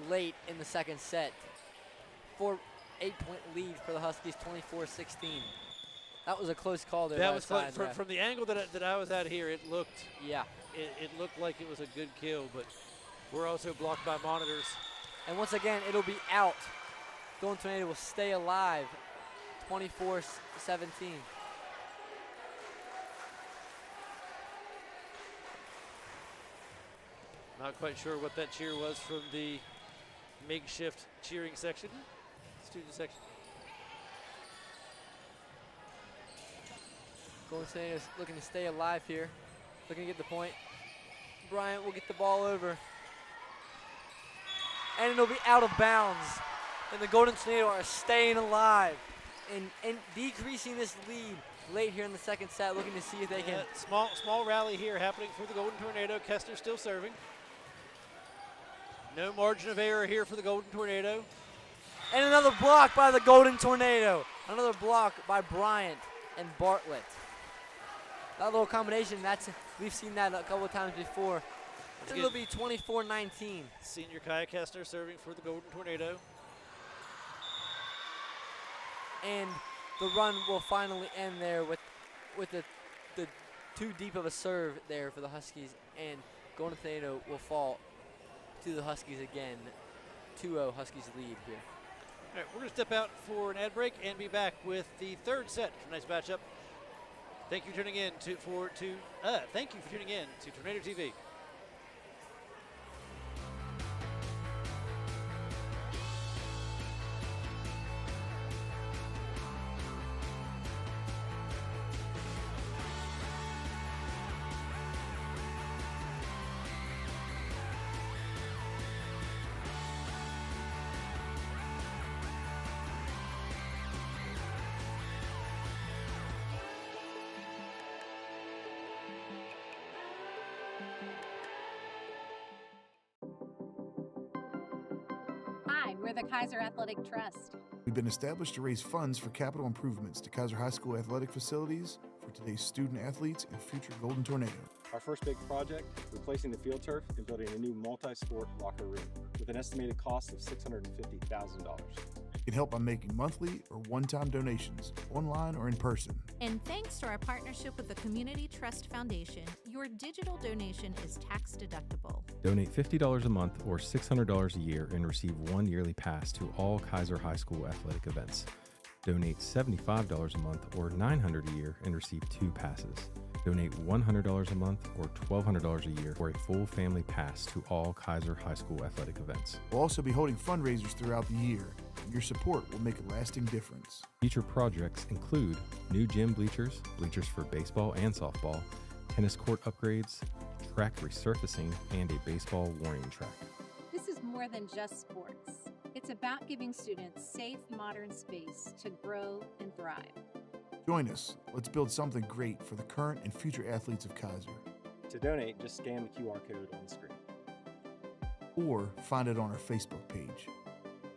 late in the second set. 8-point lead for the Huskies, 24-16. That was a close call there. That was close. From the angle that I was at here, it looked. Yeah. It looked like it was a good kill, but we're also blocked by monitors. And once again, it'll be out. Golden Tornado will stay alive, 24-17. Not quite sure what that cheer was from the makeshift cheering section, student section. Golden Tornado is looking to stay alive here, looking to get the point. Bryant will get the ball over. And it'll be out of bounds. And the Golden Tornado are staying alive and decreasing this lead late here in the second set, looking to see if they can. Small rally here happening for the Golden Tornado. Kester still serving. No margin of error here for the Golden Tornado. And another block by the Golden Tornado. Another block by Bryant and Bartlett. That little combination, we've seen that a couple of times before. It'll be 24-19. Senior Kaya Kester serving for the Golden Tornado. And the run will finally end there with the too deep of a serve there for the Huskies, and Golden Tornado will fall to the Huskies again. 2-0 Huskies lead here. All right, we're going to step out for an ad break and be back with the third set for tonight's matchup. Thank you for tuning in to Tornado TV. Hi, we're the Kaiser Athletic Trust. We've been established to raise funds for capital improvements to Kaiser High School athletic facilities for today's student athletes and future Golden Tornado. Our first big project, replacing the field turf and building a new multi-sport locker room with an estimated cost of $650,000. You can help by making monthly or one-time donations, online or in person. And thanks to our partnership with the Community Trust Foundation, your digital donation is tax deductible. Donate $50 a month or $600 a year and receive one yearly pass to all Kaiser High School athletic events. Donate $75 a month or $900 a year and receive 2 passes. Donate $100 a month or $1,200 a year for a full family pass to all Kaiser High School athletic events. We'll also be holding fundraisers throughout the year. Your support will make a lasting difference. Future projects include new gym bleachers, bleachers for baseball and softball, tennis court upgrades, track resurfacing, and a baseball warning track. This is more than just sports. It's about giving students safe, modern space to grow and thrive. Join us. Let's build something great for the current and future athletes of Kaiser. To donate, just scan the QR code on the screen. Or find it on our Facebook page.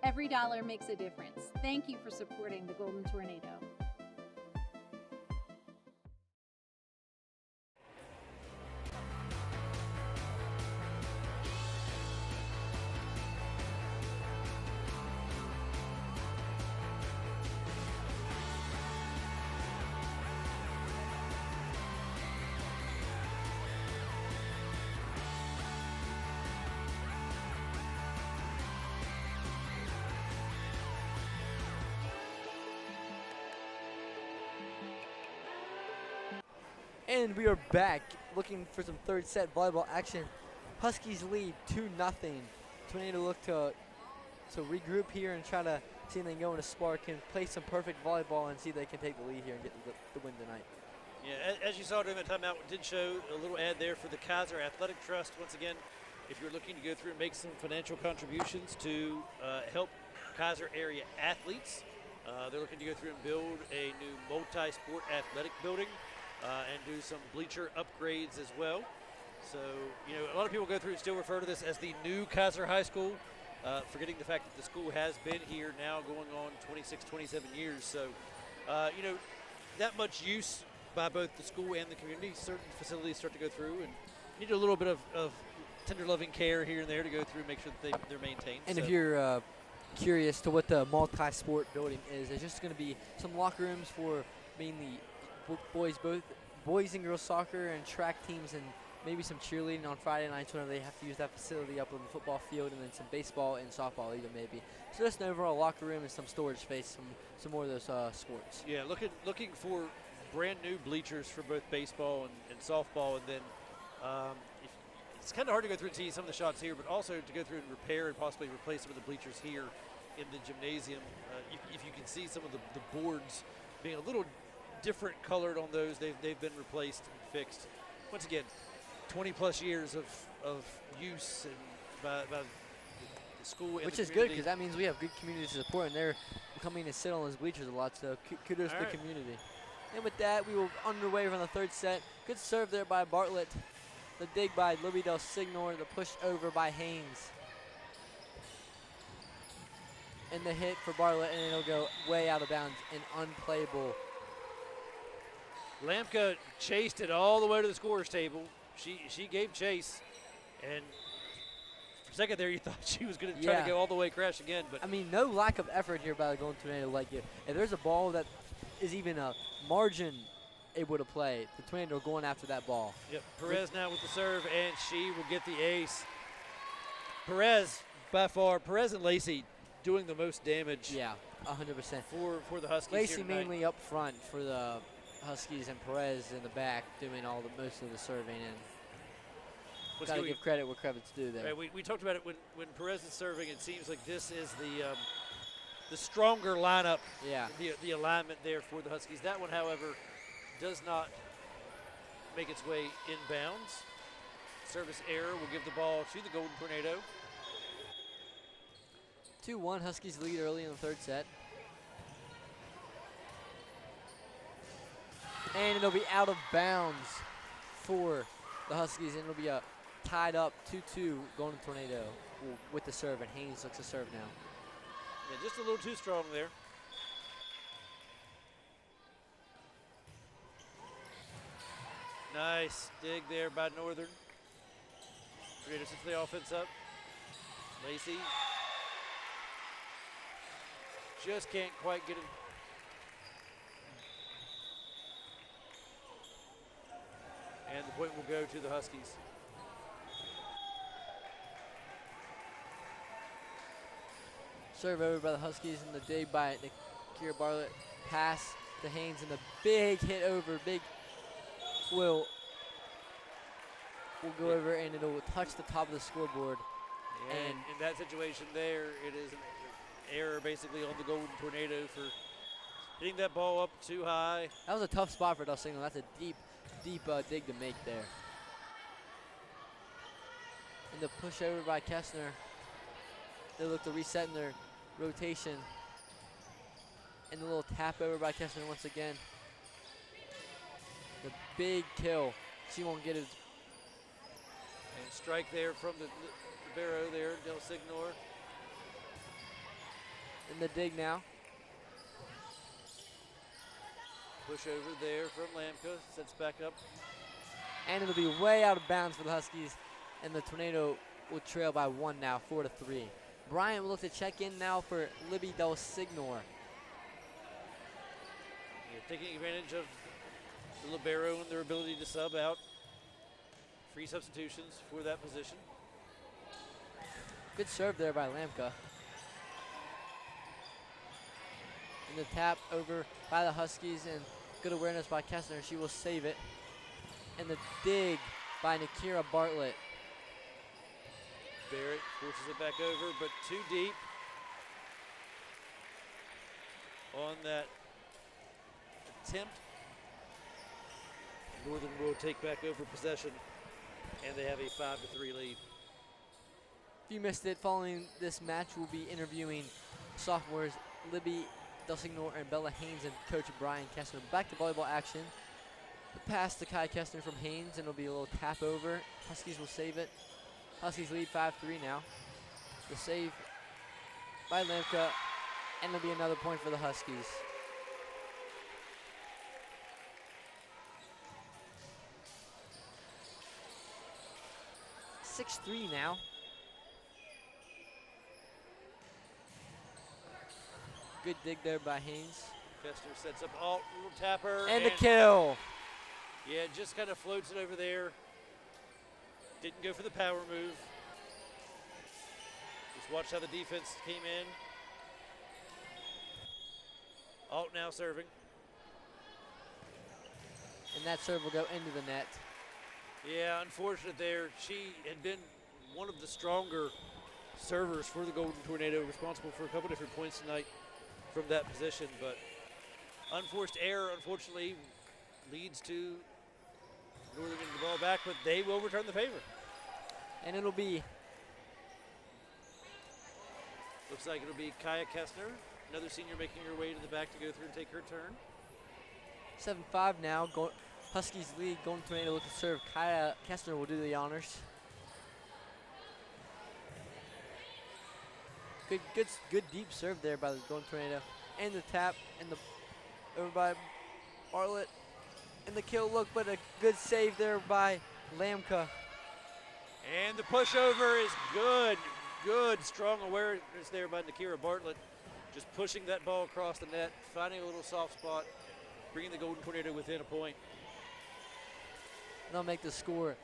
Every dollar makes a difference. Thank you for supporting the Golden Tornado. And we are back looking for some third set volleyball action. Huskies lead 2-0. Tornado look to regroup here and try to see if they can go in a spark and play some perfect volleyball and see if they can take the lead here and get the win tonight. Yeah, as you saw during the timeout, we did show a little ad there for the Kaiser Athletic Trust. Once again, if you're looking to go through and make some financial contributions to help Kaiser area athletes, they're looking to go through and build a new multi-sport athletic building. And do some bleacher upgrades as well. So, you know, a lot of people go through and still refer to this as the new Kaiser High School, forgetting the fact that the school has been here now going on 26, 27 years. So, you know, that much use by both the school and the community. Certain facilities start to go through and need a little bit of tender loving care here and there to go through and make sure that they're maintained. And if you're curious to what the multi-sport building is, it's just going to be some locker rooms for mainly boys and girls soccer and track teams, and maybe some cheerleading on Friday nights whenever they have to use that facility up on the football field, and then some baseball and softball even maybe. So just an overall locker room and some storage space, some more of those sports. Yeah, looking for brand new bleachers for both baseball and softball, and then it's kind of hard to go through and see some of the shots here, but also to go through and repair and possibly replace some of the bleachers here in the gymnasium. If you can see some of the boards being a little different colored on those, they've been replaced and fixed. Once again, 20-plus years of use and by the school. Which is good because that means we have good community support, and they're coming to sit on those bleachers a lot, so kudos to the community. And with that, we will underway from the third set. Good serve there by Bartlett. The dig by Libby Del Signor, the push over by Haynes. And the hit for Bartlett, and it'll go way out of bounds and unplayable. Lamka chased it all the way to the scorer's table. She gave chase, and for a second there you thought she was going to try to go all the way crash again. But I mean, no lack of effort here by the Golden Tornado. Like, if there's a ball that is even a margin able to play, the Tornado are going after that ball. Yep, Perez now with the serve, and she will get the ace. Perez, by far, Perez and Lacey doing the most damage. Yeah, 100%. For the Huskies. Lacey mainly up front for the Huskies, and Perez in the back doing most of the serving. And got to give credit where credit's due there. Right, we talked about it when Perez is serving. It seems like this is the stronger lineup. Yeah. The alignment there for the Huskies. That one, however, does not make its way inbounds. Service error will give the ball to the Golden Tornado. 2-1, Huskies lead early in the third set. And it'll be out of bounds for the Huskies, and it'll be a tied up 2-2 Golden Tornado with the serve, and Haynes looks to serve now. Yeah, just a little too strong there. Nice dig there by Northern. Tornado sets the offense up. Lacey just can't quite get it. And the point will go to the Huskies. Serve over by the Huskies, and the dig by Kira Bartlett. Pass to Haynes, and the big hit over. Big will go over, and it'll touch the top of the scoreboard. Yeah, and in that situation there, it is an error basically on the Golden Tornado for hitting that ball up too high. That was a tough spot for Del Signal. That's a deep dig to make there. And the push over by Kessner. They look to reset in their rotation. And the little tap over by Kessner once again. The big kill. She won't get it. And strike there from the Barrow there, Del Signor. And the dig now. Push over there from Lamka, sets back up. And it'll be way out of bounds for the Huskies. And the Tornado will trail by 1 now, 4-3. Bryant will look to check in now for Libby Del Signor. Taking advantage of the libero and their ability to sub out. Free substitutions for that position. Good serve there by Lamka. And the tap over by the Huskies, and good awareness by Kessner. She will save it. And the dig by Nakira Bartlett. Barrett forces it back over, but too deep on that attempt. Northern will take back over possession, and they have a 5-3 lead. If you missed it, following this match, we'll be interviewing sophomores Libby Del Signor and Bella Haynes and Coach Brian Kessner. Back to volleyball action. The pass to Kai Kessner from Haynes, and it'll be a little tap over. Huskies will save it. Huskies lead 5-3 now. The save by Lamka, and it'll be another point for the Huskies. (6-3) now. Good dig there by Haynes. Kessner sets up alt, little tapper. And the kill. Yeah, just kind of floats it over there. Didn't go for the power move. Just watch how the defense came in. Alt now serving. And that serve will go into the net. Yeah, unfortunate there. She had been one of the stronger servers for the Golden Tornado, responsible for a couple different points tonight from that position, but unforced error, unfortunately, leads to Northern getting the ball back, but they will return the favor. And it'll be Looks like it'll be Kaya Kessner, another senior making her way to the back to go through and take her turn. 7-5 now. Huskies lead. Golden Tornado looking to serve. Kaya Kessner will do the honors. Good deep serve there by the Golden Tornado. And the tap and the over by Bartlett. And the kill look, but a good save there by Lamka. And the pushover is good. Good, strong awareness there by Nakira Bartlett. Just pushing that ball across the net, finding a little soft spot, bringing the Golden Tornado within a point. They'll make the score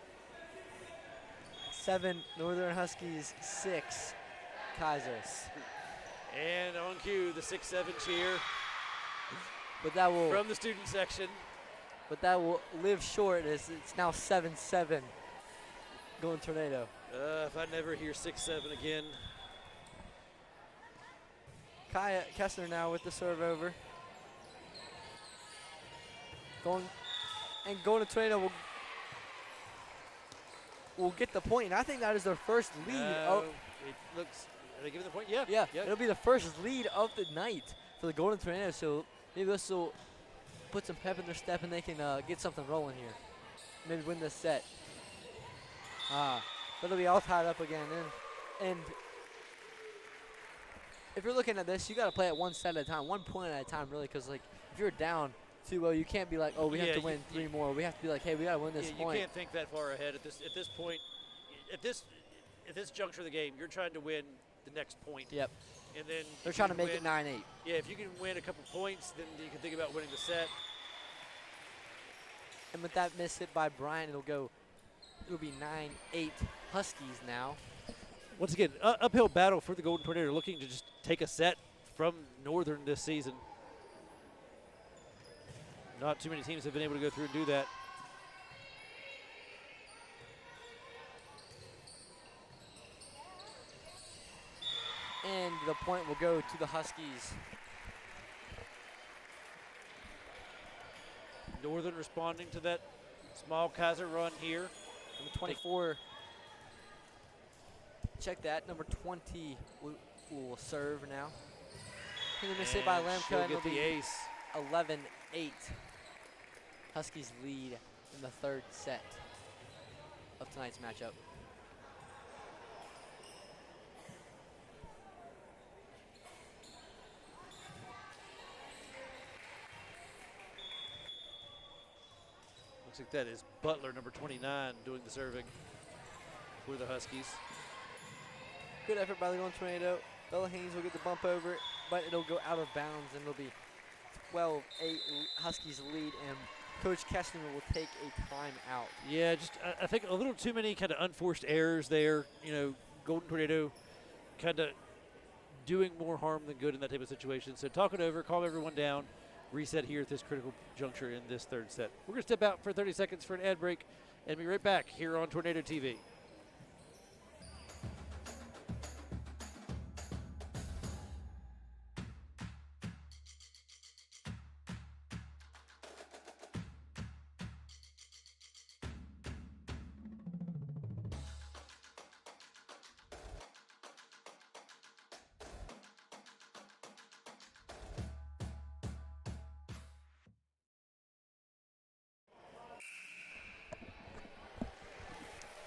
7 Northern Huskies, 6 Kaisers. And on cue, the 6-7 cheer But that will from the student section. But that will live short as it's now 7-7 Golden Tornado. If I never hear 6-7 again. Kaya Kessler now with the serve over. Golden Tornado will get the point, and I think that is their first lead. It looks, are they giving the point? Yeah. Yeah, it'll be the first lead of the night for the Golden Tornado, so maybe this will put some pep in their step and they can get something rolling here. Maybe win this set. But it'll be all tied up again. And if you're looking at this, you got to play it one set at a time, 1 point at a time, really, because like if you're down 2-0, you can't be like, oh, we have to win 3 more. We have to be like, hey, we got to win this point. You can't think that far ahead at this point. At this juncture of the game, you're trying to win the next point. Yep. And then they're trying to make it 9-8. Yeah, if you can win a couple points, then you can think about winning the set. And with that miss hit by Bryant, it'll be 9-8 Huskies now. Once again, uphill battle for the Golden Tornado, looking to just take a set from Northern this season. Not too many teams have been able to go through and do that. And the point will go to the Huskies. Northern responding to that small Kaiser run here. Number 24. Check that. Number 20 will serve now. Going to miss it by Lamka, and it'll be ace. 11-8. Huskies lead in the third set of tonight's matchup. Looks like that is Butler, number 29, doing the serving for the Huskies. Good effort by the Golden Tornado. Bella Haynes will get the bump over, but it'll go out of bounds, and it'll be 12-8 Huskies lead, and Coach Kessler will take a timeout. Yeah, just I think a little too many kind of unforced errors there. You know, Golden Tornado kind of doing more harm than good in that type of situation. So talk it over, calm everyone down, reset here at this critical juncture in this third set. We're going to step out for 30 seconds for an ad break and be right back here on Tornado TV.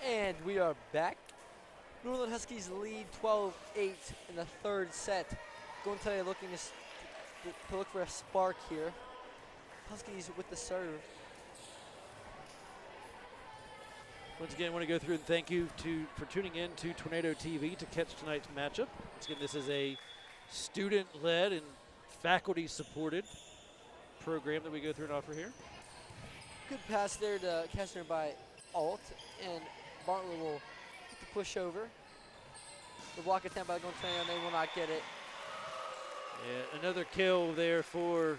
And we are back. Northern Huskies lead 12-8 in the third set. Golden Tornado looking to look for a spark here. Huskies with the serve. Once again, I want to go through and thank you for tuning in to Tornado TV to catch tonight's matchup. Once again, this is a student-led and faculty-supported program that we go through and offer here. Good pass there to Kessner by Alt, and Bartlett will get the push over. The block attempt by the Golden Tornado, and they will not get it. Yeah, another kill there for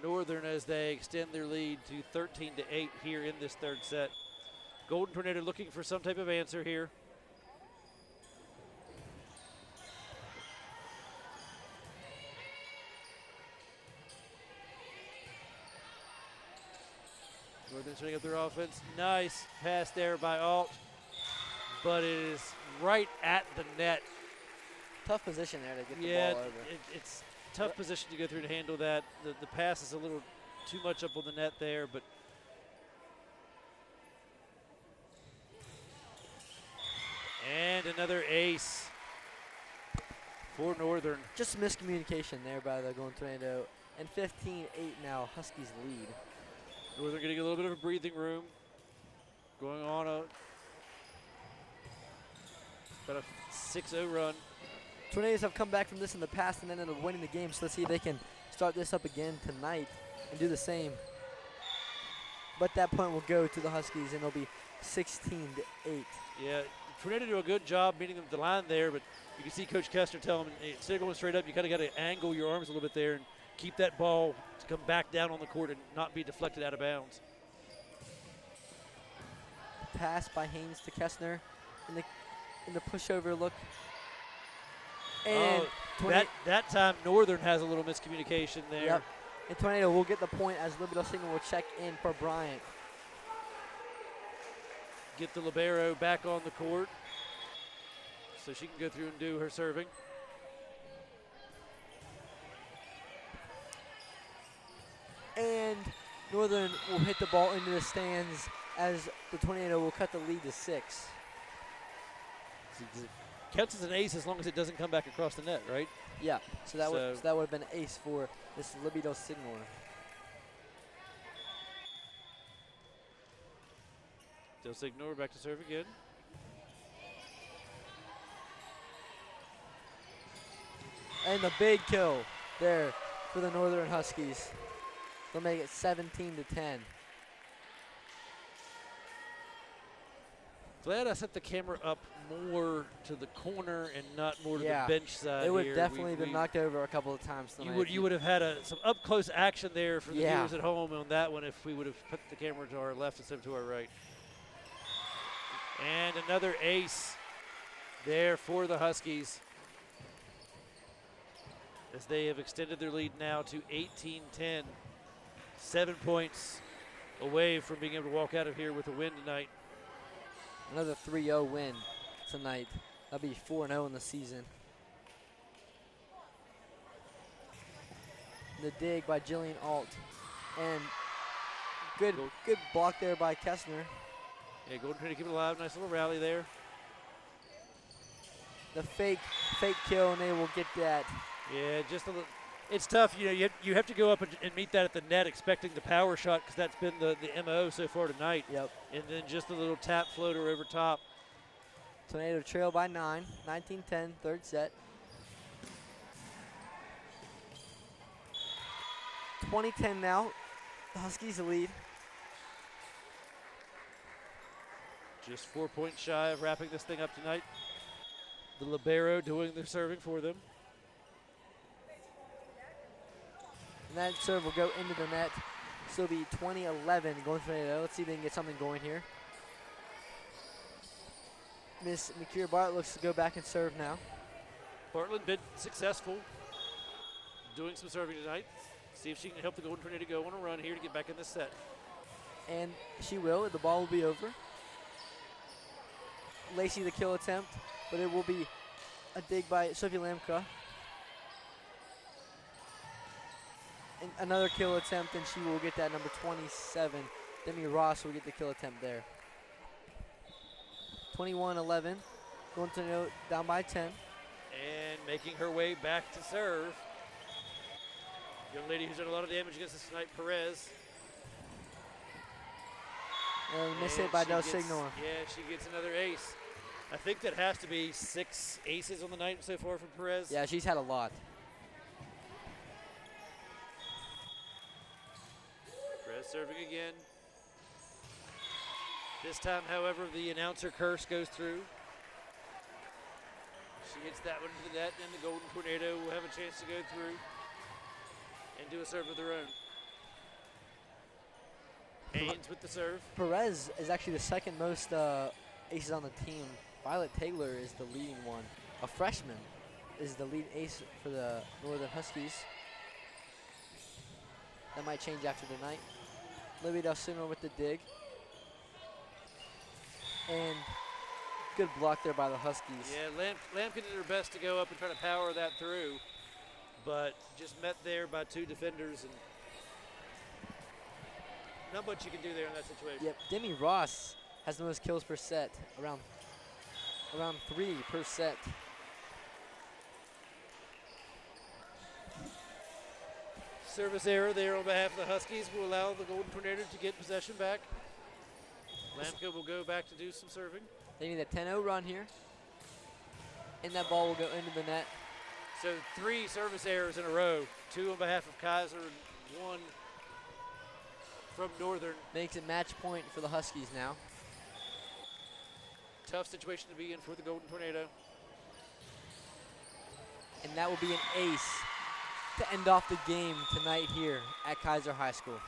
Northern as they extend their lead to 13-8 here in this third set. Golden Tornado looking for some type of answer here. Northern setting up their offense. Nice pass there by Alt, but it is right at the net. Tough position there to get the Yeah, ball over. it's tough position to go through to handle that. The pass is a little too much up on the net there, but and another ace for Northern. Just miscommunication there by the Golden Tornado. And 15-8 now, Huskies lead. Northern getting a little bit of a breathing room. Going on about a 6-0 run. Tornadoes have come back from this in the past and ended up winning the game, so let's see if they can start this up again tonight and do the same. But that point will go to the Huskies, and it'll be 16-8. Yeah, Tornado do a good job meeting them at the line there, but you can see Coach Kessler tell them, instead of going straight up, you kind of got to angle your arms a little bit there and keep that ball to come back down on the court and not be deflected out of bounds. Pass by Haynes to Kessner in the pushover look. And that time Northern has a little miscommunication there. Yep. And Tornado will get the point as Libero Signal will check in for Bryant. Get the libero back on the court so she can go through and do her serving. And Northern will hit the ball into the stands as the Tornado will cut the lead to 6. Counts as an ace as long as it doesn't come back across the net, right? Yeah, so that would have been an ace for this Libero Signaler. Del Signor back to serve again. And the big kill there for the Northern Huskies. They'll make it 17-10. Glad I set the camera up more to the corner and not more to the bench side. It would here. definitely been knocked over a couple of times tonight. You would have had some up close action there for the viewers at home on that one if we would have put the camera to our left instead of to our right. And another ace there for the Huskies as they have extended their lead now to 18-10. 7 points away from being able to walk out of here with a win tonight. Another 3-0 win tonight. That'll be 4-0 in the season. The dig by Jillian Alt. And good block there by Kessner. Yeah, Golden Tornado keep it alive. Nice little rally there. The fake kill, and they will get that. Yeah, just a little. It's tough. You know, you have to go up and meet that at the net, expecting the power shot because that's been the MO so far tonight. Yep. And then just a little tap floater over top. Tornado trail by 9, 19-10, third set. 20-10 now. The Huskies lead. Just 4 points shy of wrapping this thing up tonight. The libero doing the serving for them. And that serve will go into the net. So it'll be 20-11 going for Tornado. Let's see if they can get something going here. Miss Makira Bartlett looks to go back and serve now. Bartlett been successful doing some serving tonight. See if she can help the Golden Tornado go on a run here to get back in this set. And she will. The ball will be over. Lacey the kill attempt, but it will be a dig by Sophie Lamka. And another kill attempt, and she will get that number 27. Demi Ross will get the kill attempt there. 21-11. Going to note down by 10. And making her way back to serve. Young lady who's done a lot of damage against us tonight, Perez. And miss hit by Del Signor. Yeah, she gets another ace. I think that has to be 6 aces on the night so far from Perez. Yeah, she's had a lot. Perez serving again. This time, however, the announcer curse goes through. She hits that one into the net, and the Golden Tornado will have a chance to go through and do a serve of their own. Haynes with the serve. Perez is actually the second most aces on the team. Violet Taylor is the leading one. A freshman is the lead ace for the Northern Huskies. That might change after tonight. Libby Delcino with the dig. And good block there by the Huskies. Yeah, Lampkin did her best to go up and try to power that through, but just met there by two defenders, and not much you can do there in that situation. Yep, Demi Ross has the most kills per set, around 3 per set. Service error there on behalf of the Huskies will allow the Golden Tornado to get possession back. Lampkin will go back to do some serving. They need a 10-0 run here. And that ball will go into the net. So 3 service errors in a row. 2 on behalf of Kaiser and 1 from Northern. Makes it match point for the Huskies now. Tough situation to be in for the Golden Tornado. And that will be an ace to end off the game tonight here at Kaiser High School.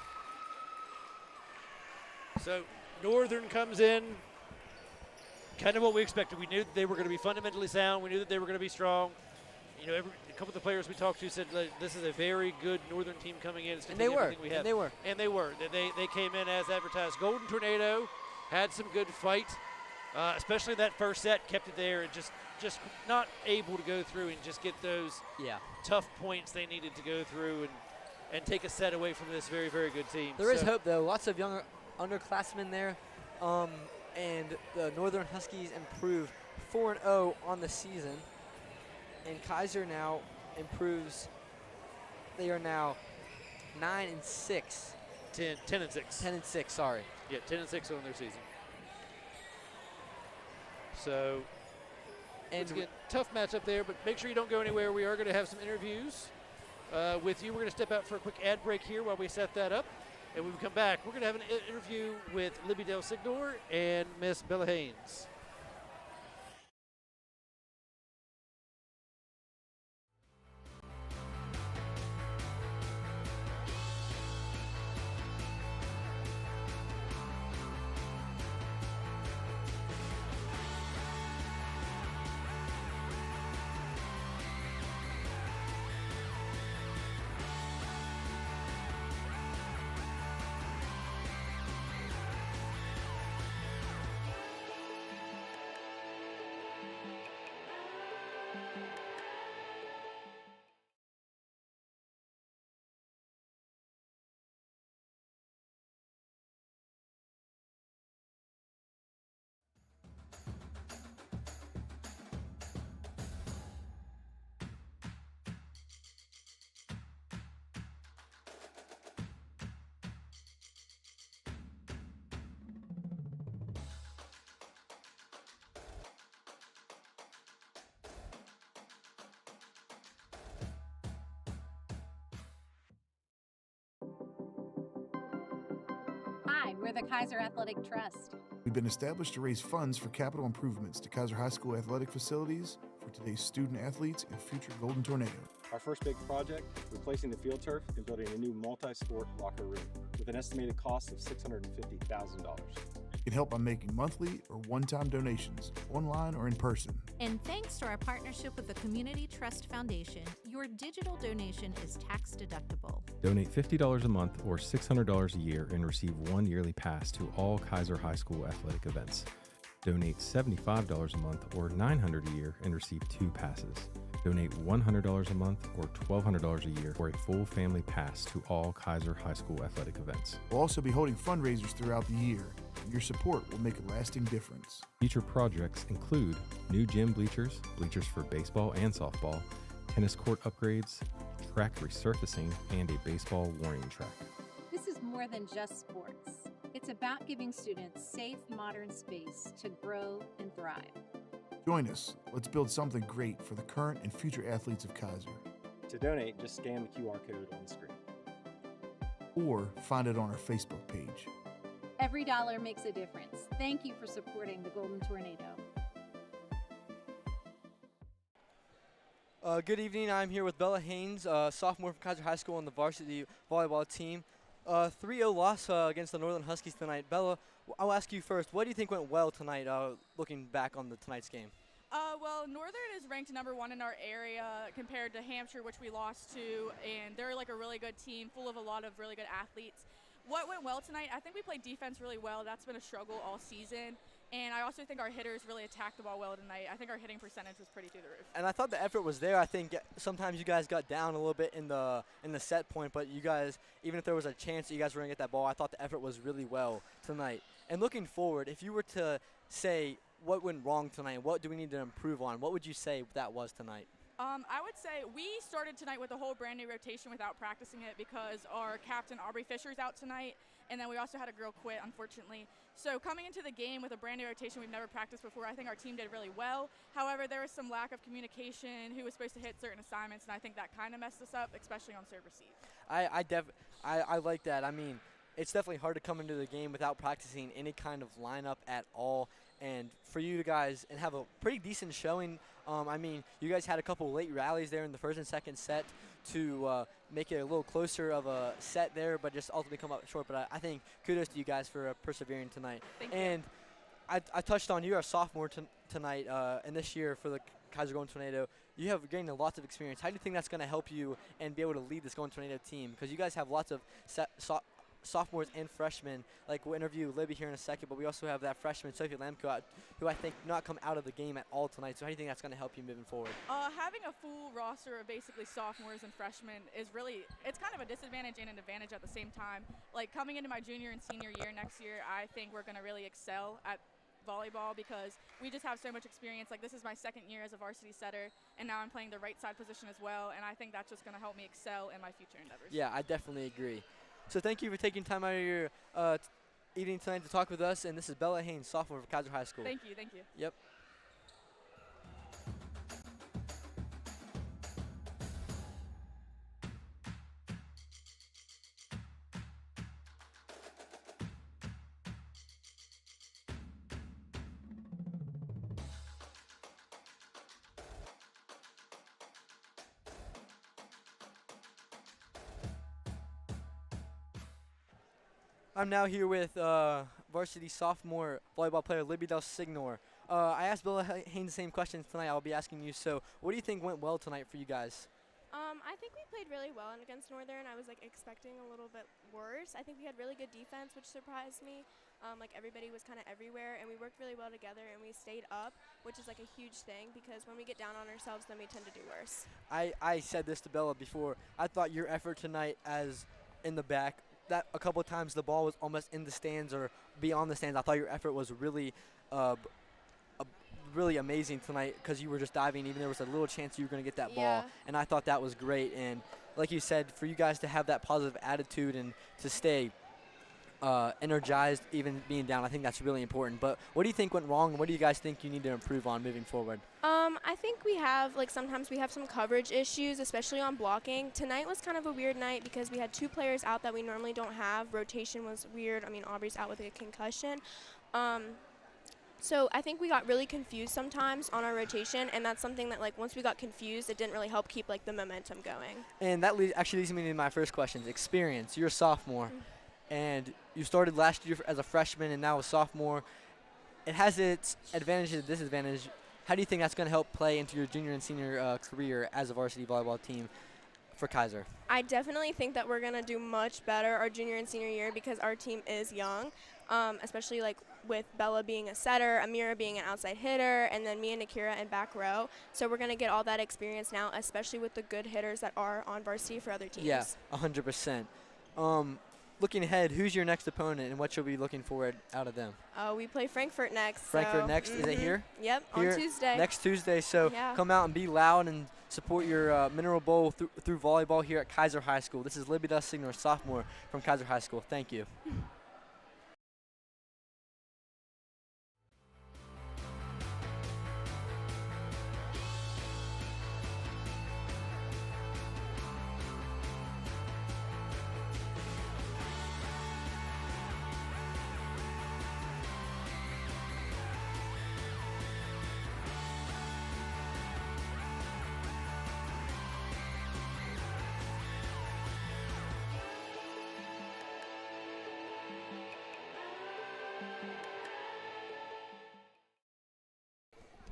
So Northern comes in, kind of what we expected. We knew that they were going to be fundamentally sound. We knew that they were going to be strong. You know, a couple of the players we talked to said this is a very good Northern team coming in. And they were. We have. And they were. And they were. They came in as advertised. Golden Tornado had some good fight, especially that first set. Kept it there and just not able to go through and just get those tough points they needed to go through and take a set away from this very, very good team. There is hope, though. Lots of young underclassmen there. And the Northern Huskies improved 4-0 on the season. And Kaiser now improves. They are now 9-6. 10-6. 10-6, sorry. Yeah, 10-6 on their season. So, once again, tough matchup there, but make sure you don't go anywhere. We are going to have some interviews with you. We're going to step out for a quick ad break here while we set that up. And when we come back, we're going to have an interview with Libby Del Signor and Miss Bella Haynes. Hi, we're the Kaiser Athletic Trust. We've been established to raise funds for capital improvements to Kaiser High School athletic facilities for today's student athletes and future Golden Tornado. Our first big project, replacing the field turf and building a new multi-sport locker room with an estimated cost of $650,000. You can help by making monthly or one-time donations, online or in person. And thanks to our partnership with the Community Trust Foundation, your digital donation is tax deductible. Donate $50 a month or $600 a year and receive 1 yearly pass to all Kaiser High School athletic events. Donate $75 a month or $900 a year and receive 2 passes. Donate $100 a month or $1,200 a year for a full family pass to all Kaiser High School athletic events. We'll also be holding fundraisers throughout the year. Your support will make a lasting difference. Future projects include new gym bleachers, bleachers for baseball and softball, tennis court upgrades, track resurfacing, and a baseball warning track. This is more than just sports. It's about giving students safe, modern space to grow and thrive. Join us. Let's build something great for the current and future athletes of Kaiser. To donate, just scan the QR code on the screen. Or find it on our Facebook page. Every dollar makes a difference. Thank you for supporting the Golden Tornado. Good evening. I'm here with Bella Haynes, sophomore from Kaiser High School on the varsity volleyball team. 3-0 loss against the Northern Huskies tonight. Bella, I'll ask you first. What do you think went well tonight, looking back on tonight's game? Well, Northern is ranked #1 in our area compared to Hampshire, which we lost to, and they're like a really good team, full of a lot of really good athletes. What went well tonight? I think we played defense really well. That's been a struggle all season. And I also think our hitters really attacked the ball well tonight. I think our hitting percentage was pretty through the roof. And I thought the effort was there. I think sometimes you guys got down a little bit in the set point, but you guys, even if there was a chance that you guys were going to get that ball, I thought the effort was really well tonight. And looking forward, if you were to say what went wrong tonight, what do we need to improve on, what would you say that was tonight? I would say we started tonight with a whole brand new rotation without practicing it because our captain, Aubrey Fisher's out tonight, and then we also had a girl quit, unfortunately. So coming into the game with a brand new rotation we've never practiced before, I think our team did really well. However, there was some lack of communication, who was supposed to hit certain assignments, and I think that kind of messed us up, especially on serve receive. I like that. I mean, it's definitely hard to come into the game without practicing any kind of lineup at all. And for you guys and have a pretty decent showing. I mean, you guys had a couple late rallies there in the first and second set to make it a little closer of a set there, but just ultimately come up short. But I think kudos to you guys for persevering tonight. Thank you. And I touched on you're a sophomore tonight, and this year for the KHS Golden Tornado, you have gained lots of experience. How do you think that's going to help you and be able to lead this Golden Tornado team? Because you guys have lots of sophomores and freshmen. Like, we'll interview Libby here in a second, but we also have that freshman, Sophie Lamco, who I think not come out of the game at all tonight. So how do you think that's going to help you moving forward? Having a full roster of basically sophomores and freshmen is really, it's kind of a disadvantage and an advantage at the same time. Like, coming into my junior and senior year next year, I think we're going to really excel at volleyball because we just have so much experience. Like, this is my second year as a varsity setter, and now I'm playing the right side position as well, and I think that's just going to help me excel in my future endeavors. Yeah, I definitely agree. So thank you for taking time out of your evening tonight to talk with us. And this is Bella Haynes, sophomore for KHS High School. Thank you. Thank you. Yep. I'm now here with varsity sophomore volleyball player Libby Del Signor. I asked Bella Haynes the same questions tonight. I'll be asking you. So, what do you think went well tonight for you guys? I think we played really well against Northern. I was expecting a little bit worse. I think we had really good defense, which surprised me. Everybody was kind of everywhere, and we worked really well together, and we stayed up, which is a huge thing because when we get down on ourselves, then we tend to do worse. I said this to Bella before. I thought your effort tonight as in the back, that a couple of times the ball was almost in the stands or beyond the stands. I thought your effort was really really amazing tonight because you were just diving. Even there was a little chance you were going to get that ball, and I thought that was great. And like you said, for you guys to have that positive attitude and to stay energized even being down, I think that's really important. But what do you think went wrong, and what do you guys think you need to improve on moving forward? I think we have, sometimes we have some coverage issues, especially on blocking. Tonight was kind of a weird night because we had 2 players out that we normally don't have. Rotation was weird. I mean, Aubrey's out with a concussion. So I think we got really confused sometimes on our rotation, and that's something that, once we got confused, it didn't really help keep, the momentum going. And that actually leads me to my first question. Experience. You're a sophomore, and you started last year as a freshman and now a sophomore. It has its advantage and disadvantage. How do you think that's going to help play into your junior and senior career as a varsity volleyball team for Kaiser? I definitely think that we're going to do much better our junior and senior year because our team is young, especially with Bella being a setter, Amira being an outside hitter, and then me and Akira in back row. So we're going to get all that experience now, especially with the good hitters that are on varsity for other teams. Yeah, 100%. Looking ahead, who's your next opponent and what you'll be looking forward out of them? We play Frankfurt next. Frankfurt next? Is it here? Yep, here, on Tuesday. Next Tuesday. So come out and be loud and support your Mineral Bowl through volleyball here at KHS High School. This is Libby Dussinger, sophomore from KHS High School. Thank you.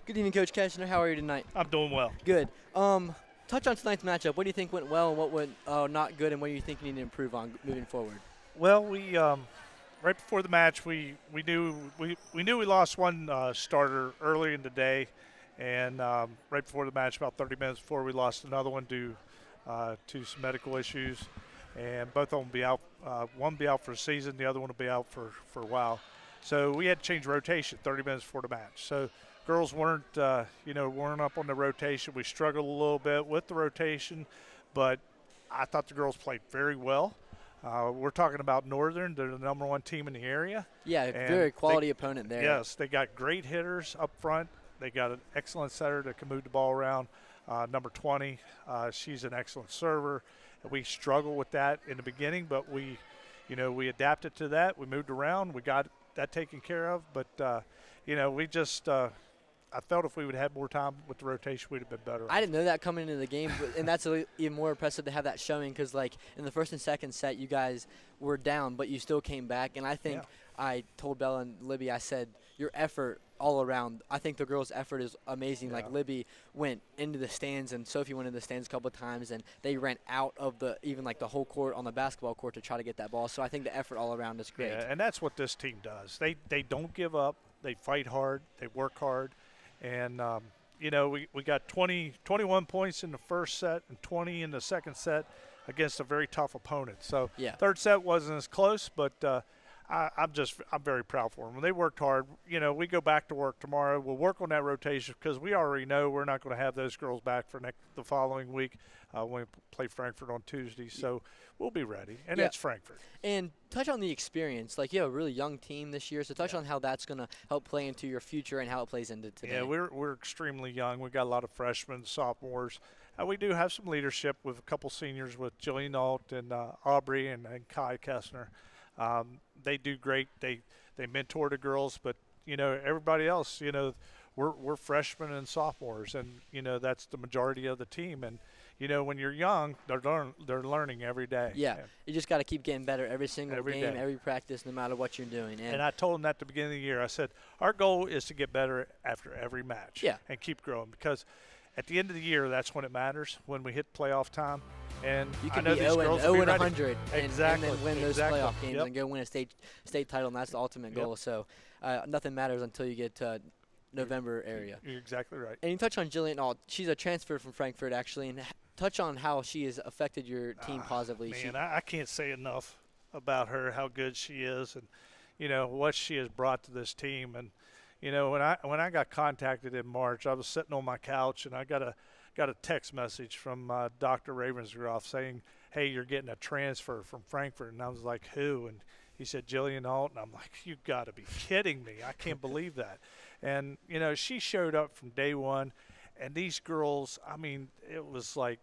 Good evening, Coach Keshner. How are you tonight? I'm doing well. Good. Touch on tonight's matchup. What do you think went well and what went not good, and what do you think you need to improve on moving forward? Well, we right before the match, we knew we lost one starter early in the day, and right before the match, about 30 minutes before, we lost another one due to some medical issues, and both of them will be out. One will be out for the season, the other one will be out for a while. So we had to change rotation 30 minutes before the match. So girls weren't up on the rotation. We struggled a little bit with the rotation, but I thought the girls played very well. We're talking about Northern. They're the #1 team in the area. Yeah, very quality opponent there. Yes, they got great hitters up front. They got an excellent setter that can move the ball around. Number 20, she's an excellent server. We struggled with that in the beginning, but we adapted to that. We moved around. We got that taken care of. But, we just I felt if we would have more time with the rotation, we'd have been better. I didn't know that coming into the game, and that's even more impressive to have that showing because, like, in the first and second set, you guys were down, but you still came back. And I think I told Bella and Libby, I said, your effort all around, I think the girls' effort is amazing. Like, Libby went into the stands, and Sophie went into the stands a couple of times, and they ran out of the whole court on the basketball court to try to get that ball. So I think the effort all around is great. Yeah, and that's what this team does. They don't give up. They fight hard. They work hard. And, we got 21 points in the first set and 20 in the second set against a very tough opponent. So third set wasn't as close, but I'm very proud for them. They worked hard. We go back to work tomorrow. We'll work on that rotation because we already know we're not going to have those girls back for the following week when we play Frankfurt on Tuesday. So we'll be ready, and it's Frankfurt. And touch on the experience. Like, you have a really young team this year, so touch on how that's going to help play into your future and how it plays into today. Yeah, we're extremely young. We've got a lot of freshmen, sophomores. We do have some leadership with a couple seniors with Jillian Alt and Aubrey and Kai Kessner. They do great. They mentor the girls, but everybody else, we're freshmen and sophomores, and that's the majority of the team. And when you're young, they're learning every day. Yeah, you just got to keep getting better every single game, every practice, no matter what you're doing. And I told them at the beginning of the year, I said our goal is to get better after every match. And keep growing, because at the end of the year, that's when it matters, when we hit playoff time. And you can I know be these 0 girls and will be 100 ready. and then win those playoff games and go win a state title, and that's the ultimate goal. So nothing matters until you get to November area. You're exactly right. And you touch on Jillian Alt. She's a transfer from Frankfurt, actually, and touch on how she has affected your team positively. Man, I can't say enough about her, how good she is, and what she has brought to this team. And when I got contacted in March, I was sitting on my couch, and I got a text message from Dr. Ravensgroff saying, hey, you're getting a transfer from Frankfurt. And I was like, who? And he said, Jillian Alt. And I'm like, you've got to be kidding me. I can't believe that. And, she showed up from day one. And these girls, I mean, it was like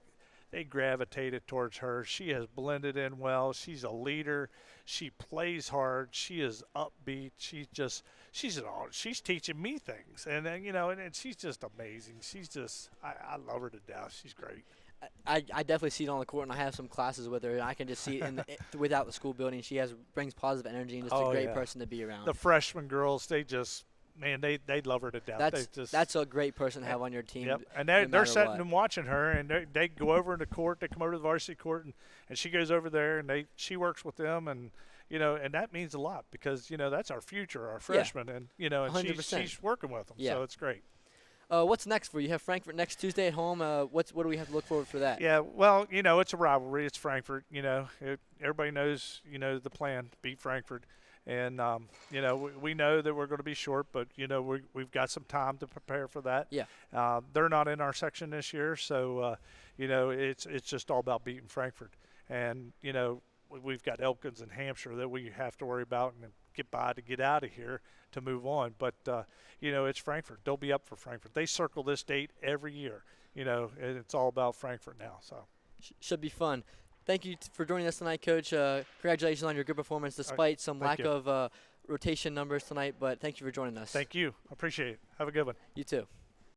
they gravitated towards her. She has blended in well. She's a leader. She plays hard. She is upbeat. She's teaching me things. And then, and she's just amazing. I love her to death. She's great. I definitely see it on the court, and I have some classes with her, and I can just see it without the school building. She brings positive energy and just a great person to be around. The freshman girls, they love her to death. That's a great person to have on your team. Yep. And they're sitting and watching her, and they go over in the court. They come over to the varsity court, and she goes over there, and she works with them, and and that means a lot because that's our future, our freshmen, and and she's working with them, so it's great. What's next for you? You have Frankfurt next Tuesday at home. What do we have to look forward for that? Yeah, well, it's a rivalry. It's Frankfurt. Everybody knows the plan: beat Frankfurt. And, we know that we're going to be short, but, we've got some time to prepare for that. Yeah. They're not in our section this year, so, it's just all about beating Frankfurt. And, we've got Elkins and Hampshire that we have to worry about and get by to get out of here to move on. But, it's Frankfurt. They'll be up for Frankfurt. They circle this date every year, and it's all about Frankfurt now. So should be fun. Thank you for joining us tonight, Coach. Congratulations on your good performance despite some lack of rotation numbers tonight, but thank you for joining us. Thank you. I appreciate it. Have a good one. You too.